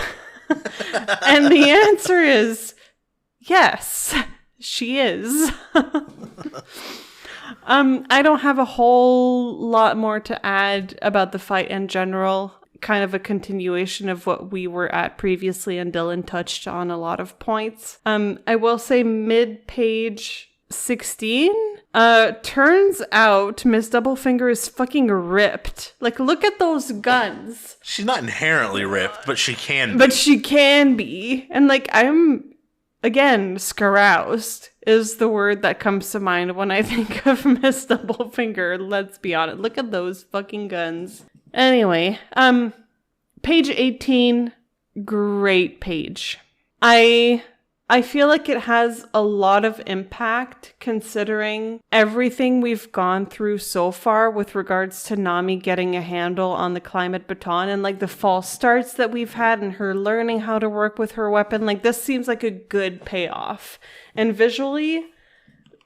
And the answer is, yes, she is. I don't have a whole lot more to add about the fight in general. Kind of a continuation of what we were at previously, and Dylan touched on a lot of points. I will say mid-page 16, turns out Miss Doublefinger is fucking ripped. Like, look at those guns. She's not inherently ripped, but she can be. But she can be. And like, I'm, again, scaroused is the word that comes to mind when I think of Miss Doublefinger. Let's be honest. Look at those fucking guns. Anyway, page 18, great page. I feel like it has a lot of impact considering everything we've gone through so far with regards to Nami getting a handle on the climate baton and like the false starts that we've had and her learning how to work with her weapon. Like, this seems like a good payoff. And visually,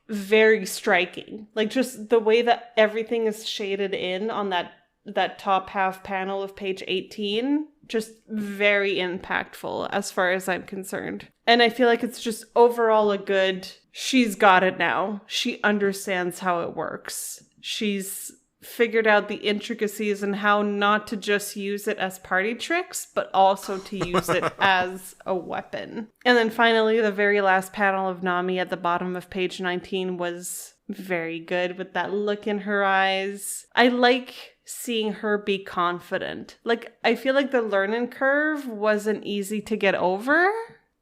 very striking. Like, just the way that everything is shaded in on that top half panel of page 18, just very impactful as far as I'm concerned. And I feel like it's just overall a good, she's got it now. She understands how it works. She's figured out the intricacies and how not to just use it as party tricks, but also to use it as a weapon. And then finally, the very last panel of Nami at the bottom of page 19 was very good with that look in her eyes. I like seeing her be confident. Like, I feel like the learning curve wasn't easy to get over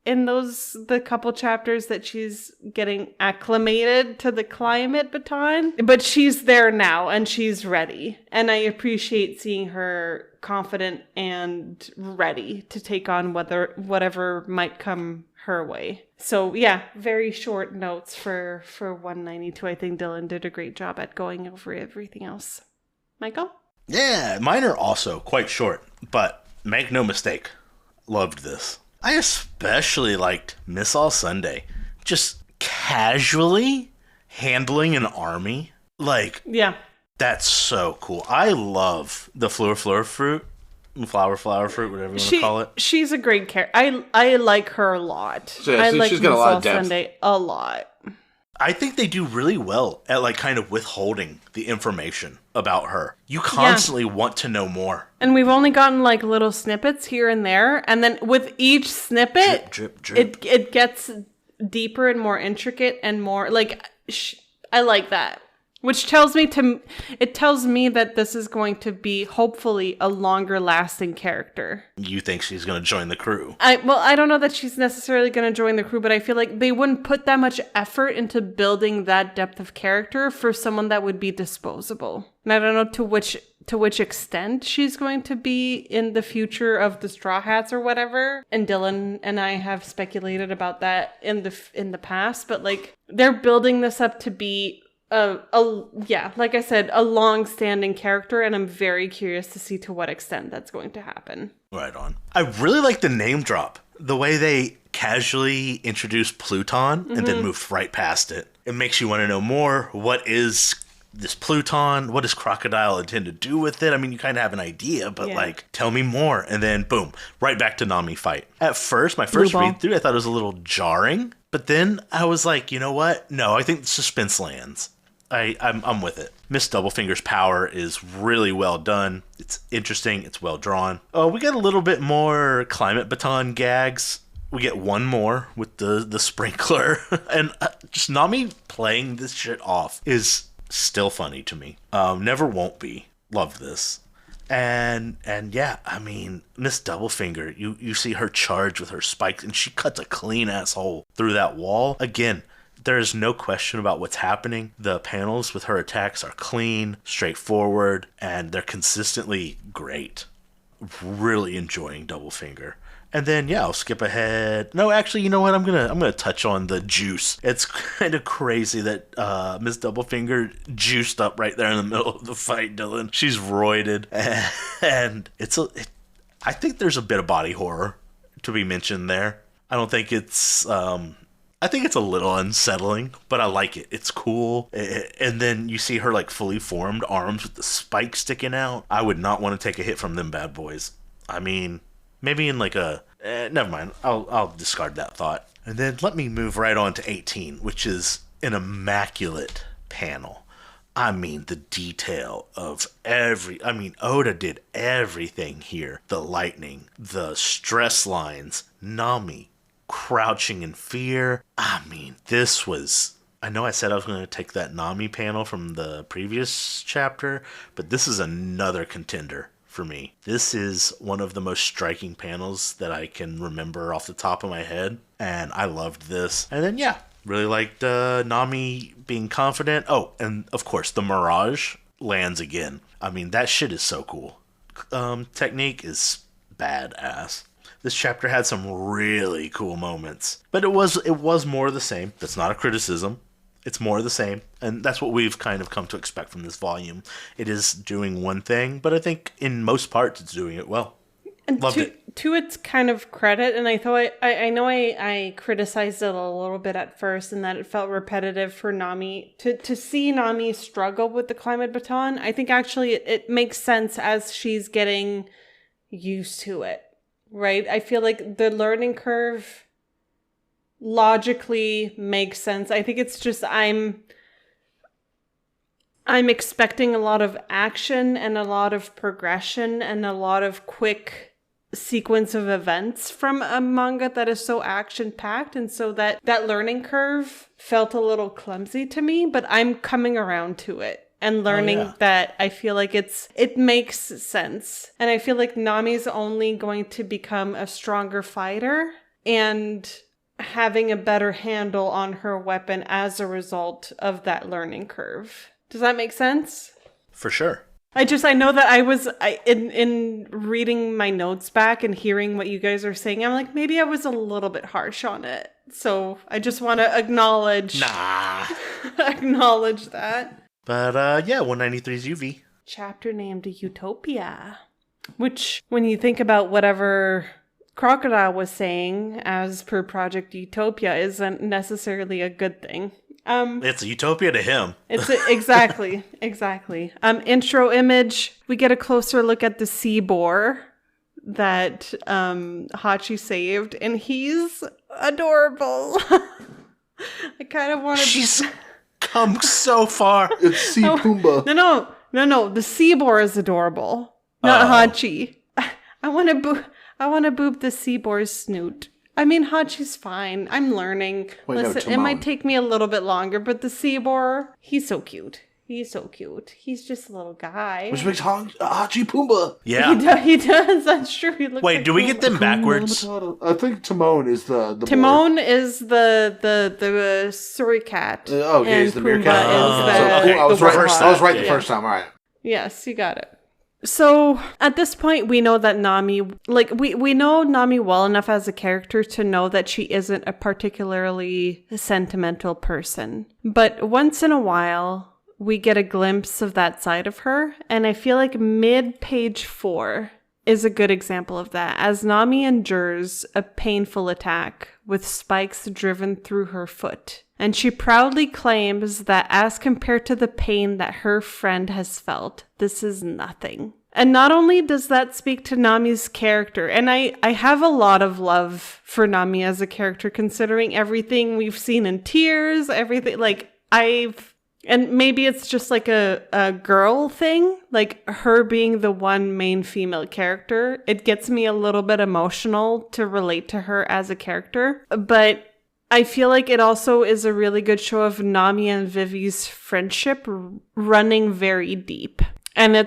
in the couple chapters that she's getting acclimated to the climate baton, but she's there now and she's ready. And I appreciate seeing her confident and ready to take on whatever might come her way. So yeah, very short notes for 192. I think Dylan did a great job at going over everything else. Michael? Yeah, mine are also quite short, but make no mistake, loved this. I especially liked Miss All Sunday. Just casually handling an army. Like, Yeah. that's so cool. I love the flower fruit, whatever you want to call it. She's a great character. I like her a lot. So, yeah, I like she's got a Miss lot of All depth. Sunday a lot. I think they do really well at like kind of withholding the information about her. You constantly want to know more. And we've only gotten like little snippets here and there, and then with each snippet, Drip, drip. it gets deeper and more intricate and more like I like that. Which tells me that this is going to be hopefully a longer lasting character. You think she's going to join the crew? I don't know that she's necessarily going to join the crew, but I feel like they wouldn't put that much effort into building that depth of character for someone that would be disposable. And I don't know to which extent she's going to be in the future of the Straw Hats or whatever. And Dylan and I have speculated about that in the past, but like they're building this up to be like I said, a long-standing character, and I'm very curious to see to what extent that's going to happen. Right on. I really like the name drop. The way they casually introduce Pluton and then move right past it. It makes you want to know more. What is this Pluton? What does Crocodile intend to do with it? I mean, you kind of have an idea, but like, tell me more. And then boom, right back to Nami fight. At first, my first read through, I thought it was a little jarring, but then I was like, you know what? No, I think the suspense lands. I'm with it. Miss Doublefinger's power is really well done. It's interesting. It's well drawn. Oh, we got a little bit more climate baton gags. We get one more with the sprinkler. And just Nami playing this shit off is still funny to me. Never won't be. Love this. And yeah, I mean, Miss Doublefinger, you see her charge with her spikes, and she cuts a clean ass hole through that wall. Again, there is no question about what's happening. The panels with her attacks are clean, straightforward, and they're consistently great. Really enjoying Doublefinger. And then I'll skip ahead. No, actually, you know what? I'm gonna touch on the juice. It's kind of crazy that Miss Doublefinger juiced up right there in the middle of the fight, Dylan. She's roided, and I think there's a bit of body horror to be mentioned there. I don't think it's I think it's a little unsettling, but I like it. It's cool. And then you see her like fully formed arms with the spike sticking out. I would not want to take a hit from them bad boys. I mean, maybe in like never mind. I'll discard that thought. And then let me move right on to 18, which is an immaculate panel. I mean, the detail of Oda did everything here. The lightning, the stress lines, Nami crouching in fear. I mean, this was... I know I said I was going to take that Nami panel from the previous chapter, but this is another contender for me. This is one of the most striking panels that I can remember off the top of my head, and I loved this. And then, really liked Nami being confident. Oh, and of course, the Mirage lands again. I mean, that shit is so cool. Technique is badass. This chapter had some really cool moments, but it was more of the same. That's not a criticism. It's more of the same, and that's what we've kind of come to expect from this volume. It is doing one thing, but I think in most parts it's doing it well. And Loved it. To its kind of credit, and I thought I criticized it a little bit at first, and that it felt repetitive for Nami to see Nami struggle with the climate baton. I think actually it makes sense as she's getting used to it. Right? I feel like the learning curve logically makes sense. I think it's just I'm expecting a lot of action and a lot of progression and a lot of quick sequence of events from a manga that is so action-packed, and so that learning curve felt a little clumsy to me, but I'm coming around to it. And learning that I feel like it makes sense. And I feel like Nami's only going to become a stronger fighter and having a better handle on her weapon as a result of that learning curve. Does that make sense? For sure. I know that in reading my notes back and hearing what you guys are saying, I'm like, maybe I was a little bit harsh on it. So I just want to acknowledge... Nah. acknowledge that. But 193's UV. chapter named Utopia, which, when you think about whatever Crocodile was saying, as per Project Utopia, isn't necessarily a good thing. It's a utopia to him. Exactly. Intro image, we get a closer look at the sea boar that Hachi saved, and he's adorable. I kind of want to... She's come so far. It's Sea Pumbaa. No, the sea boar is adorable, not Hachi. I want to boop the sea boar's snoot. I mean, Hachi's fine. I'm learning. Listen, it might take me a little bit longer, but the sea boar, he's so cute. He's just a little guy. Which makes Hachi Pumbaa. Yeah. He does. That's true. He looks Wait, do we get them backwards? I think Timon is the Timon is the suricate. Okay, he's the meerkat. I was right the first time. All right. Yes, you got it. So at this point, we know that Nami, we know Nami well enough as a character to know that she isn't a particularly sentimental person. But once in a while, we get a glimpse of that side of her. And I feel like mid-page 4 is a good example of that, as Nami endures a painful attack with spikes driven through her foot. And she proudly claims that as compared to the pain that her friend has felt, this is nothing. And not only does that speak to Nami's character, and I have a lot of love for Nami as a character, considering everything we've seen in Tears, everything, and maybe it's just like a girl thing, like her being the one main female character. It gets me a little bit emotional to relate to her as a character, but I feel like it also is a really good show of Nami and Vivi's friendship running very deep. And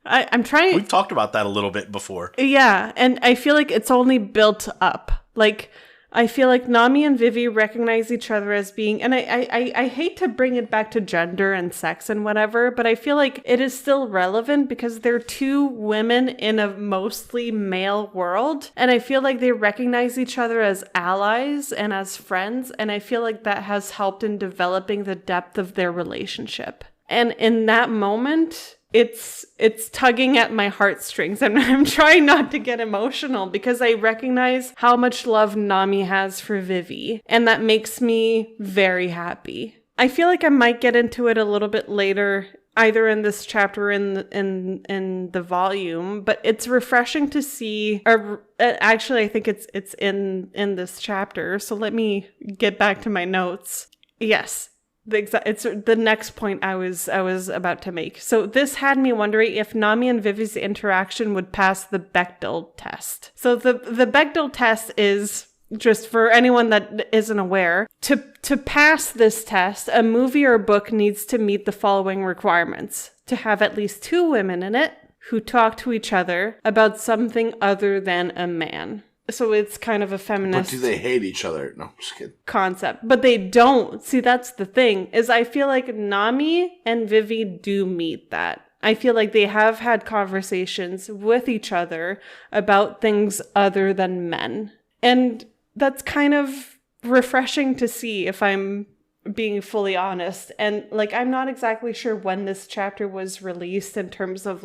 I'm trying... We've talked about that a little bit before. Yeah, and I feel like it's only built up. Like, I feel like Nami and Vivi recognize each other as being... And I hate to bring it back to gender and sex and whatever, but I feel like it is still relevant because they're two women in a mostly male world. And I feel like they recognize each other as allies and as friends. And I feel like that has helped in developing the depth of their relationship. And in that moment... It's tugging at my heartstrings, and I'm trying not to get emotional because I recognize how much love Nami has for Vivi, and that makes me very happy. I feel like I might get into it a little bit later, either in this chapter or in the volume, but it's refreshing to see. Or actually, I think it's in this chapter. So let me get back to my notes. Yes. It's the next point I was about to make. So this had me wondering if Nami and Vivi's interaction would pass the Bechdel test. So the Bechdel test is, just for anyone that isn't aware, to pass this test, a movie or book needs to meet the following requirements: to have at least 2 women in it who talk to each other about something other than a man. So it's kind of a feminist... But do they hate each other? No, I'm just kidding. ...concept. But they don't. See, that's the thing, is I feel like Nami and Vivi do meet that. I feel like they have had conversations with each other about things other than men. And that's kind of refreshing to see, if I'm being fully honest. And, I'm not exactly sure when this chapter was released in terms of,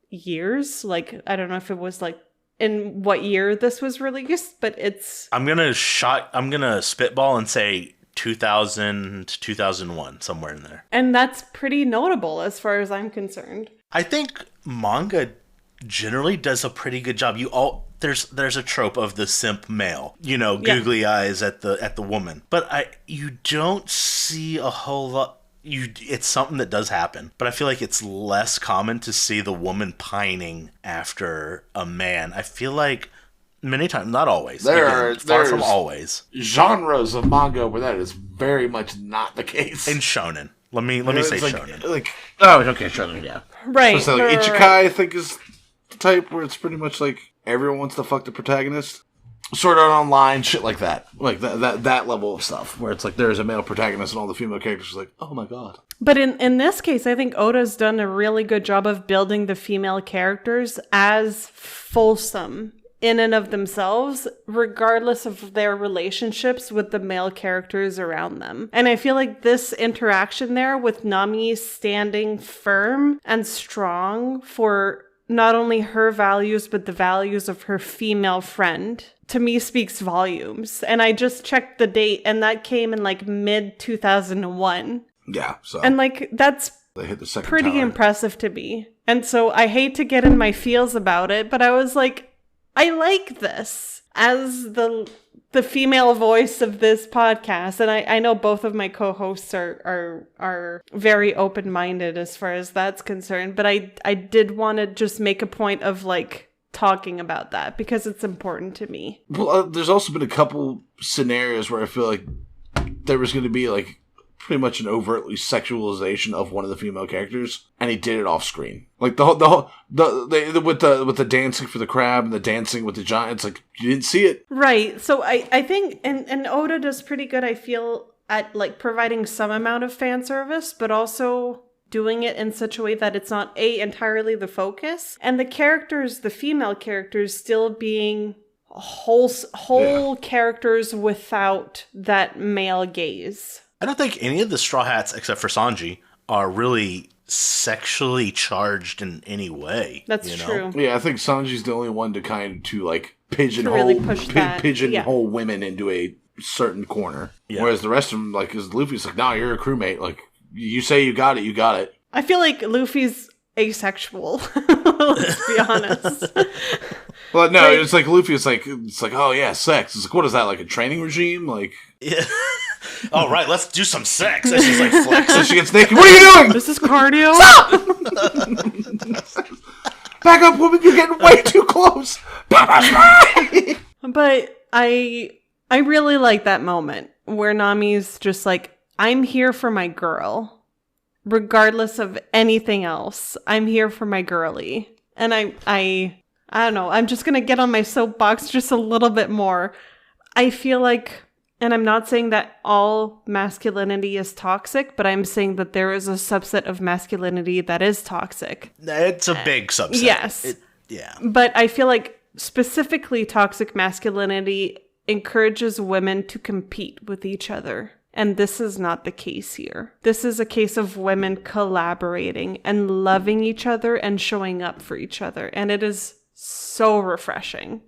years. I don't know if it was, in what year this was released, but it's... I'm gonna spitball and say 2000, 2001, somewhere in there. And that's pretty notable as far as I'm concerned. I think manga generally does a pretty good job. There's a trope of the simp male, googly eyes at the woman, but you don't see a whole lot. It's something that does happen, but I feel like it's less common to see the woman pining after a man. I feel like many times, not always. Far from always. Genres of manga where that is very much not the case. In shonen, let me say shonen. Okay, shonen, yeah. Right. So Ichikai, I think, is the type where it's pretty much everyone wants to fuck the protagonist. Sword Art Online, shit like that. That level of stuff. Where it's there's a male protagonist and all the female characters are oh my god. But in this case, I think Oda's done a really good job of building the female characters as fulsome in and of themselves, regardless of their relationships with the male characters around them. And I feel like this interaction there with Nami standing firm and strong for not only her values, but the values of her female friend, to me speaks volumes. And I just checked the date, and that came in like mid 2001. Yeah, so. And like, that's They hit the second pretty tower. impressive to me. And so I hate to get in my feels about it, but I was like, I like this as the female voice of this podcast. And I know both of my co-hosts are very open-minded as far as that's concerned, but I did want to just make a point of like talking about that because it's important to me. Well, there's also been a couple scenarios where I feel like there was going to be like pretty much an overtly sexualization of one of the female characters, and he did it off screen. Like with the dancing for the crab and the dancing with the giant. It's like you didn't see it, right? So I think and Oda does pretty good, I feel, at like providing some amount of fan service, but also doing it in such a way that it's not entirely the focus, and the characters, the female characters, still being whole characters without that male gaze. I don't think any of the Straw Hats, except for Sanji, are really sexually charged in any way. That's true. Yeah, I think Sanji's the only one to like pigeonhole, really push that. pigeonhole women into a certain corner. Yeah. Whereas the rest of them, like, is Luffy's like, nah, you're a crewmate. Like, you say you got it, you got it. I feel like Luffy's asexual. Let's be honest. Well, no, it's like Luffy. It's like, oh yeah, sex. It's like, what is that? Like a training regime? Like, yeah. All right, let's do some sex. And she's like flexing. So she gets naked. What are you doing? This is cardio. Stop! Back up, woman. You're getting way too close. But I really like that moment where Nami's just like, I'm here for my girl, regardless of anything else. I'm here for my girlie, and I don't know. I'm just gonna get on my soapbox just a little bit more. I feel like. And I'm not saying that all masculinity is toxic, but I'm saying that there is a subset of masculinity that is toxic. It's a big subset. Yes. Yeah. But I feel like specifically toxic masculinity encourages women to compete with each other. And this is not the case here. This is a case of women collaborating and loving each other and showing up for each other. And it is so refreshing.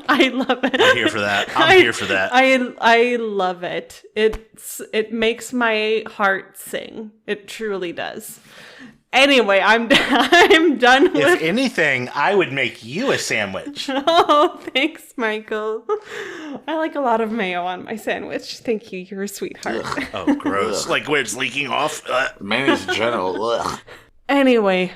I love it. I'm here for that. I'm here for that. I love it. It makes my heart sing. It truly does. Anyway, I'm done with. If anything, I would make you a sandwich. Oh, thanks, Michael. I like a lot of mayo on my sandwich. Thank you. You're a sweetheart. Oh, gross. Like where it's leaking off. Mayonnaise in general. Ugh. Anyway.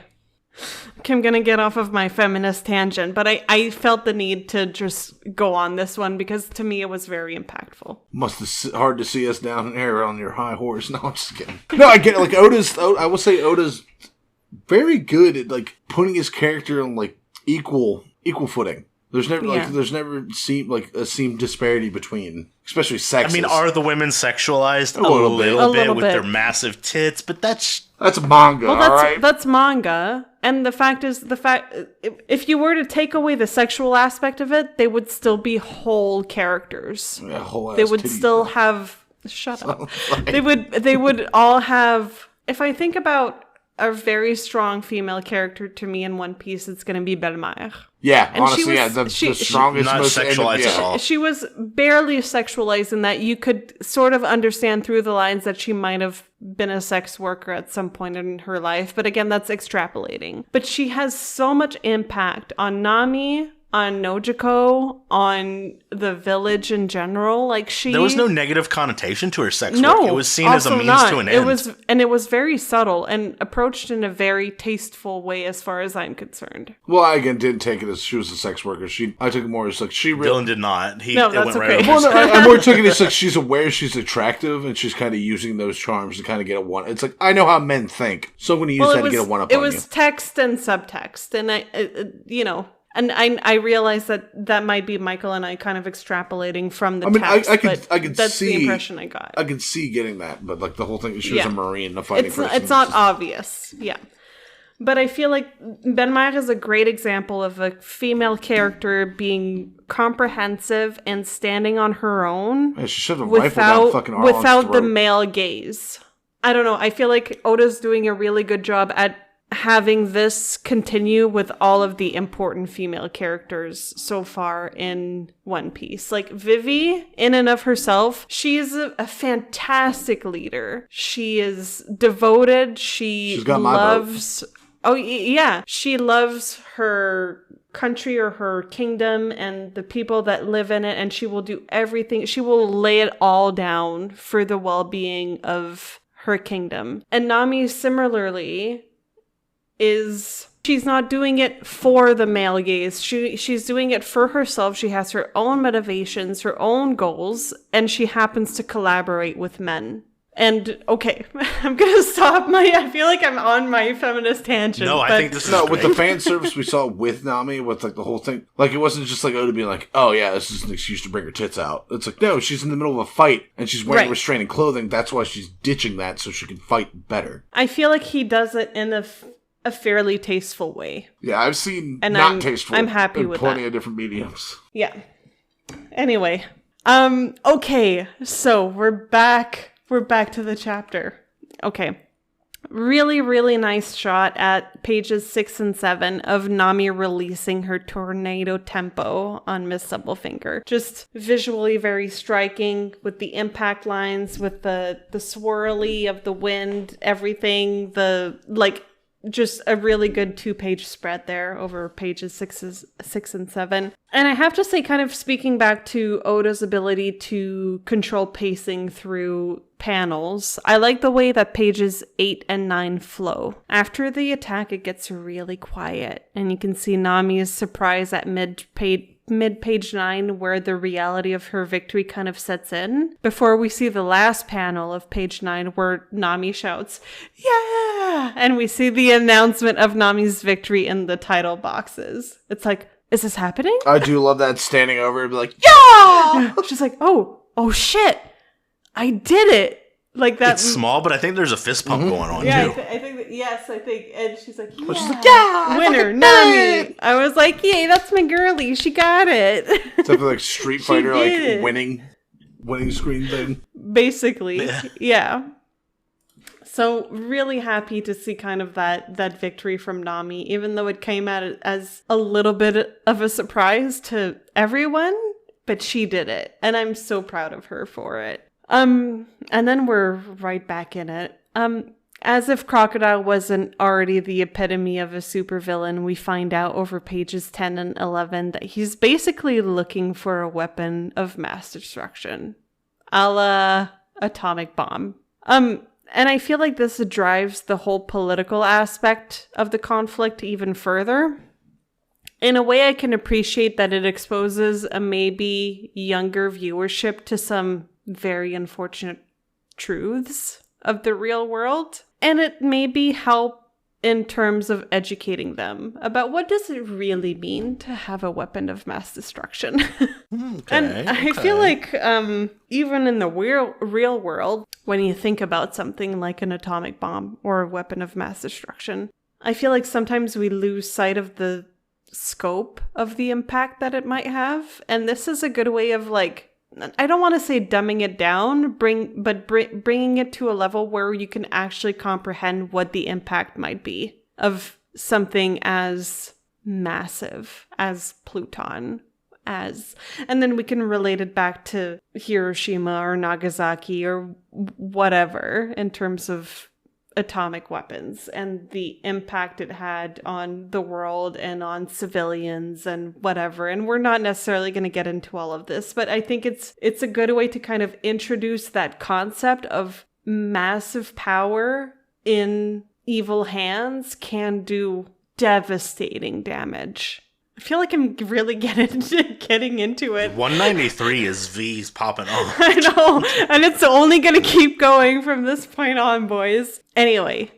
I'm going to get off of my feminist tangent, but I felt the need to just go on this one because to me it was very impactful. Must have hard to see us down there on your high horse. No, I'm just kidding. No, I get it. Like I will say Oda's very good at like putting his character on like equal footing. There's never seemed disparity between, especially sexes. I mean, are the women sexualized a little bit with their massive tits? But that's manga. Well, all right? that's manga, and the fact if you were to take away the sexual aspect of it, they would still be whole characters. Yeah, they would still have. Shut up. They would all have. If I think about a very strong female character to me in One Piece, it's going to be Belmare. Yeah, and honestly, that's the strongest, not most sexualized at all. She was barely sexualized in that you could sort of understand through the lines that she might have been a sex worker at some point in her life. But again, that's extrapolating. But she has so much impact on Nami, on Nojiko, on the village in general. Like there was no negative connotation to her sex work. It was seen as a means to an end. It was very subtle and approached in a very tasteful way as far as I'm concerned. Well, I again didn't take it as she was a sex worker. I took it more as like she really... Dylan did not. That's okay. I more took it as like she's aware she's attractive and she's kind of using those charms to kind of get a one. It's like, I know how men think, so I'm going to use that to get a one up on you. It was text and subtext, and And I realize that might be Michael and I kind of extrapolating from the text, I could that's see, the impression I got. I could see getting that, but like the whole thing, she was a Marine, a fighting person. It's not obvious, yeah. But I feel like Ben-Maya is a great example of a female character being comprehensive and standing on her own. Yeah, she shoved a rifle down fucking Arlong's without the throat. male gaze. I don't know. I feel like Oda's doing a really good job at having this continue with all of the important female characters so far in One Piece. Like Vivi, in and of herself, she is a fantastic leader. She is devoted. She's got loves... my vote. Oh, yeah. She loves her country or her kingdom and the people that live in it, and she will do everything. She will lay it all down for the well-being of her kingdom. And Nami, similarly, she's not doing it for the male gaze. She's doing it for herself. She has her own motivations, her own goals, and she happens to collaborate with men. And okay, I'm gonna stop I feel like I'm on my feminist tangent. No, I think this is great. With the fan service we saw with Nami, with like the whole thing, like it wasn't just like Oda being like, oh yeah, this is an excuse to bring her tits out. It's like, no, she's in the middle of a fight and she's wearing restraining clothing. That's why she's ditching that so she can fight better. I feel like he does it in a fairly tasteful way. Yeah, I've seen tasteful. I'm happy in with plenty of different mediums. Yeah. Anyway, okay, so we're back to the chapter. Okay. Really, really nice shot at pages 6 and 7 of Nami releasing her tornado tempo on Miss Supplefinger. Just visually very striking with the impact lines, with the swirly of the wind, everything, just a really good 2-page spread there over pages 6 and 7. And I have to say, kind of speaking back to Oda's ability to control pacing through panels, I like the way that pages 8 and 9 flow. After the attack, it gets really quiet, and you can see Nami's surprise at mid-page 9, where the reality of her victory kind of sets in, before we see the last panel of page 9 where Nami shouts, "Yeah!" And we see the announcement of Nami's victory in the title boxes. It's like, is this happening? I do love that, standing over and be like, yeah! She's like, oh shit, I did it. Like that. It's small, but I think there's a fist pump going on, yeah, too. I think, yes, I think. And she's like, yeah. She's like, yeah! Winner, Nami. I was like, yay, that's my girlie. She got it. It's like Street Fighter, like, winning screen thing. Basically, yeah. So really happy to see kind of that victory from Nami, even though it came at it as a little bit of a surprise to everyone, but she did it. And I'm so proud of her for it. And then we're right back in it. As if Crocodile wasn't already the epitome of a supervillain, we find out over pages 10 and 11 that he's basically looking for a weapon of mass destruction, a la atomic bomb. And I feel like this drives the whole political aspect of the conflict even further. In a way, I can appreciate that it exposes a maybe younger viewership to some very unfortunate truths of the real world. And it maybe help in terms of educating them about what does it really mean to have a weapon of mass destruction. And I feel like even in the real world, when you think about something like an atomic bomb or a weapon of mass destruction, I feel like sometimes we lose sight of the scope of the impact that it might have. And this is a good way of, like, I don't want to say dumbing it down, bringing it to a level where you can actually comprehend what the impact might be of something as massive as Pluton. And then we can relate it back to Hiroshima or Nagasaki or whatever in terms of atomic weapons and the impact it had on the world and on civilians and whatever. And we're not necessarily going to get into all of this, but I think it's a good way to kind of introduce that concept of massive power in evil hands can do devastating damage. I feel like I'm really getting into it. 193 is V's popping off. I know, and it's only going to keep going from this point on, boys. Anyway,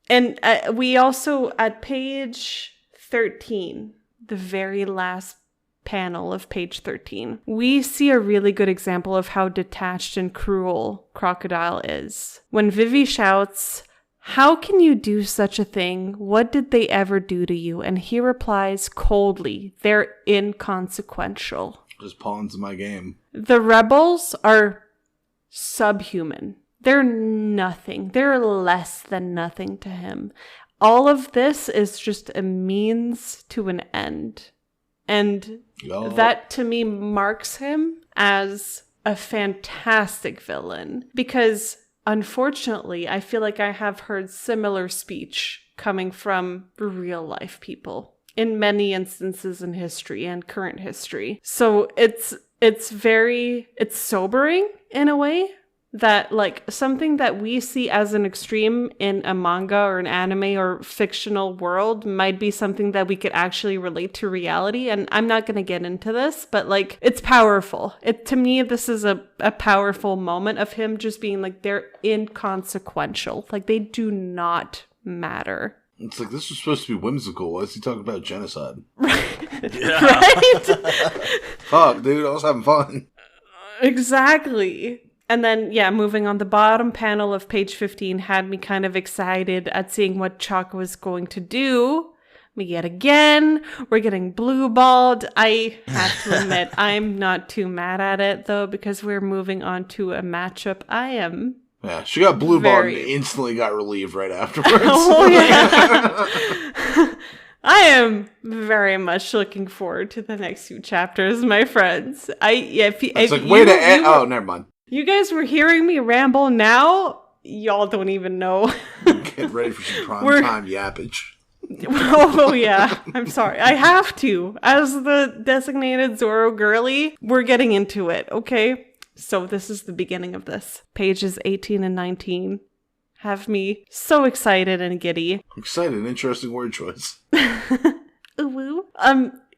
and we also, at page 13, the very last panel of page 13, we see a really good example of how detached and cruel Crocodile is. When Vivi shouts, "How can you do such a thing? What did they ever do to you?" And he replies coldly, "They're inconsequential." Just pawns in my game. The rebels are subhuman. They're nothing. They're less than nothing to him. All of this is just a means to an end. And that to me marks him as a fantastic villain. Because unfortunately, I feel like I have heard similar speech coming from real life people in many instances in history and current history. So it's sobering in a way that like something that we see as an extreme in a manga or an anime or fictional world might be something that we could actually relate to reality. And I'm not going to get into this, but like it's powerful. To me, this is a powerful moment of him just being like, they're inconsequential. Like they do not matter. It's like, this was supposed to be whimsical. Why is he talking about genocide? Right? Fuck, dude, I was having fun. Exactly. And then, yeah, moving on, the bottom panel of page 15 had me kind of excited at seeing what Chalk was going to do. But yet again, we're getting blue-balled. I have to admit, I'm not too mad at it, though, because we're moving on to a matchup I am... Yeah, she got blue-balled and instantly got relieved right afterwards. Oh, yeah. I am very much looking forward to the next few chapters, my friends. Never mind. You guys were hearing me ramble now? Y'all don't even know. Get ready for some prime time yappage. Oh, yeah. I'm sorry. I have to. As the designated Zoro girly, we're getting into it, okay? So this is the beginning of this. Pages 18 and 19 have me so excited and giddy. Excited, interesting word choice. Ooh.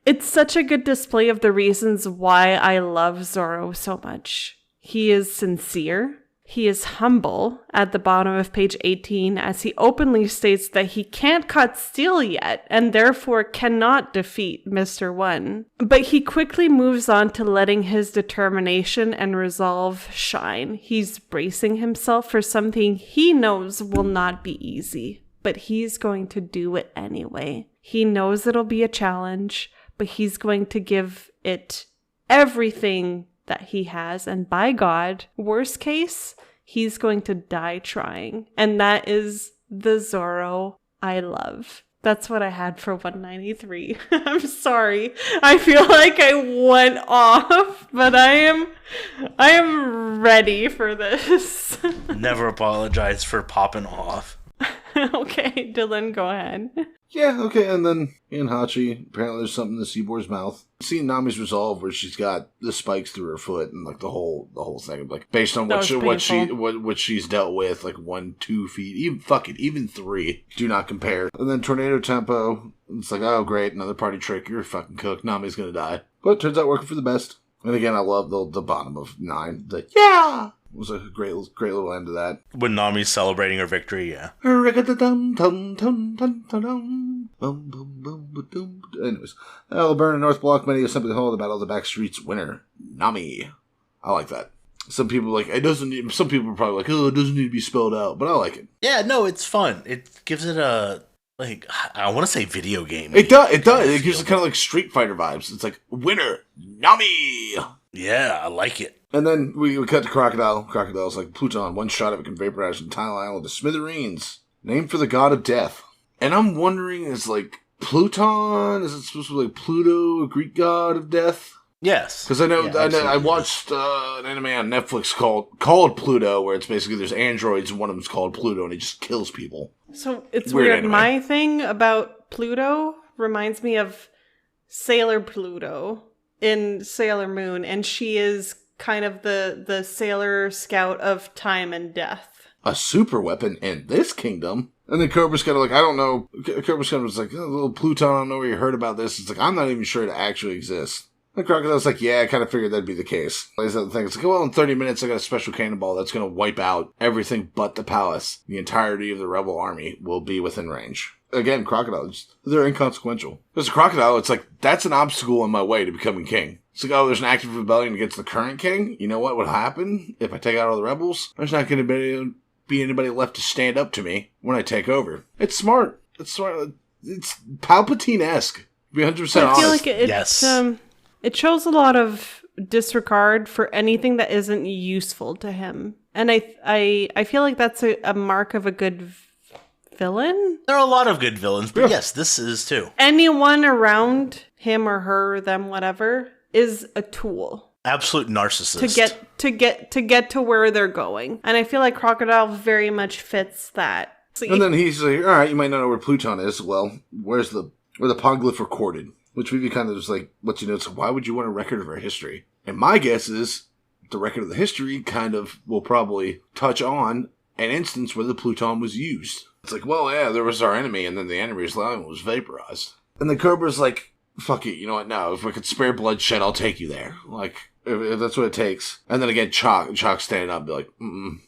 It's such a good display of the reasons why I love Zoro so much. He is sincere. He is humble at the bottom of page 18 as he openly states that he can't cut steel yet and therefore cannot defeat Mr. One. But he quickly moves on to letting his determination and resolve shine. He's bracing himself for something he knows will not be easy, but he's going to do it anyway. He knows it'll be a challenge, but he's going to give it everything that he has, and by God, worst case, he's going to die trying. And that is the Zoro I love. That's what I had for 193. I'm sorry. I feel like I went off, but I am ready for this. Never apologize for popping off. Okay, Dylan, go ahead. Yeah, okay, and then in Hachi, apparently there's something in the Seaboard's mouth. Seeing Nami's resolve where she's got the spikes through her foot and like the whole thing, like based on what she's dealt with, like 1-2 feet, even 3 do not compare. And then Tornado Tempo, it's like, oh great, another party trick, you're a fucking cook, Nami's gonna die. But it turns out working for the best. And again, I love the bottom of 9. The yeah! Was a great little end to that. When Nami's celebrating her victory, yeah. Anyways, Laverne and North Block, many assembly hall, the Battle of the Back Streets winner, Nami. I like that. Some people are like, it doesn't need, some people are probably like, oh, it doesn't need to be spelled out, but I like it. Yeah, no, it's fun. It gives it a, like, I want to say video game. It does. It gives it kind of like Street Fighter vibes. It's like, winner, Nami! Yeah, I like it. And then we cut to Crocodile. Crocodile's like, Pluton, one shot of it can vaporize an entire island to smithereens. Named for the god of death. And I'm wondering, is like, Pluton, is it supposed to be like Pluto, a Greek god of death? Yes. Because I watched an anime on Netflix called Pluto, where it's basically there's androids and one of them's called Pluto, and he just kills people. So it's weird. My thing about Pluto reminds me of Sailor Pluto in Sailor Moon, and she is kind of the sailor scout of time and death. A super weapon in this kingdom. And then Cobra's kind of like, I don't know. Cobra's kind of was like, oh, little Pluton, I don't know where you heard about this. It's like, I'm not even sure it actually exists. And Crocodile's like, yeah, I kind of figured that'd be the case. Like the thing. It's like, well, in 30 minutes, I got a special cannonball that's going to wipe out everything but the palace. The entirety of the rebel army will be within range. Again, crocodiles, they're inconsequential. Because a crocodile, it's like, that's an obstacle on my way to becoming king. It's like, oh, there's an active rebellion against the current king. You know what would happen if I take out all the rebels? There's not going to be be anybody left to stand up to me when I take over. It's smart. It's smart. It's Palpatine-esque. To be 100% honest. I feel like it shows a lot of disregard for anything that isn't useful to him. And I feel like that's a mark of a good villain. There are a lot of good villains, but yes, this is too. Anyone around him or her, them, whatever, is a tool. Absolute narcissist. To get to where they're going. And I feel like Crocodile very much fits that. So and then he's like, alright, you might not know where Pluton is. Well, where the poneglyph recorded? Which would be kind of just like, what you know, so why would you want a record of our history? And my guess is, the record of the history kind of will probably touch on an instance where the Pluton was used. It's like, well, yeah, there was our enemy, and then the enemy's line was vaporized. And the Cobra's like, fuck it, you know what, no, if I could spare bloodshed, I'll take you there. Like, if that's what it takes. And then again, Chalk standing up and be like,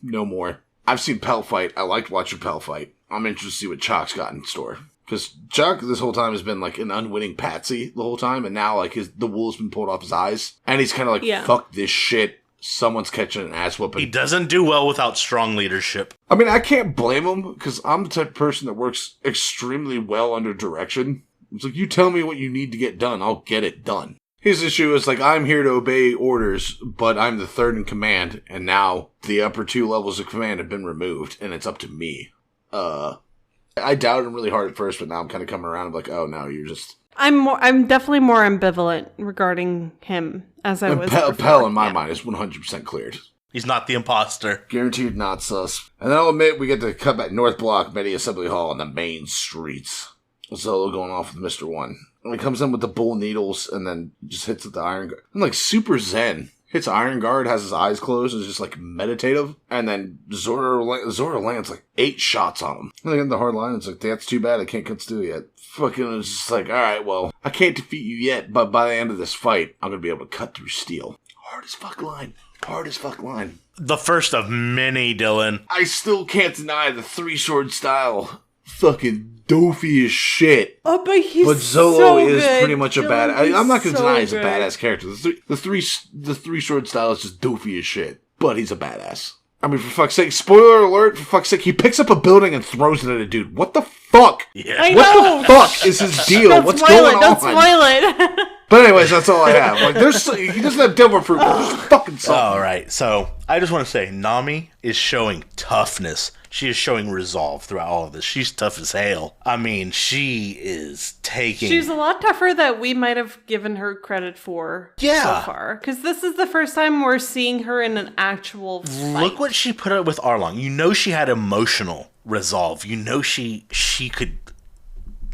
no more. I've seen Pell fight. I liked watching Pell fight. I'm interested to see what Chalk's got in store. Because Chalk this whole time has been like an unwitting patsy the whole time, and now like the wool's been pulled off his eyes. And he's kind of like, fuck this shit. Someone's catching an ass whooping. He doesn't do well without strong leadership. I mean, I can't blame him, because I'm the type of person that works extremely well under direction. It's like, you tell me what you need to get done, I'll get it done. His issue is like, I'm here to obey orders, but I'm the third in command, and now the upper 2 levels of command have been removed, and it's up to me. I doubted him really hard at first, but now I'm kind of coming around. I'm like, oh no, you're just... I'm definitely more ambivalent regarding him as I was before. Pell in my mind is 100% cleared. He's not the imposter. Guaranteed not sus. And then I'll admit, we get to cut back North Block, Medi Assembly Hall, on the main streets. Solo going off with Mr. 1. And he comes in with the bull needles and then just hits with the Iron Guard. I'm like super zen. Hits Iron Guard, has his eyes closed, and is just like meditative. And then Zora lands like 8 shots on him. And they get the hard line. It's like, that's too bad. I can't cut Stu yet. Fucking, it's just like, alright, well, I can't defeat you yet, but by the end of this fight, I'm gonna be able to cut through steel. Hard as fuck line. Hard as fuck line. The first of many, Dylan. I still can't deny the 3-sword style. Fucking doofy as shit. Oh, but he's Zolo so is good. pretty much a bad. I'm not gonna deny he's a good. badass character. The 3-sword style is just doofy as shit, but he's a badass. I mean, for fuck's sake, spoiler alert, for fuck's sake, he picks up a building and throws it at a dude. What the fuck? Yeah. I what know. the fuck is his deal? What's going on? Don't spoil it. But anyways, that's all I have. Like, he doesn't have devil fruit, but there's fucking something. All right, so I just want to say, Nami is showing toughness. She is showing resolve throughout all of this. She's tough as hell. I mean, she is taking... She's a lot tougher than we might have given her credit for so far. Because this is the first time we're seeing her in an actual fight. Look what she put up with Arlong. You know she had emotional resolve. You know she could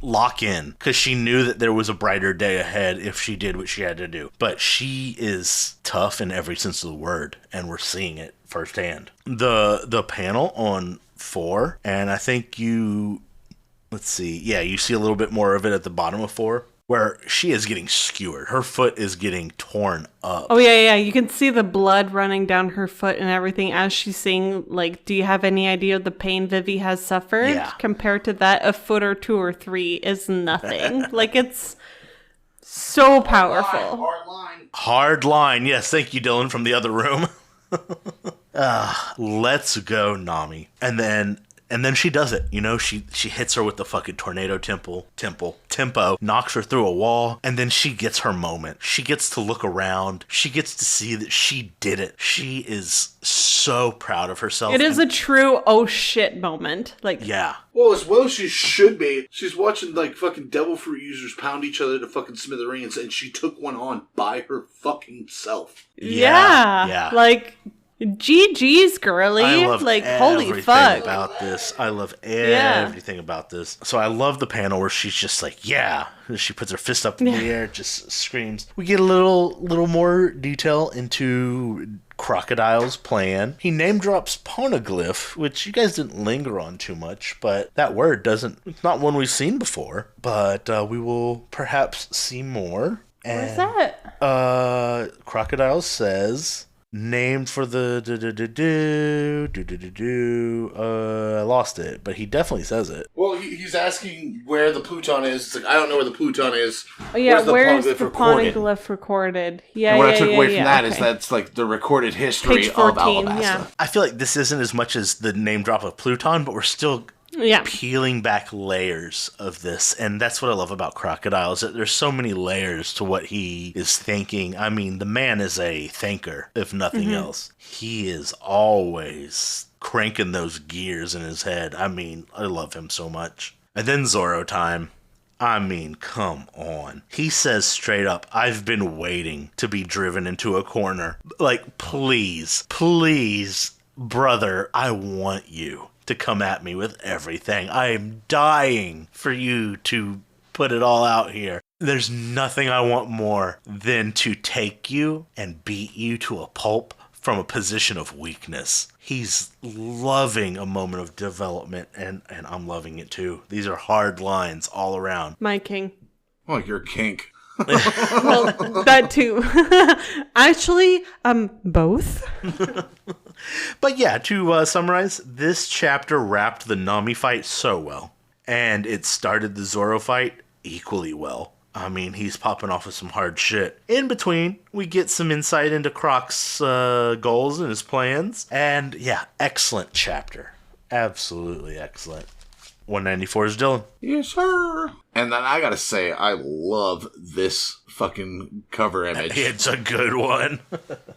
lock in because she knew that there was a brighter day ahead if she did what she had to do. But she is tough in every sense of the word, and we're seeing it firsthand. The panel on 4, and I think you see a little bit more of it at the bottom of 4, where she is getting skewered. Her foot is getting torn up. Oh, yeah. You can see the blood running down her foot and everything as she's saying, like, do you have any idea of the pain Vivi has suffered? Yeah. Compared to that, a foot or 2 or 3 is nothing. Like, it's so powerful. Hard line. Yes, thank you, Dylan, from the other room. Let's go, Nami. And then she does it. You know, she hits her with the fucking tornado tempo, knocks her through a wall, and then she gets her moment. She gets to look around. She gets to see that she did it. She is so proud of herself. It is a true oh shit moment. Like, yeah. Well, as well as she should be. She's watching, like, fucking devil fruit users pound each other to fucking smithereens, and she took one on by her fucking self. Yeah. Like, GG's, girly. I love like, holy fuck. About this. I love everything about this. So I love the panel where she's just like, yeah. She puts her fist up in the air, just screams. We get a little more detail into Crocodile's plan. He name drops poneglyph, which you guys didn't linger on too much, but that word it's not one we've seen before, but we will perhaps see more. What's that? Crocodile says, Named for the I lost it, but he definitely says it. Well, he's asking where the Pluton is. It's like, I don't know where the Pluton is. Oh, yeah, where's the recorded? poneglyph recorded? Yeah, And what yeah, I took yeah, away from that okay. is that's like the recorded history Page of 14, Alabasta. yeah. I feel like this isn't as much as the name drop of Pluton, but we're still peeling back layers of this, and that's what I love about Crocodile, is that there's so many layers to what he is thinking. I mean, the man is a thinker, if nothing else. He is always cranking those gears in his head. I mean, I love him so much. And then Zoro time. I mean, come on. He says straight up, I've been waiting to be driven into a corner. Like, please, brother, I want you to come at me with everything. I am dying for you to put it all out here. There's nothing I want more than to take you and beat you to a pulp from a position of weakness. He's loving a moment of development, and I'm loving it too. These are hard lines all around. My king. Oh, you're a kink. Well, that too. Actually, both. But yeah, to summarize, this chapter wrapped the Nami fight so well, and it started the Zoro fight equally well. I mean, he's popping off with some hard shit. In between, we get some insight into Croc's goals and his plans, and yeah, excellent chapter. Absolutely excellent. 194 is Dylan. Yes, sir. And then I gotta say, I love this fucking cover image. It's a good one.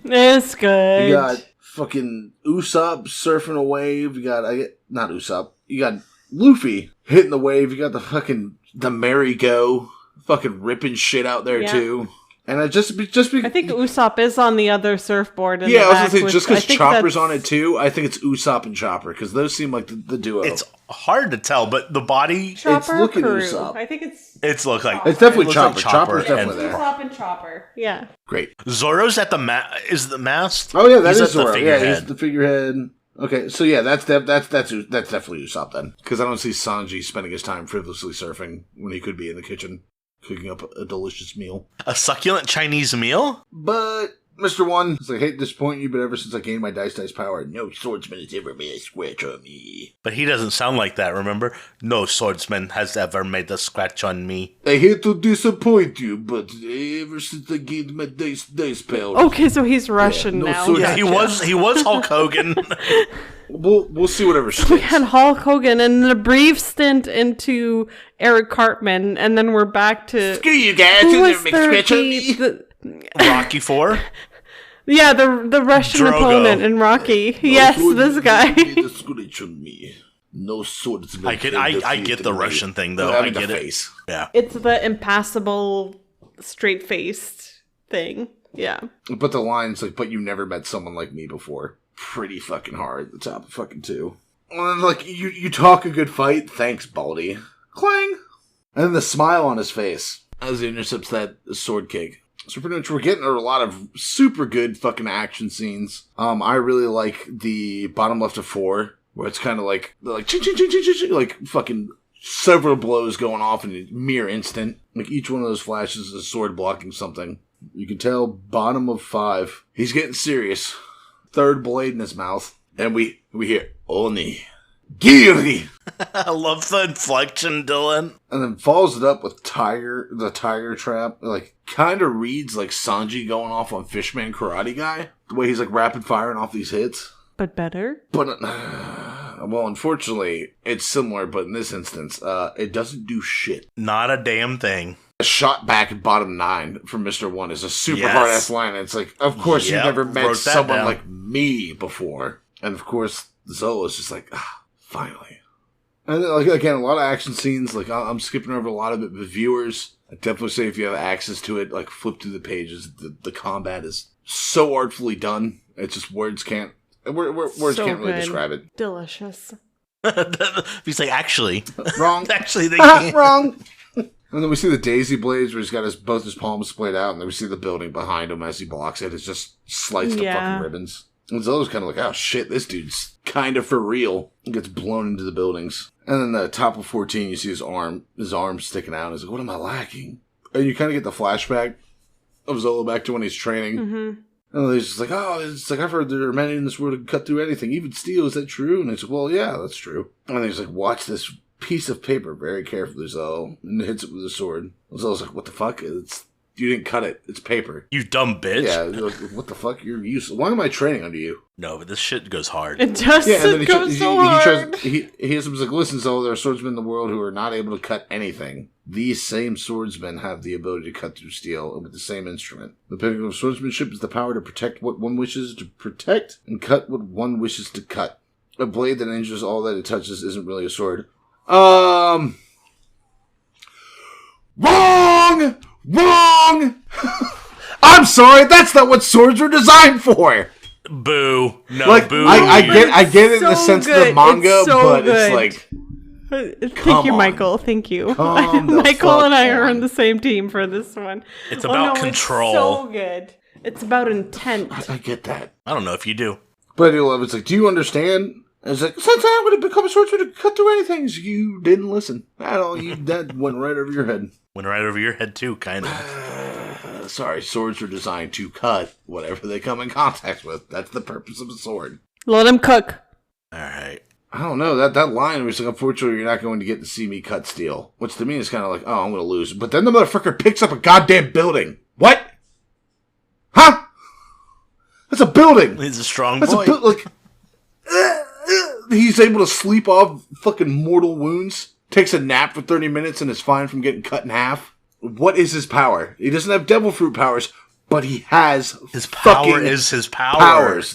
It's good. You got fucking Usopp surfing a wave. You got, not Usopp. You got Luffy hitting the wave. You got the merry-go fucking ripping shit out there too. And I just be I think Usopp is on the other surfboard. I was gonna say, just because Chopper's on it too, I think it's Usopp and Chopper, because those seem like the duo. It's hard to tell, but the body... Chopper, it's looking Peru. Usopp. I think it's look like... It's definitely it Chopper. Like Chopper's definitely there. Usopp and Chopper. Yeah. Great. Zoro's at the is the mast? Oh yeah, He's is Zoro. The yeah, he's the figurehead. Okay, so yeah, that's definitely Usopp then, because I don't see Sanji spending his time frivolously surfing when he could be in the kitchen cooking up a delicious meal. A succulent Chinese meal? But Mr. One, I hate to disappoint you, but ever since I gained my dice power, no swordsman has ever made a scratch on me. But he doesn't sound like that, remember? No swordsman has ever made a scratch on me. I hate to disappoint you, but ever since I gained my dice power... Okay, so he's Russian now. Yeah, he was Hulk Hogan. We'll see whatever sticks. We had Hulk Hogan and then a brief stint into Eric Cartman, and then we're back to... Screw you guys, who you was never make scratch on me. Rocky IV? Yeah, the Russian Drogo. opponent in Rocky. Yes, this guy. No swordsman. I get the Russian thing though. I I mean, get the it. face. Yeah. It's the impassible, straight-faced thing. Yeah. But the line's like, but you never met someone like me before. Pretty fucking hard at the top of fucking 2. And then, like, you talk a good fight. Thanks, Baldy. Clang! And then the smile on his face as he intercepts that sword kick. So pretty much we're getting a lot of super good fucking action scenes. I really like the bottom left of 4, where it's kind of like ching, ching, ching, ching, ching, ching, like fucking several blows going off in a mere instant. Like each one of those flashes is a sword blocking something. You can tell bottom of 5. He's getting serious. 3rd blade in his mouth. And we hear Oni. Giri! I love the inflection, Dylan. And then follows it up with the tiger trap. Like, kind of reads like Sanji going off on Fishman Karate Guy. The way he's like rapid firing off these hits. But better? But, well, unfortunately, it's similar, but in this instance, it doesn't do shit. Not a damn thing. A shot back at bottom 9 from Mr. One is a super hard-ass line. It's like, of course you never met someone like me before. And of course, Zola's just like, finally. And like, again, a lot of action scenes. Like, I'm skipping over a lot of it, but viewers, I definitely say if you have access to it, like, flip through the pages. The combat is so artfully done. It's just words can't really describe it. Delicious. He's like, actually. Wrong. Actually, they can't. Wrong. And then we see the daisy blades where he's got both his palms splayed out, and then we see the building behind him as he blocks it. It's just sliced to fucking ribbons. And Zola's kind of like, oh shit, this dude's kind of for real. He gets blown into the buildings. And then the top of 14, you see his arm sticking out. He's like, what am I lacking? And you kind of get the flashback of Zola back to when he's training. Mm-hmm. And he's just like, oh, it's like, I've heard there are many in this world who can cut through anything, even steel. Is that true? And he's like, well, yeah, that's true. And he's like, watch this piece of paper very carefully, Zo. And hits it with a sword. Zo's like, what the fuck? You didn't cut it. It's paper. You dumb bitch. Yeah, like, what the fuck? You're useless. Why am I training under you? No, but this shit goes hard. It does. Yeah, and then It goes so hard. he has like, listen, Zo, there are swordsmen in the world who are not able to cut anything. These same swordsmen have the ability to cut through steel and with the same instrument. The pinnacle of swordsmanship is the power to protect what one wishes to protect and cut what one wishes to cut. A blade that injures all that it touches isn't really a sword. Wrong! I'm sorry, that's not what swords were designed for! Boo. No, Like, boo. I get it in the so sense of good. the manga, It's so but good. it's like... Thank you, on. Michael. Thank you. Calm the Michael fuck and I are down. on the same team for this one. It's about control. It's so good. It's about intent. I get that. I don't know if you do. But it's like, do you understand? And it's like, since I'm going to become a swordsman to cut through anything, you didn't listen at all. That went right over your head. Went right over your head too, kind of. Sorry, swords are designed to cut whatever they come in contact with. That's the purpose of a sword. Let him cook. All right. I don't know, that line was like, unfortunately, you're not going to get to see me cut steel. Which to me is kind of like, oh, I'm going to lose. But then the motherfucker picks up a goddamn building. What? Huh? That's a building. He's a strong That's boy. a like. He's able to sleep off fucking mortal wounds. Takes a nap for 30 minutes and is fine from getting cut in half. What is his power? He doesn't have devil fruit powers, but he has His power fucking is his power. powers.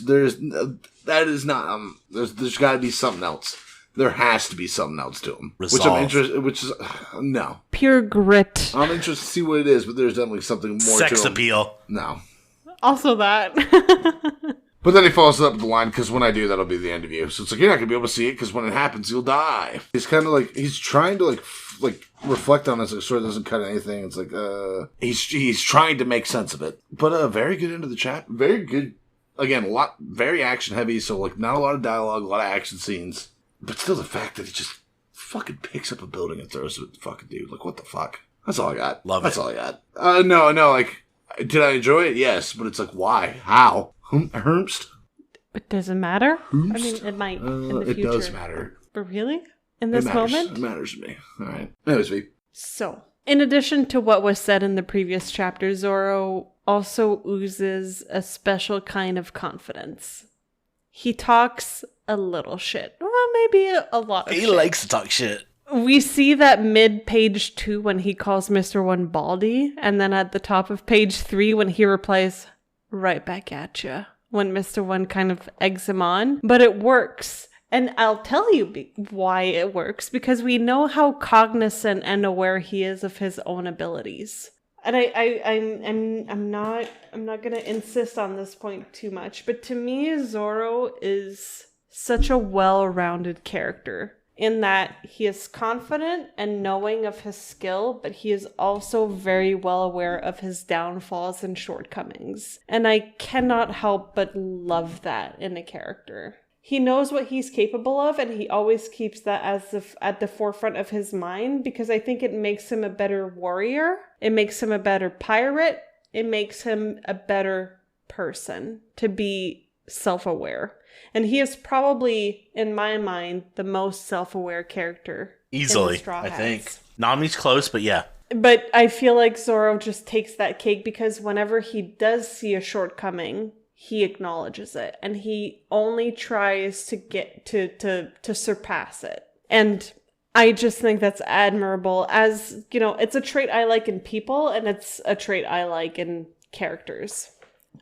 That is not. There's got to be something else. There has to be something else to him. Resolve. Which I'm interested. Which is no. Pure grit. I'm interested to see what it is, but there's definitely something more Sex to him. appeal. No. Also that. But then he follows up with the line, because when I do, that'll be the end of you. So it's like, you're not going to be able to see it, because when it happens, you'll die. He's kind of like, he's trying to like reflect on this, like, sword doesn't cut anything. It's like, he's trying to make sense of it. But very good end of the chat. Very good. Again, very action heavy, so like not a lot of dialogue, a lot of action scenes. But still the fact that he just fucking picks up a building and throws it at the fucking dude. Like, what the fuck? That's all I got. Love That's it. all I got. No, like, did I enjoy it? Yes, but it's like, why? How? Hermst? It doesn't matter. I mean, it might in the It future. does matter. But really? In this It matters. moment? It matters to me. All right. Anyways, V. So, in addition to what was said in the previous chapter, Zoro also oozes a special kind of confidence. He talks a little shit. Well, maybe a lot of He shit. likes to talk shit. We see that mid-page 2 when he calls Mr. One Baldy, and then at the top of page 3 when he replies, right back at ya, when Mr. One kind of eggs him on. But it works. And I'll tell you why it works, because we know how cognizant and aware he is of his own abilities. And I'm not gonna insist on this point too much, but to me, Zoro is such a well-rounded character in that he is confident and knowing of his skill, but he is also very well aware of his downfalls and shortcomings. And I cannot help but love that in a character. He knows what he's capable of, and he always keeps that at the forefront of his mind, because I think it makes him a better warrior. It makes him a better pirate. It makes him a better person to be self-aware. And he is probably, in my mind, the most self-aware character. Easily, in the Straw I Hats. think. Nami's close, but yeah. But I feel like Zoro just takes that cake, because whenever he does see a shortcoming, he acknowledges it, and he only tries to get to surpass it. And I just think that's admirable. As, you know, it's a trait I like in people, and it's a trait I like in characters.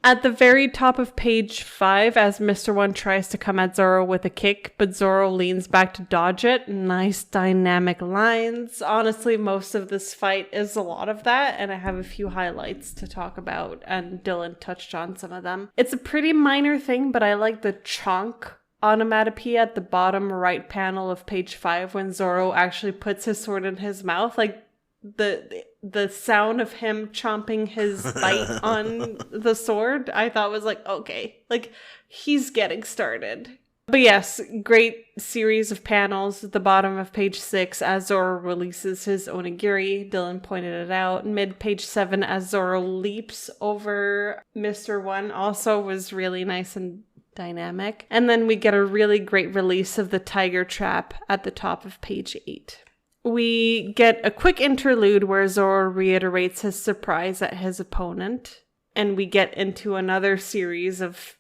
At the very top of page 5, as Mr. One tries to come at Zoro with a kick, but Zoro leans back to dodge it. Nice dynamic lines. Honestly, most of this fight is a lot of that, and I have a few highlights to talk about, and Dylan touched on some of them. It's a pretty minor thing, but I like the chonk onomatopoeia at the bottom right panel of page 5 when Zoro actually puts his sword in his mouth. Like, the sound of him chomping his bite on the sword, I thought was like, okay, like, he's getting started. But yes, great series of panels at the bottom of page 6 as Zoro releases his onigiri. Dylan pointed it out. Mid page 7 as Zoro leaps over Mr. 1 also was really nice and dynamic. And then we get a really great release of the tiger trap at the top of page 8. We get a quick interlude where Zoro reiterates his surprise at his opponent. And we get into another series of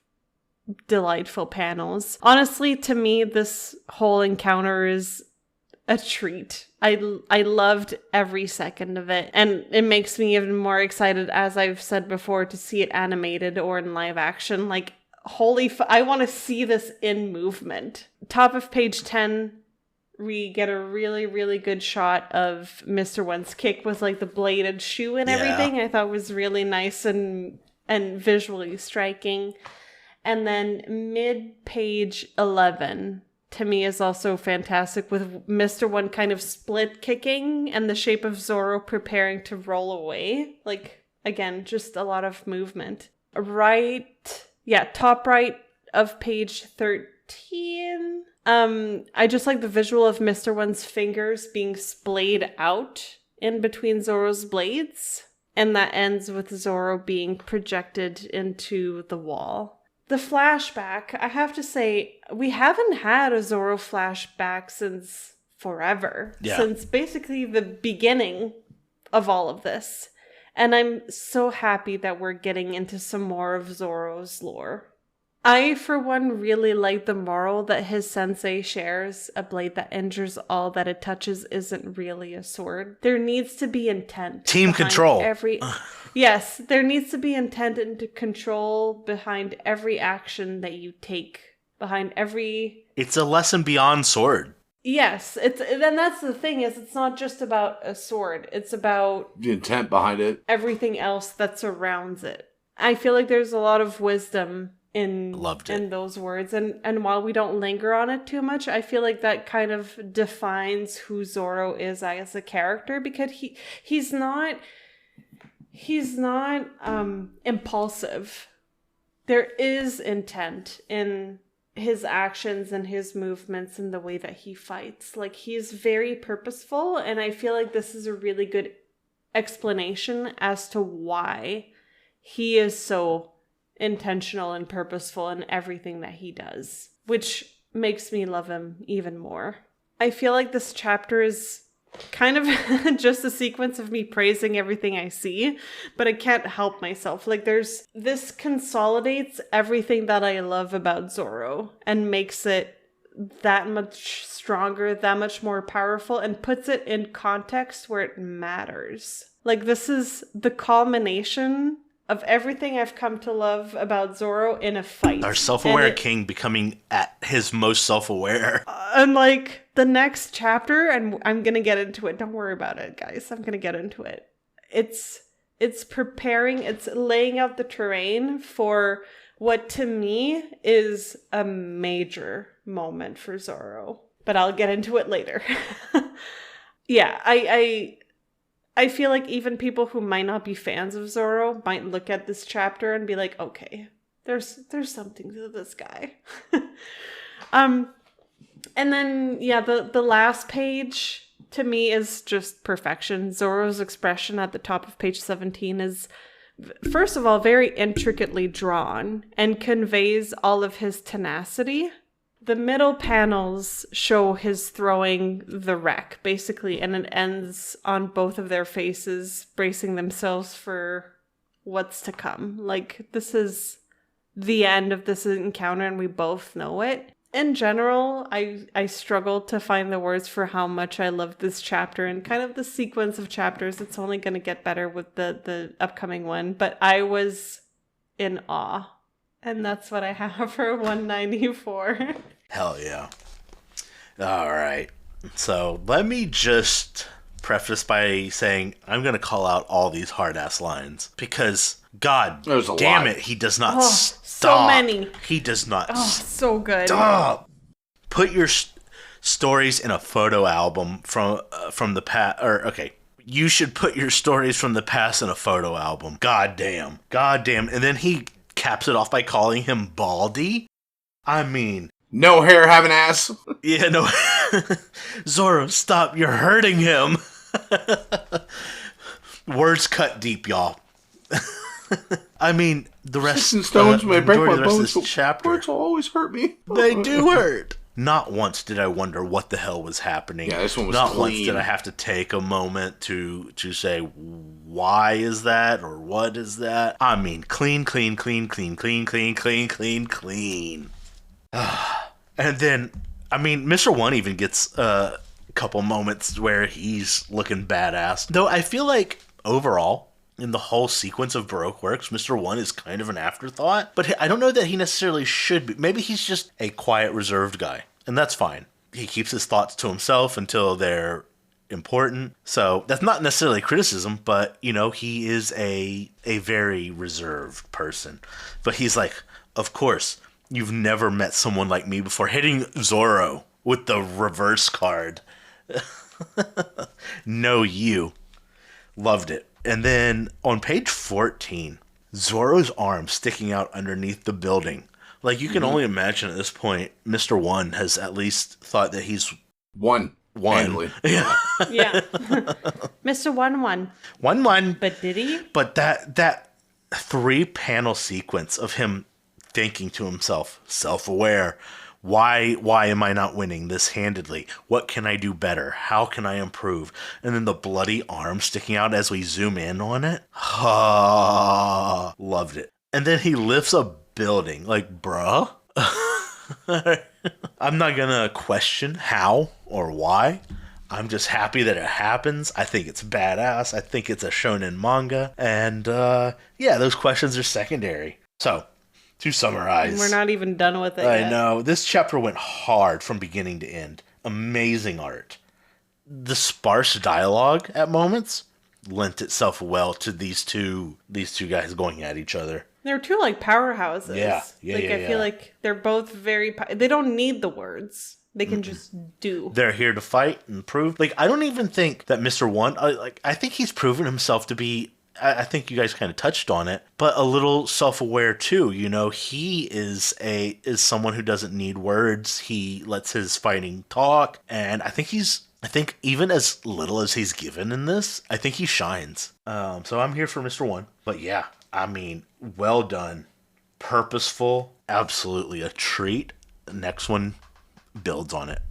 delightful panels. Honestly, to me, this whole encounter is a treat. I loved every second of it, and it makes me even more excited, as I've said before, to see it animated or in live action. Like, I want to see this in movement. Top of page 10, we get a really, really good shot of Mr. One's kick with like the bladed shoe and everything. I thought was really nice and visually striking. And then mid-page 11, to me, is also fantastic with Mr. One kind of split kicking and the shape of Zoro preparing to roll away. Like, again, just a lot of movement. Top right of page 13. I just like the visual of Mr. One's fingers being splayed out in between Zoro's blades. And that ends with Zoro being projected into the wall. The flashback, I have to say, we haven't had a Zoro flashback since forever. Yeah. Since basically the beginning of all of this. And I'm so happy that we're getting into some more of Zoro's lore. I, for one, really like the moral that his sensei shares. A blade that injures all that it touches isn't really a sword. There needs to be intent. Team control. Yes, there needs to be intent and control behind every action that you take. Behind every... It's a lesson beyond sword. Yes, and that's the thing, is it's not just about a sword. It's about... the intent behind it. Everything else that surrounds it. I feel like there's a lot of wisdom in those words, and while we don't linger on it too much, I feel like that kind of defines who Zoro is as a character, because he's not impulsive. There is intent in his actions and his movements and the way that he fights. Like, he's very purposeful, and I feel like this is a really good explanation as to why he is so intentional and purposeful in everything that he does, which makes me love him even more. I feel like this chapter is kind of just a sequence of me praising everything I see, but I can't help myself. Like, this consolidates everything that I love about Zoro and makes it that much stronger, that much more powerful, and puts it in context where it matters. Like, this is the culmination of everything I've come to love about Zoro in a fight. Our self-aware king becoming at his most self-aware. And like the next chapter, and I'm going to get into it. Don't worry about it, guys. I'm going to get into it. It's preparing, it's laying out the terrain for what to me is a major moment for Zoro. But I'll get into it later. Yeah, I feel like even people who might not be fans of Zoro might look at this chapter and be like, okay, there's something to this guy. And then, yeah, the last page to me is just perfection. Zoro's expression at the top of page 17 is, first of all, very intricately drawn and conveys all of his tenacity. The middle panels show his throwing the wreck, basically, and it ends on both of their faces, bracing themselves for what's to come. Like, this is the end of this encounter, and we both know it. In general, I struggled to find the words for how much I loved this chapter and kind of the sequence of chapters. It's only going to get better with the upcoming one, but I was in awe. And that's what I have for 194. Hell yeah. All right. So let me just preface by saying I'm going to call out all these hard-ass lines. Because, God damn it, he does not stop. So many. He does not so good. Stop. Put your stories in a photo album from the past. Or, okay. You should put your stories from the past in a photo album. God damn. And then he caps it off by calling him Baldy. I mean, No hair, have an ass. Yeah, no. Zoro, stop. You're hurting him. Words cut deep, y'all. I mean, the rest... Sticks and stones may break my bones, this chapter, words will always hurt me. They do hurt. Not once did I wonder what the hell was happening. Yeah, this one was Not clean. once did I have to take a moment to say, why is that, or what is that? I mean, clean. And then, I mean, Mr. One even gets a couple moments where he's looking badass. Though I feel like, overall, in the whole sequence of Baroque works, Mr. One is kind of an afterthought. But I don't know that he necessarily should be. Maybe he's just a quiet, reserved guy. And that's fine. He keeps his thoughts to himself until they're important. So that's not necessarily criticism, but, you know, he is a very reserved person. But he's like, of course, you've never met someone like me before. Hitting Zoro with the reverse card. No, you. Loved it. And then on page 14, Zoro's arm sticking out underneath the building. Like, you can only imagine at this point, Mr. One has at least thought that he's One. Yeah. Yeah. Mr. 1-1. 1-1. But did he? But that 3-panel sequence of him thinking to himself, self-aware, why am I not winning this handedly? What can I do better? How can I improve? And then the bloody arm sticking out as we zoom in on it. Loved it. And then he lifts a building. Like, bruh? I'm not gonna question how or why. I'm just happy that it happens. I think it's badass. I think it's a shonen manga. And, yeah, those questions are secondary. So, to summarize... We're not even done with it I yet. know. This chapter went hard from beginning to end. Amazing art. The sparse dialogue at moments lent itself well to these two guys going at each other. They're two, like, powerhouses. Yeah, I feel like they're both very... They don't need the words. They can just do. They're here to fight and prove. Like, I don't even think that Mr. One... I think he's proven himself to be... I think you guys kind of touched on it, but a little self-aware too. You know, he is someone who doesn't need words. He lets his fighting talk, and I think even as little as he's given in this, I think he shines. So I'm here for Mr. One. But yeah, I mean, well done, purposeful, absolutely a treat. The next one builds on it.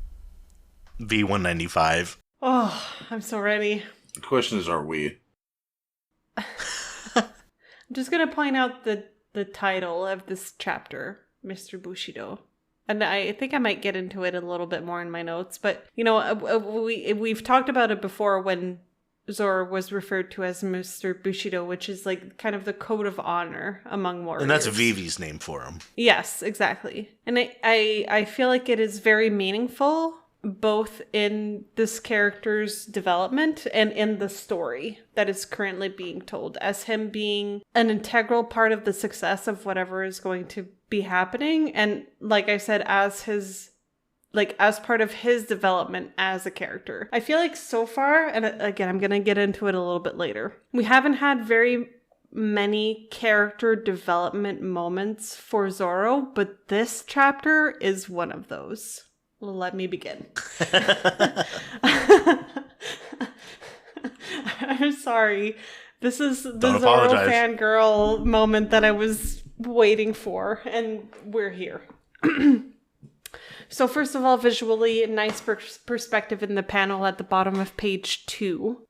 V195. Oh, I'm so ready. The question is, are we? I'm just going to point out the title of this chapter, Mr. Bushido. And I think I might get into it a little bit more in my notes. But, you know, we've talked about it before when Zoro was referred to as Mr. Bushido, which is like kind of the code of honor among warriors. And that's Vivi's name for him. Yes, exactly. And I feel like it is very meaningful, both in this character's development and in the story that is currently being told, as him being an integral part of the success of whatever is going to be happening. And like I said, as part of his development as a character. I feel like so far, and again, I'm going to get into it a little bit later, we haven't had very many character development moments for Zoro, but this chapter is one of those. Let me begin. I'm sorry. This is the Zoro fangirl moment that I was waiting for, and we're here. So first of all, visually, a nice perspective in the panel at the bottom of page 2.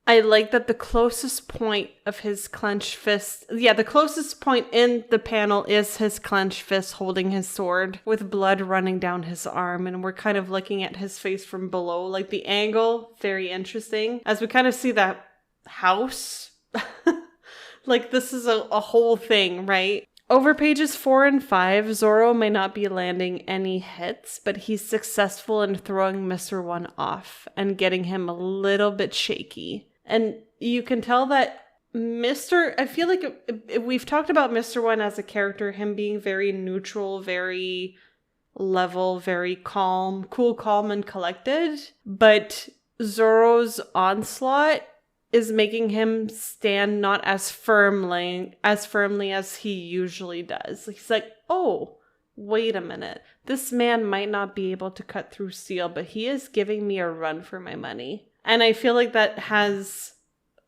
I like that the closest point of his clenched fist... Yeah, the closest point in the panel is his clenched fist holding his sword with blood running down his arm. And we're kind of looking at his face from below. Like, the angle, very interesting. As we kind of see that house. Like, this is a whole thing, right? Over pages 4 and 5, Zoro may not be landing any hits, but he's successful in throwing Mr. One off and getting him a little bit shaky. And you can tell that I feel like we've talked about Mr. One as a character, him being very neutral, very level, very calm, cool, calm, and collected. But Zoro's onslaught is making him stand not as firmly as he usually does. He's like, oh, wait a minute. This man might not be able to cut through steel, but he is giving me a run for my money. And I feel like that has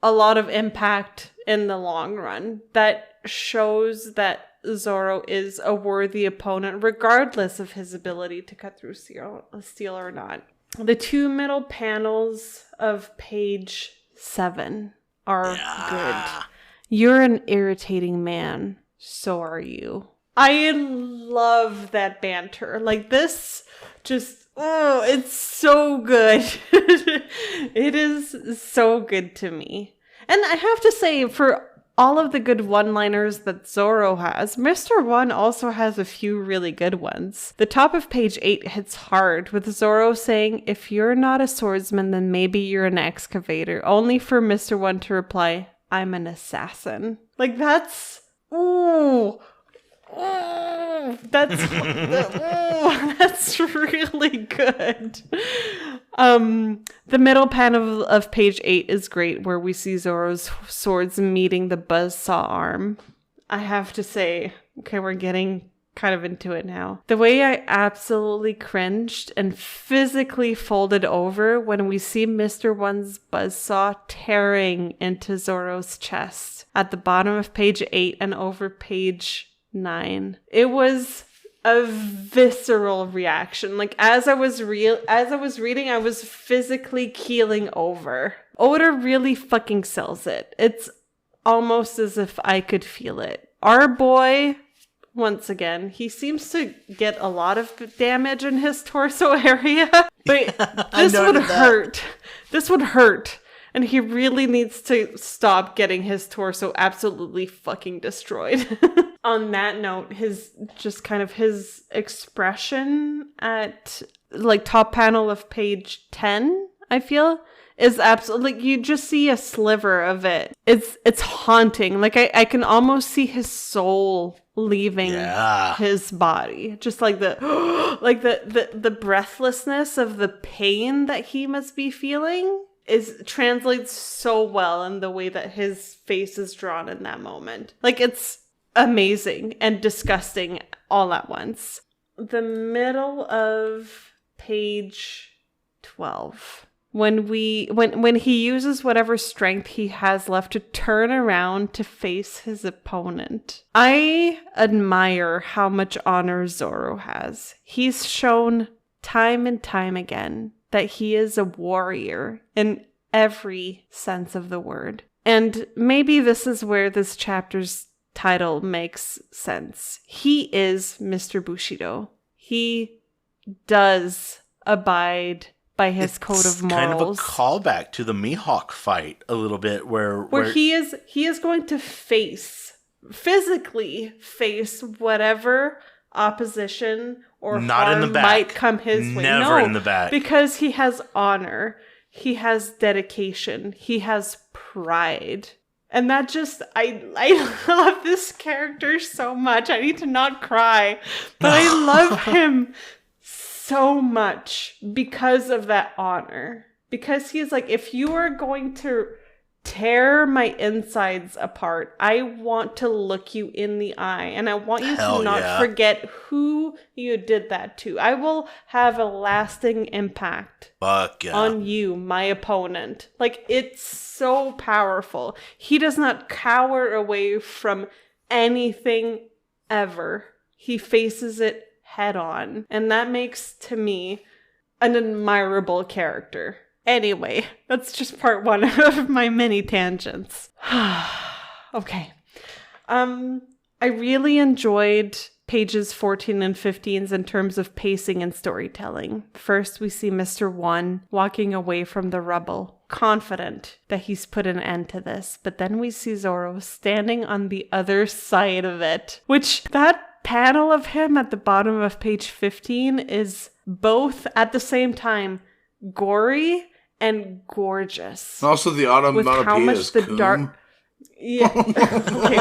a lot of impact in the long run. That shows that Zoro is a worthy opponent, regardless of his ability to cut through steel or not. The two middle panels of page 7 are good. You're an irritating man. So are you. I love that banter. Like this just, oh, it's so good. It is so good to me. And I have to say, for all of the good one-liners that Zoro has, Mr. One also has a few really good ones. The top of page 8 hits hard, with Zoro saying, if you're not a swordsman, then maybe you're an excavator, only for Mr. One to reply, I'm an assassin. Like, that's... Ooh... That's really good. The middle panel of page 8 is great, where we see Zoro's swords meeting the buzzsaw arm. I have to say, okay, we're getting kind of into it now. The way I absolutely cringed and physically folded over when we see Mr. One's buzzsaw tearing into Zoro's chest at the bottom of page 8 and over page 9. It was a visceral reaction. Like as I was reading, I was physically keeling over. Oda really fucking sells it. It's almost as if I could feel it. Our boy, once again, he seems to get a lot of damage in his torso area. But this would hurt. This would hurt. And he really needs to stop getting his torso absolutely fucking destroyed. On that note, his expression at like top panel of page 10, I feel, is absolutely, like, you just see a sliver of it. It's haunting. Like I can almost see his soul leaving his body. Just like the like the breathlessness of the pain that he must be feeling translates so well in the way that his face is drawn in that moment. Like, it's amazing and disgusting all at once. The middle of page 12, when he uses whatever strength he has left to turn around to face his opponent. I admire how much honor Zoro has. He's shown time and time again that he is a warrior in every sense of the word. And maybe this is where this chapter's title makes sense. He is Mr. Bushido. He does abide by his code of morals. Kind of a callback to the Mihawk fight a little bit, where he is going to physically face whatever opposition or not harm in the back. Might come his way. Never in the back. Because he has honor, he has dedication, he has pride. And that just, I love this character so much. I need to not cry, but I love him so much because of that honor. Because he's like, if you are going to tear my insides apart, I want to look you in the eye, and I want you to not forget who you did that to. I will have a lasting impact on you, my opponent. Like, it's so powerful. He does not cower away from anything ever. He faces it head on, and that makes, to me, an admirable character. Anyway, that's just part 1 of my mini tangents. Okay. I really enjoyed pages 14 and 15 in terms of pacing and storytelling. First, we see Mr. One walking away from the rubble, confident that he's put an end to this. But then we see Zoro standing on the other side of it, which that panel of him at the bottom of page 15 is both at the same time gory and gorgeous. Also, the onomatopoeia is dark. Yeah. Okay.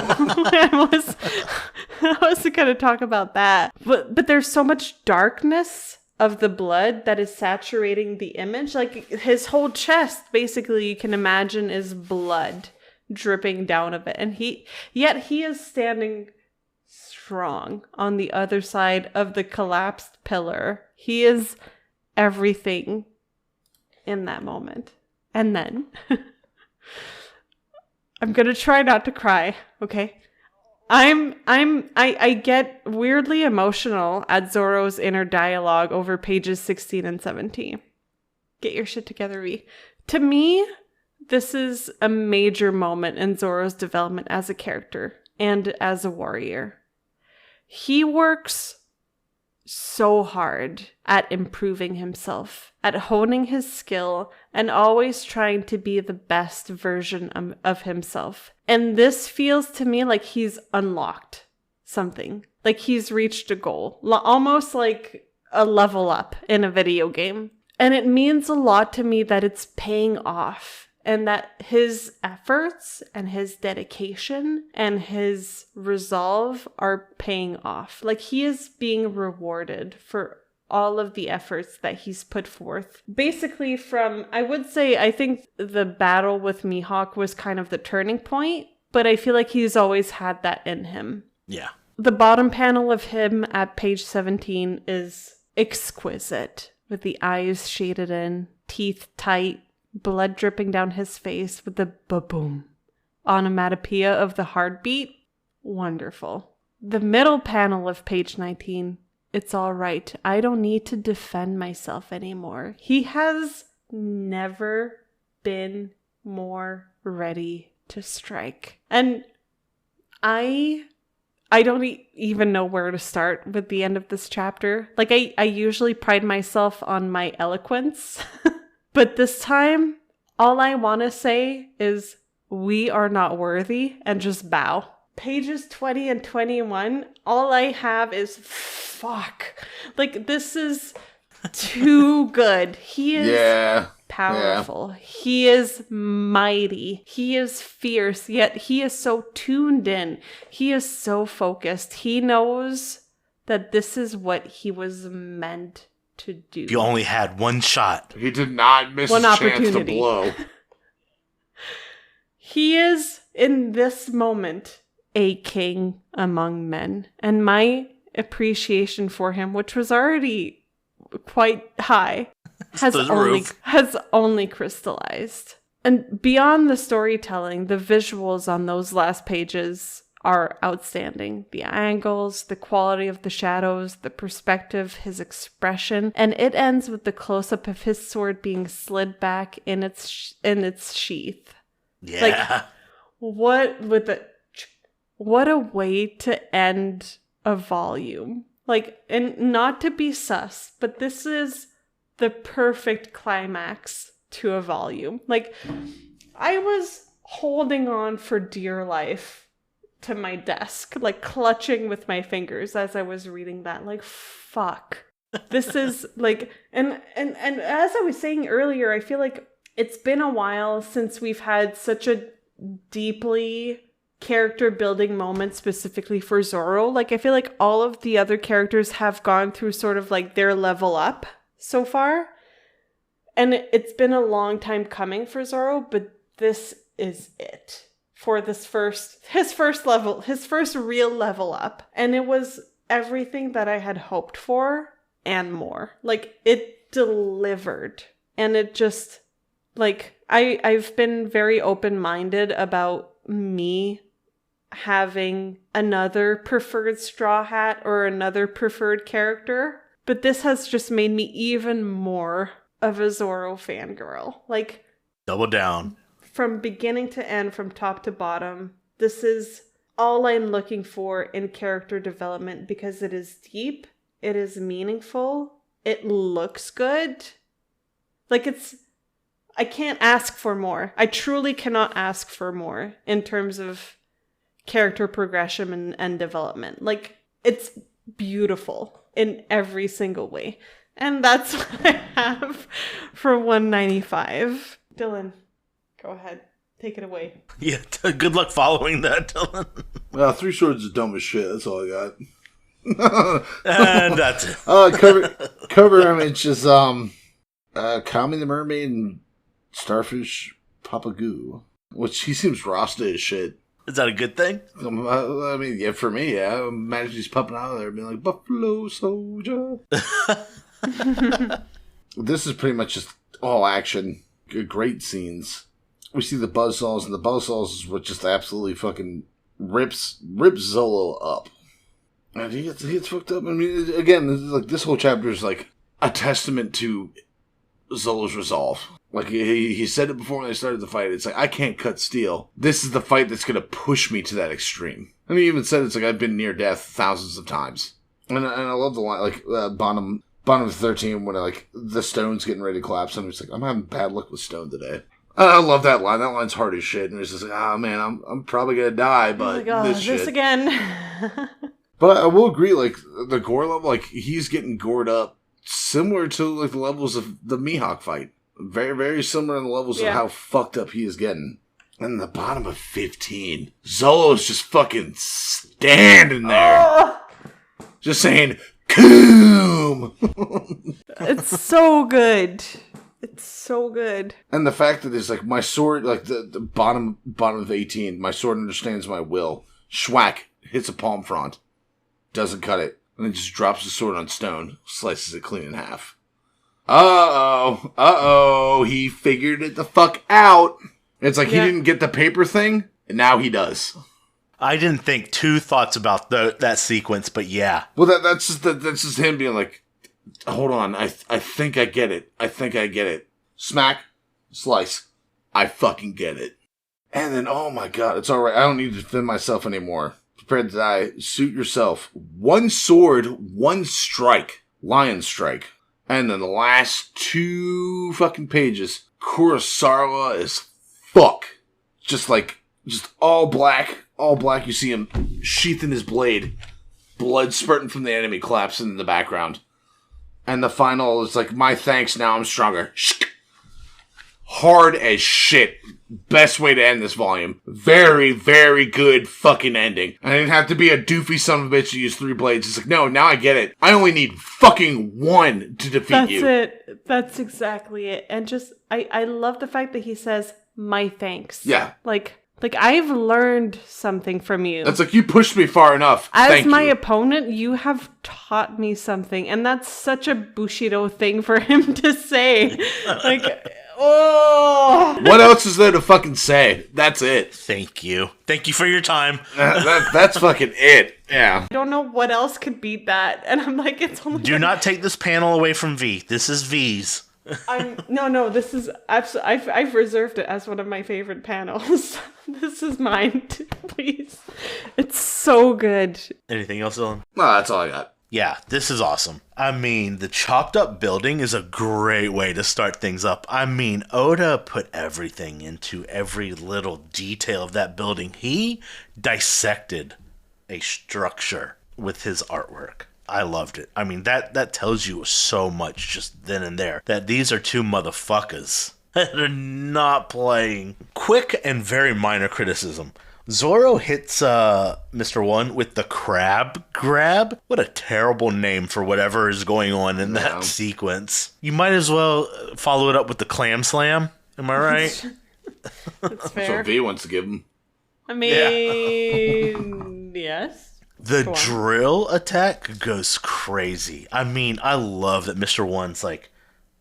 I was going to talk about that. But there's so much darkness of the blood that is saturating the image. Like, his whole chest, basically, you can imagine, is blood dripping down of it. And he is standing strong on the other side of the collapsed pillar. He is everything in that moment. And then I'm gonna try not to cry, okay? I get weirdly emotional at Zoro's inner dialogue over pages 16 and 17. Get your shit together, V. To me, this is a major moment in Zoro's development as a character and as a warrior. He works so hard at improving himself, at honing his skill, and always trying to be the best version of himself. And this feels to me like he's unlocked something, like he's reached a goal, almost like a level up in a video game. And it means a lot to me that it's paying off, and that his efforts and his dedication and his resolve are paying off. Like, he is being rewarded for all of the efforts that he's put forth. Basically from, I would say, I think the battle with Mihawk was kind of the turning point, but I feel like he's always had that in him. Yeah. The bottom panel of him at page 17 is exquisite, with the eyes shaded in, teeth tight, blood dripping down his face with the ba-boom onomatopoeia of the heartbeat. Wonderful. The middle panel of page 19, it's all right. I don't need to defend myself anymore. He has never been more ready to strike. And I don't even know where to start with the end of this chapter. Like, I usually pride myself on my eloquence. But this time, all I want to say is, we are not worthy, and just bow. Pages 20 and 21, all I have is, fuck. Like, this is too good. He is powerful. Yeah. He is mighty. He is fierce, yet he is so tuned in. He is so focused. He knows that this is what he was meant to do. You only had one shot. He did not miss his chance to blow. He is, in this moment, a king among men. And my appreciation for him, which was already quite high, has only crystallized. And beyond the storytelling, the visuals on those last pages are outstanding. The angles, the quality of the shadows, the perspective, his expression, and it ends with the close-up of his sword being slid back in its sheath. Yeah. Like, what a way to end a volume. Like, and not to be sus, but this is the perfect climax to a volume. Like, I was holding on for dear life to my desk, like clutching with my fingers as I was reading that. Like, fuck. This is like, and as I was saying earlier, I feel like it's been a while since we've had such a deeply character building moment specifically for Zoro. Like, I feel like all of the other characters have gone through sort of like their level up so far. And it's been a long time coming for Zoro, but this is it. For his first real level up. And it was everything that I had hoped for and more. Like, it delivered. And it just, like, I've been very open-minded about me having another preferred Straw Hat or another preferred character. But this has just made me even more of a Zoro fangirl. Like, double down. From beginning to end, from top to bottom, this is all I'm looking for in character development, because it is deep, it is meaningful, it looks good. Like, I can't ask for more. I truly cannot ask for more in terms of character progression and development. Like, it's beautiful in every single way. And that's what I have for 195. Dylan, go ahead. Take it away. Yeah, good luck following that, Dylan. Well, Three Swords is dumb as shit. That's all I got. And that's it. Cover image is Kami the Mermaid and Starfish Papagoo, which he seems Rasta as shit. Is that a good thing? I mean, yeah, for me, yeah. Imagine he's popping out of there being like, Buffalo Soldier. This is pretty much just all action. Great scenes. We see the buzzsaws, and the buzzsaws is what just absolutely fucking rips Zolo up. And he gets fucked up. I mean, again, this whole chapter is like a testament to Zolo's resolve. Like, he said it before when they started the fight. It's like, I can't cut steel. This is the fight that's going to push me to that extreme. And he even said it's like, I've been near death thousands of times. And I love the line, like, bottom of 13, when, like, the stone's getting ready to collapse. And he's like, I'm having bad luck with stone today. I love that line. That line's hard as shit. And it's just like, oh, man, I'm probably going to die, but this again. But I will agree, like, the gore level, like, he's getting gored up similar to, like, the levels of the Mihawk fight. Very, very similar in the levels of how fucked up he is getting. And the bottom of 15, Zolo's just fucking standing there. Just saying, Coom! It's so good. It's so good. And the fact that it's like, my sword, like, the bottom of 18, my sword understands my will. Schwack, hits a palm frond. Doesn't cut it. And then just drops the sword on stone. Slices it clean in half. Uh-oh, he figured it the fuck out. It's like he didn't get the paper thing, and now he does. I didn't think two thoughts about that sequence, but yeah. Well, that's just him being like, hold on, I think I get it. I think I get it. Smack, slice. I fucking get it. And then, oh my god, it's alright. I don't need to defend myself anymore. Prepare to die. Suit yourself. One sword, one strike. Lion strike. And then the last two fucking pages, Kurosawa is fuck. Just all black. All black. You see him sheathing his blade. Blood spurting from the enemy collapsing in the background. And the final is like, my thanks, now I'm stronger. Hard as shit. Best way to end this volume. Very, very good fucking ending. I didn't have to be a doofy son of a bitch to use 3 blades. It's like, no, now I get it. I only need fucking 1 to defeat you. That's it. That's exactly it. And just, I love the fact that he says, my thanks. Yeah. Like I've learned something from you. It's like, you pushed me far enough. As my opponent, you have taught me something. And that's such a Bushido thing for him to say. Like, oh. What else is there to fucking say? That's it. Thank you. Thank you for your time. That's fucking it. Yeah. I don't know what else could beat that. And I'm like, it's only... Do not take this panel away from V. This is V's. No, this is absolutely... I've reserved it as one of my favorite panels. This is mine, please. It's so good. Anything else, Dylan? No, that's all I got. Yeah, this is awesome. I mean, the chopped up building is a great way to start things up. I mean, Oda put everything into every little detail of that building. He dissected a structure with his artwork. I loved it. I mean, that tells you so much just then and there. That these are two motherfuckers that are not playing. Quick and very minor criticism. Zoro hits Mr. One with the crab grab. What a terrible name for whatever is going on in that sequence. You might as well follow it up with the clam slam. Am I right? That's fair. That's what V wants to give him. I mean, yes. The drill attack goes crazy. I mean, I love that Mr. One's like,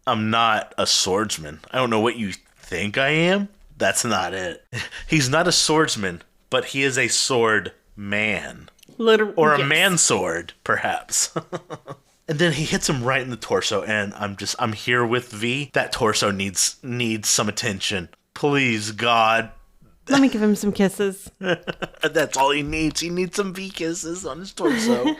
I'm not a swordsman. I don't know what you think I am. That's not it. He's not a swordsman, but he is a sword man. Or a man sword, perhaps. And then he hits him right in the torso, and I'm here with V. That torso needs some attention. Please, God. Let me give him some kisses. That's all he needs. He needs some V kisses on his torso.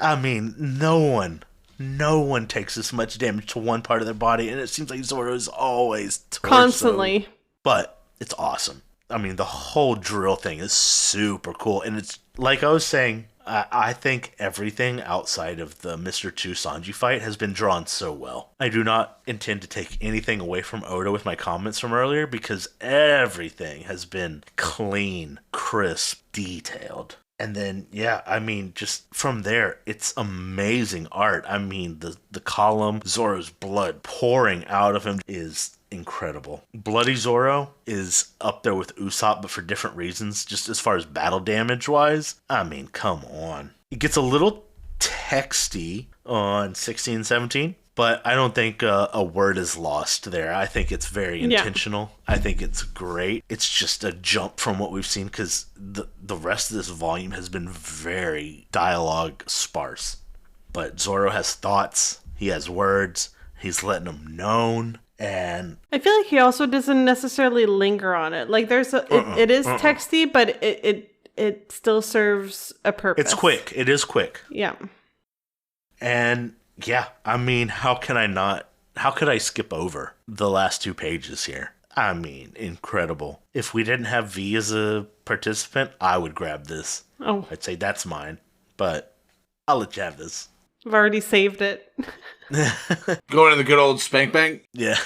I mean, no one takes this much damage to one part of their body, and it seems like Zoro is always torso. Constantly. But it's awesome. I mean, the whole drill thing is super cool, and it's like I was saying, I think everything outside of the Mr. 2 Sanji fight has been drawn so well. I do not intend to take anything away from Oda with my comments from earlier, because everything has been clean, crisp, detailed. And then, yeah, I mean, just from there, it's amazing art. I mean, the column, Zoro's blood pouring out of him is incredible. Bloody Zoro is up there with Usopp, but for different reasons, just as far as battle damage wise. I mean, come on. It gets a little texty on 16 and 17. But I don't think a word is lost there. I think it's very intentional. Yeah. I think it's great. It's just a jump from what we've seen because the rest of this volume has been very dialogue sparse. But Zoro has thoughts. He has words. He's letting them known. And I feel like he also doesn't necessarily linger on it. Like there's it is texty, but it still serves a purpose. It's quick. It is quick. Yeah. And yeah, I mean, how could I skip over the last 2 pages here? I mean, incredible. If we didn't have V as a participant, I would grab this. Oh. I'd say that's mine, but I'll let you have this. I've already saved it. Going to the good old spank bank? Yeah.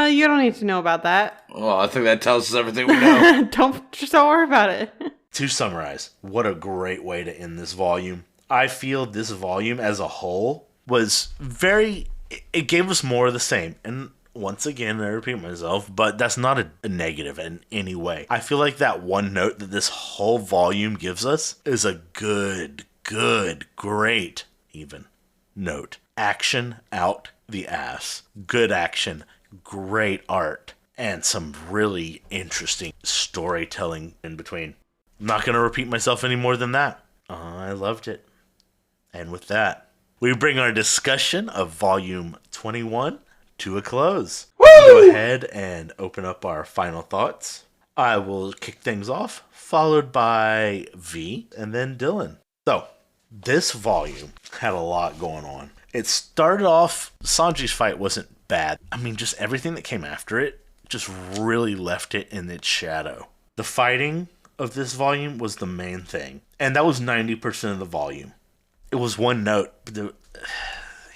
You don't need to know about that. Well, I think that tells us everything we know. Don't worry about it. To summarize, what a great way to end this volume. I feel this volume as a whole was it gave us more of the same. And once again, I repeat myself, but that's not a negative in any way. I feel like that one note that this whole volume gives us is a good, great even note. Action out the ass. Good action, great art, and some really interesting storytelling in between. I'm not going to repeat myself any more than that. I loved it. And with that, we bring our discussion of Volume 21 to a close. Woo! Go ahead and open up our final thoughts. I will kick things off, followed by V, and then Dylan. So, this volume had a lot going on. It started off, Sanji's fight wasn't bad. I mean, just everything that came after it just really left it in its shadow. The fighting of this volume was the main thing. And that was 90% of the volume. It was one note.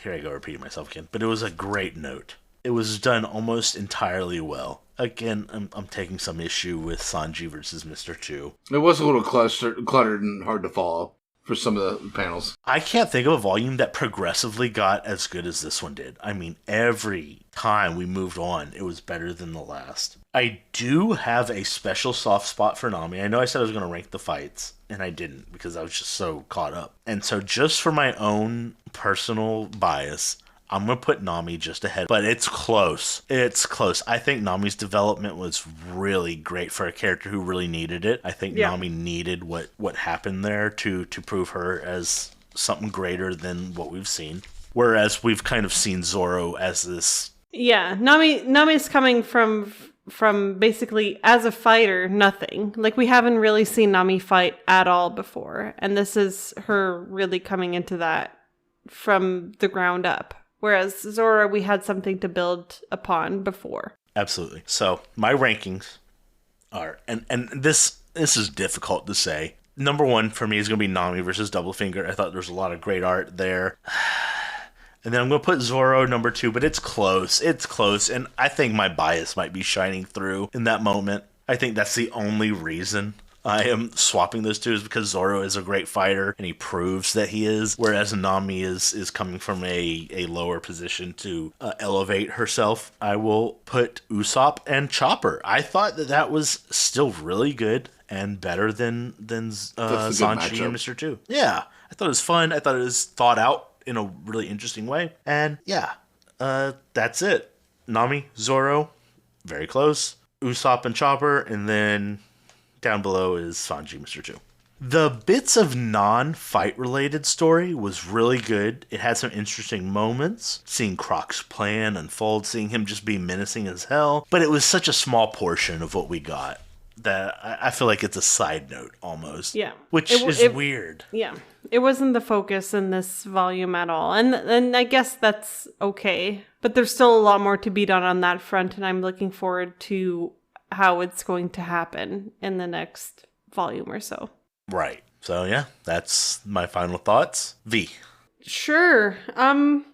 Here I go repeating myself again. But it was a great note. It was done almost entirely well. Again, I'm taking some issue with Sanji versus Mr. 2. It was a little cluttered and hard to follow for some of the panels. I can't think of a volume that progressively got as good as this one did. I mean, every time we moved on, it was better than the last. I do have a special soft spot for Nami. I know I said I was going to rank the fights, and I didn't because I was just so caught up. And so just for my own personal bias, I'm going to put Nami just ahead, but it's close. It's close. I think Nami's development was really great for a character who really needed it. I think Nami needed what happened there to prove her as something greater than what we've seen. Whereas we've kind of seen Zoro as this... Yeah, Nami's coming from basically, as a fighter, nothing. Like, we haven't really seen Nami fight at all before. And this is her really coming into that from the ground up. Whereas Zoro, we had something to build upon before. Absolutely. So my rankings are, and this is difficult to say. Number 1 for me is going to be Nami versus Doublefinger. I thought there was a lot of great art there. And then I'm going to put Zoro number 2, but it's close. It's close. And I think my bias might be shining through in that moment. I think that's the only reason I am swapping those two, is because Zoro is a great fighter and he proves that he is, whereas Nami is coming from a lower position to elevate herself. I will put Usopp and Chopper. I thought that was still really good and better than Sanji and Mr. 2. Yeah, I thought it was fun. I thought it was thought out in a really interesting way. And yeah, that's it. Nami, Zoro, very close. Usopp and Chopper, and then down below is Sanji, Mr. 2. The bits of non-fight related story was really good. It had some interesting moments. Seeing Croc's plan unfold, seeing him just be menacing as hell. But it was such a small portion of what we got that I feel like it's a side note almost. Yeah. Which is weird. Yeah. It wasn't the focus in this volume at all. And I guess that's okay. But there's still a lot more to be done on that front. And I'm looking forward to how it's going to happen in the next volume or so. Right. So yeah, that's my final thoughts. V. Sure. Kind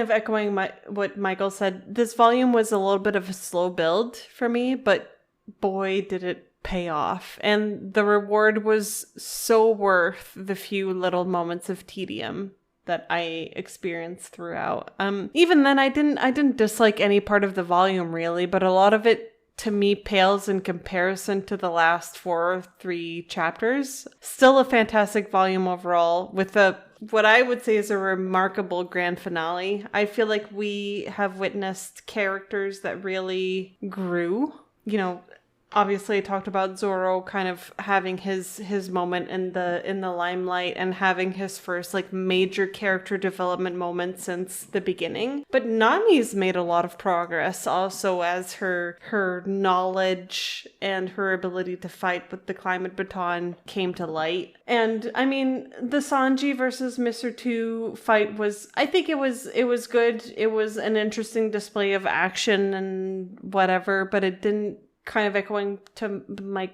of echoing what Michael said. This volume was a little bit of a slow build for me, but boy, did it pay off. And the reward was so worth the few little moments of tedium that I experienced throughout. Even then, I didn't dislike any part of the volume really, but a lot of it to me pales in comparison to the last 4 or 3 chapters. Still a fantastic volume overall, with what I would say is a remarkable grand finale. I feel like we have witnessed characters that really grew. You know, obviously I talked about Zoro kind of having his moment in the limelight and having his first like major character development moment since the beginning. But Nami's made a lot of progress also as her knowledge and her ability to fight with the climate baton came to light. And I mean, the Sanji versus Mr. 2 fight I think it was good. It was an interesting display of action and whatever, but it didn't, kind of echoing to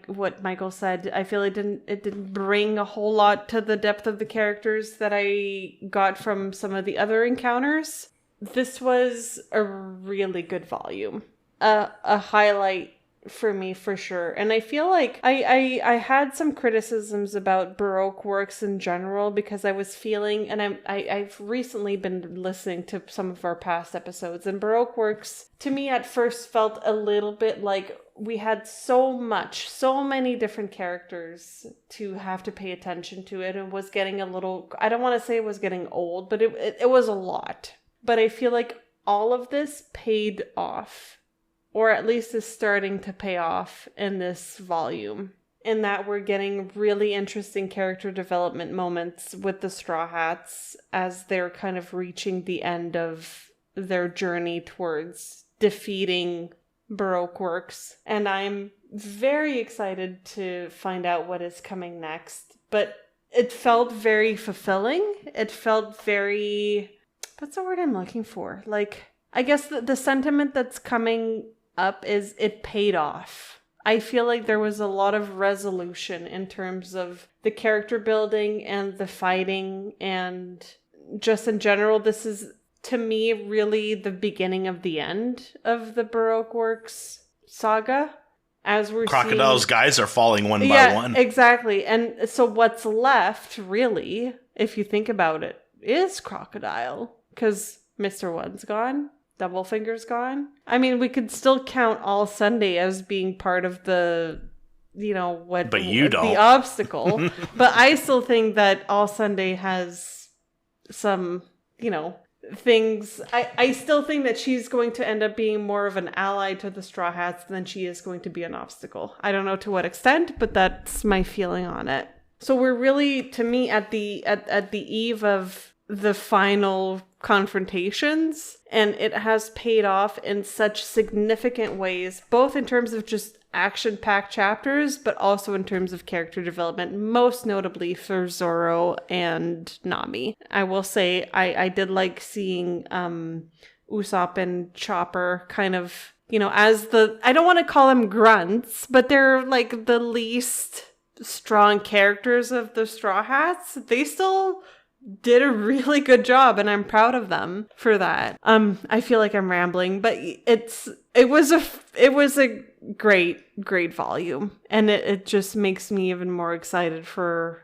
what Michael said, I feel it didn't bring a whole lot to the depth of the characters that I got from some of the other encounters. This was a really good volume. A highlight for me for sure. And I feel like I had some criticisms about Baroque works in general because I was feeling, and I've recently been listening to some of our past episodes, and Baroque works to me at first felt a little bit like we had so many different characters to have to pay attention to it, and was getting a little, I don't want to say it was getting old, but it was a lot. But I feel like all of this paid off, or at least is starting to pay off in this volume, in that we're getting really interesting character development moments with the Straw Hats as they're kind of reaching the end of their journey towards defeating Baroque works. And I'm very excited to find out what is coming next. But it felt very fulfilling. It felt very... what's the word I'm looking for? Like, I guess the sentiment that's coming up is it paid off. I feel like there was a lot of resolution in terms of the character building and the fighting, and just in general, this is, to me, really the beginning of the end of the Baroque Works saga. As we're Crocodile's seeing, guys are falling one by one. Exactly. And so what's left, really, if you think about it, is Crocodile. Because Mr. One's gone. Doublefinger's gone. I mean, we could still count All Sunday as being part of the, but you don't. The obstacle. But I still think that All Sunday has some, things. I still think that she's going to end up being more of an ally to the Straw Hats than she is going to be an obstacle. I don't know to what extent, but that's my feeling on it. So we're really, to me, at the eve of the final confrontations, and it has paid off in such significant ways, both in terms of just action-packed chapters, but also in terms of character development, most notably for Zoro and Nami. I will say I did like seeing Usopp and Chopper kind of, as I don't want to call them grunts, but they're like the least strong characters of the Straw Hats. They still did a really good job, and I'm proud of them for that. I feel like I'm rambling, but it was a great volume, and it just makes me even more excited for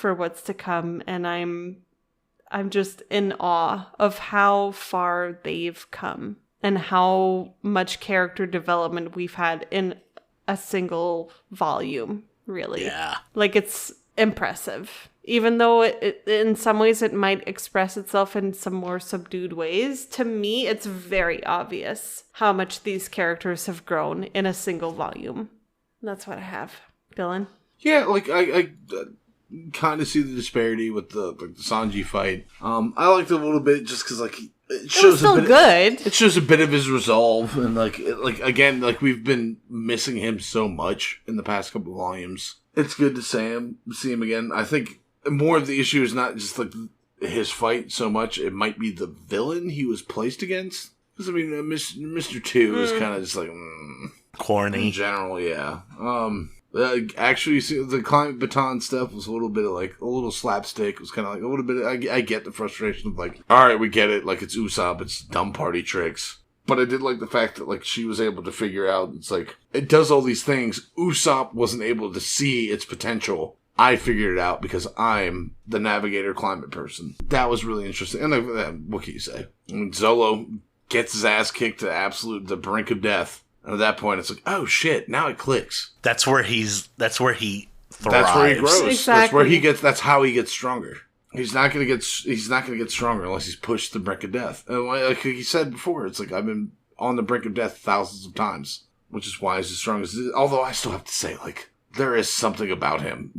what's to come, and I'm just in awe of how far they've come and how much character development we've had in a single volume, really. Yeah. Like, it's impressive. Even though it in some ways it might express itself in some more subdued ways, to me it's very obvious how much these characters have grown in a single volume. That's what I have. Dylan? Yeah, like I kind of see the disparity with the Sanji fight. I liked it a little bit just because it shows still good. It shows a bit of his resolve, and again, we've been missing him so much in the past couple of volumes. It's good to see him again. I think more of the issue is not just his fight so much; it might be the villain he was placed against. Because I mean, Mr. 2 is kind of just corny in general. Yeah. Actually, see, the climate baton stuff was a little bit of a little slapstick. It was kind of a little bit. I get the frustration of all right, we get it. It's Usopp, it's dumb party tricks. But I did like the fact that, like, she was able to figure out, it's like, it does all these things. Usopp wasn't able to see its potential. I figured it out because I'm the navigator climate person. That was really interesting. And what can you say? I mean, Zolo gets his ass kicked to the brink of death. And at that point, it's like, oh shit, now it clicks. That's where he thrives. That's where he grows. Exactly. That's where that's how he gets stronger. He's not gonna get stronger unless he's pushed to the brink of death. And like he said before, it's like, I've been on the brink of death thousands of times, which is why he's as strong as he is. Although I still have to say, like, there is something about him.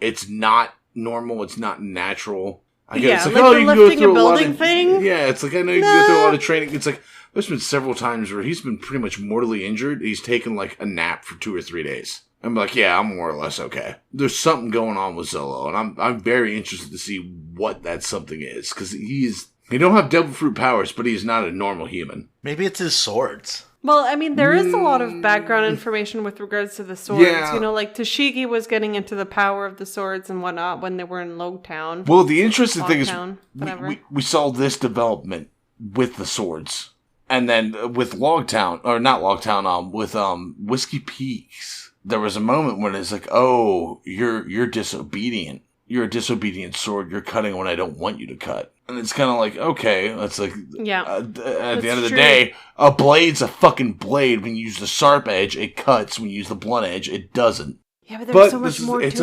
It's not normal. It's not natural. I guess it's like, the lifting a building thing? Yeah, it's like, I know you can go through a lot of training. It's like, there's been several times where he's been pretty much mortally injured. He's taken, like, a nap for 2 or 3 days. I'm like, yeah, I'm more or less okay. There's something going on with Zolo, and I'm very interested to see what that something is, because he don't have devil fruit powers, but he's not a normal human. Maybe it's his swords. Well, I mean, there is a lot of background information with regards to the swords. Yeah. You know, like, Tashigi was getting into the power of the swords and whatnot when they were in Logtown. Well, the interesting thing is, whatever. we saw this development with the swords. And then with Logtown, or not Logtown, with Whiskey Peaks, there was a moment when it's like, oh, you're disobedient. You're a disobedient sword. You're cutting when I don't want you to cut. And it's kind of like, okay, that's like, yeah, at the end of the day, a blade's a fucking blade. When you use the sharp edge, it cuts. When you use the blunt edge, it doesn't. Yeah, but there's so much more to it. It's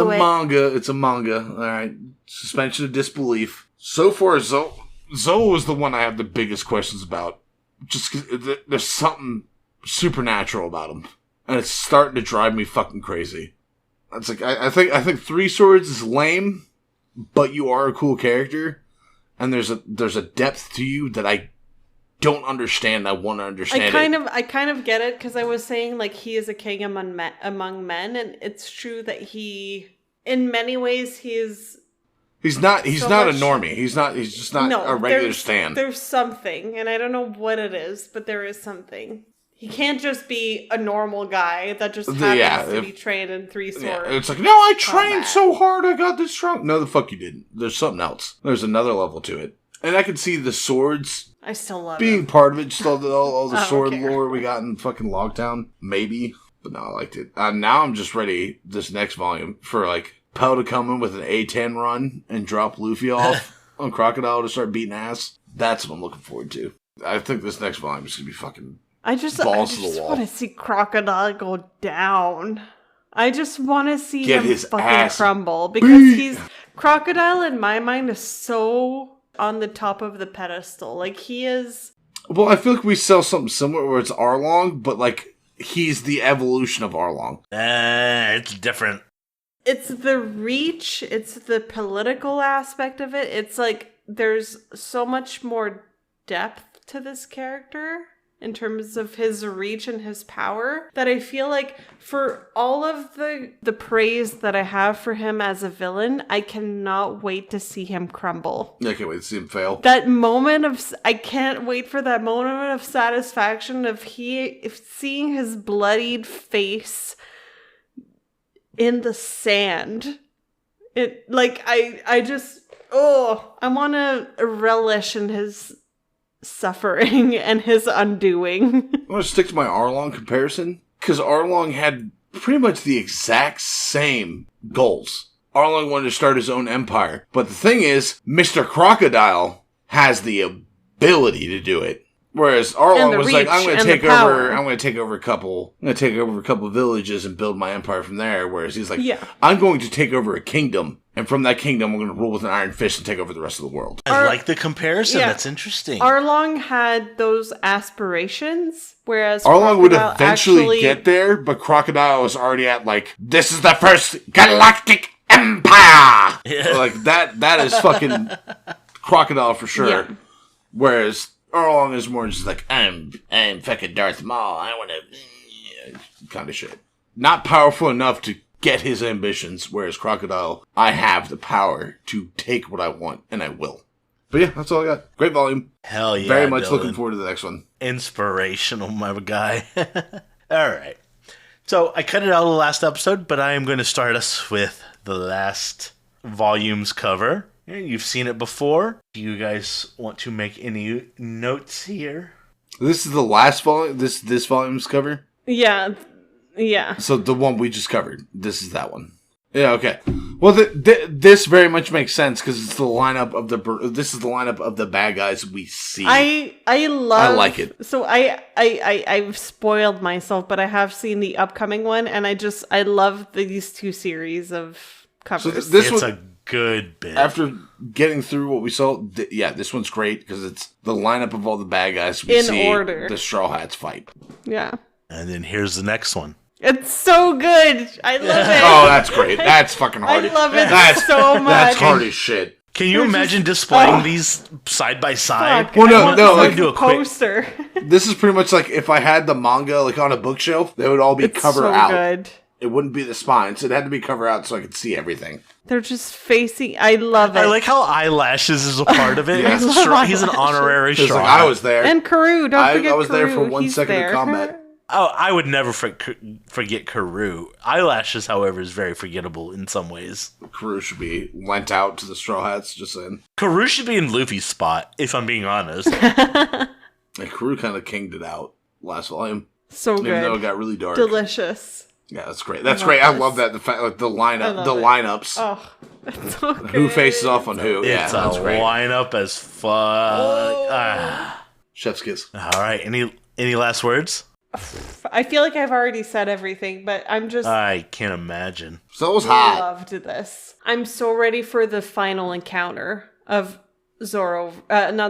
a manga. All right. Suspension of disbelief. So far, Zolo is the one I have the biggest questions about. Just 'cause there's something supernatural about him. And it's starting to drive me fucking crazy. It's like, I think 3 swords is lame, but you are a cool character. And there's a depth to you that I don't understand. I want to understand. I kind of get it, because I was saying, like, he is a king among men, and it's true that in many ways, he's not a normie. He's just not a regular stan. There's something, and I don't know what it is, but there is something. He can't just be a normal guy that just happens to be trained in 3 swords. Yeah, it's like, no, I trained so hard, I got this strong. No, the fuck you didn't. There's something else. There's another level to it. And I can see the swords I still love being part of it. Just all the sword lore we got in fucking Logtown. Maybe. But no, I liked it. Now I'm just ready, this next volume, for, like, Pell to come in with an A10 run and drop Luffy off on Crocodile to start beating ass. That's what I'm looking forward to. I think this next volume is going to be fucking I just want to see Crocodile go down. I just want to see him fucking crumble. Because Crocodile, in my mind, is so on the top of the pedestal. Like, he is... Well, I feel like we sell something similar where it's Arlong, but, like, he's the evolution of Arlong. It's different. It's the reach. It's the political aspect of it. It's like, there's so much more depth to this character in terms of his reach and his power, that I feel like for all of the praise that I have for him as a villain, I cannot wait to see him crumble. Yeah, I can't wait to see him fail. That moment I can't wait for that moment of satisfaction of seeing his bloodied face in the sand. I want to relish in his suffering and his undoing. I'm going to stick to my Arlong comparison, because Arlong had pretty much the exact same goals. Arlong wanted to start his own empire, but the thing is, Mr. Crocodile has the ability to do it. Whereas Arlong was like, I'm going to take over a couple villages and build my empire from there. Whereas he's like, I'm going to take over a kingdom, and from that kingdom, I'm going to rule with an iron fist and take over the rest of the world. I like the comparison. Yeah. That's interesting. Arlong had those aspirations, whereas Arlong would eventually get there, but Crocodile was already at, like, this is the first galactic empire! Yeah. Like, that is fucking Crocodile for sure. Yeah. Whereas Arlong is more just like, I'm fucking Darth Maul. I want to... kind of shit. Not powerful enough to get his ambitions, whereas Crocodile, I have the power to take what I want, and I will. But yeah, that's all I got. Great volume. Hell yeah, very much Dylan. Looking forward to the next one. Inspirational, my guy. All right. So I cut it out of the last episode, but I am going to start us with the last volume's cover. You've seen it before. Do you guys want to make any notes here? This is the last volume. This volume's cover. Yeah. So the one we just covered. This is that one. Yeah. Okay. Well, this very much makes sense because it's the lineup of This is the lineup of the bad guys we see. I like it. So I've spoiled myself, but I have seen the upcoming one, and I love these two series of covers. So it's a good bit. After getting through what we saw, this one's great because it's the lineup of all the bad guys we see. In order. The Straw Hats fight. Yeah. And then here's the next one. It's so good. I love it. Oh, that's great. That's fucking hard. I love it so much. That's hard as shit. Can you imagine displaying these side by side? Fuck. Well, no, like do a poster. This is pretty much like if I had the manga like on a bookshelf, they would all be cover out. Good. It wouldn't be the spines. It had to be cover out so I could see everything. They're just facing. I love it. I like how eyelashes is a part of it. Yeah. He's an honorary straw. Like, I was there. And Karu, don't forget Karu. I was there for 1 second of combat. Oh, I would never forget Karu. Eyelashes, however, is very forgettable in some ways. Karu should be lent out to the Straw Hats, just saying. Karu should be in Luffy's spot, if I'm being honest. And Karu kind of kinged it out last volume. So good. Even though it got really dark. Delicious. Yeah, that's great. That's great. I love that. The fact, like the lineups. Oh, that's so good. Who faces off on who? It's a lineup as fuck. Oh. Chef's kiss. All right. Any last words? I feel like I've already said everything, but I can't imagine. So it was hot. I loved this. I'm so ready for the final encounter of Luffy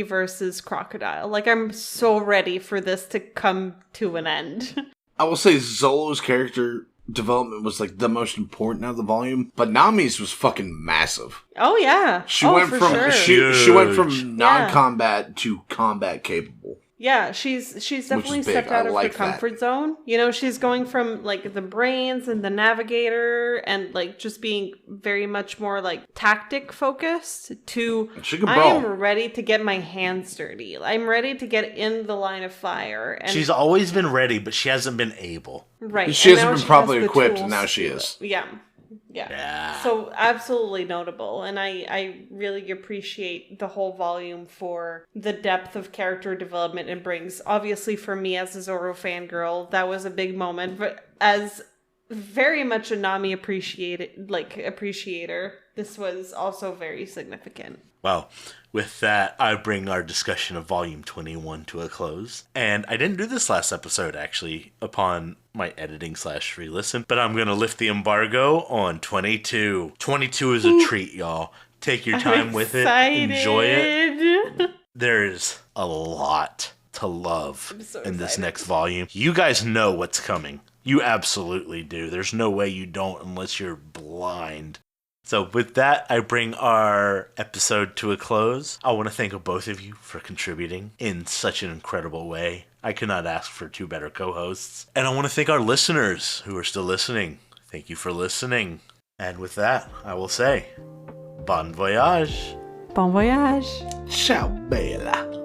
versus Crocodile. Like, I'm so ready for this to come to an end. I will say Zolo's character development was like the most important out of the volume, but Nami's was fucking massive. Oh yeah. She went from non-combat to combat capable. Yeah, she's definitely stepped out of her comfort zone. You know, she's going from like the brains and the navigator and like just being very much more like tactic focused to I am ready to get my hands dirty. I'm ready to get in the line of fire. And she's always been ready, but she hasn't been able. Right. She hasn't been properly equipped, and now she is. Yeah. So absolutely notable. And I really appreciate the whole volume for the depth of character development it brings. Obviously for me as a Zoro fangirl, that was a big moment. But as very much a Nami appreciator, this was also very significant. Well, with that, I bring our discussion of Volume 21 to a close. And I didn't do this last episode, actually, upon my editing / re-listen, but I'm going to lift the embargo on 22. 22 is a treat, y'all. Take your time with it. Enjoy it. There's a lot to love in this next volume. You guys know what's coming. You absolutely do. There's no way you don't unless you're blind. So with that, I bring our episode to a close. I want to thank both of you for contributing in such an incredible way. I could not ask for two better co-hosts. And I want to thank our listeners who are still listening. Thank you for listening. And with that, I will say, bon voyage. Bon voyage. Ciao, bella.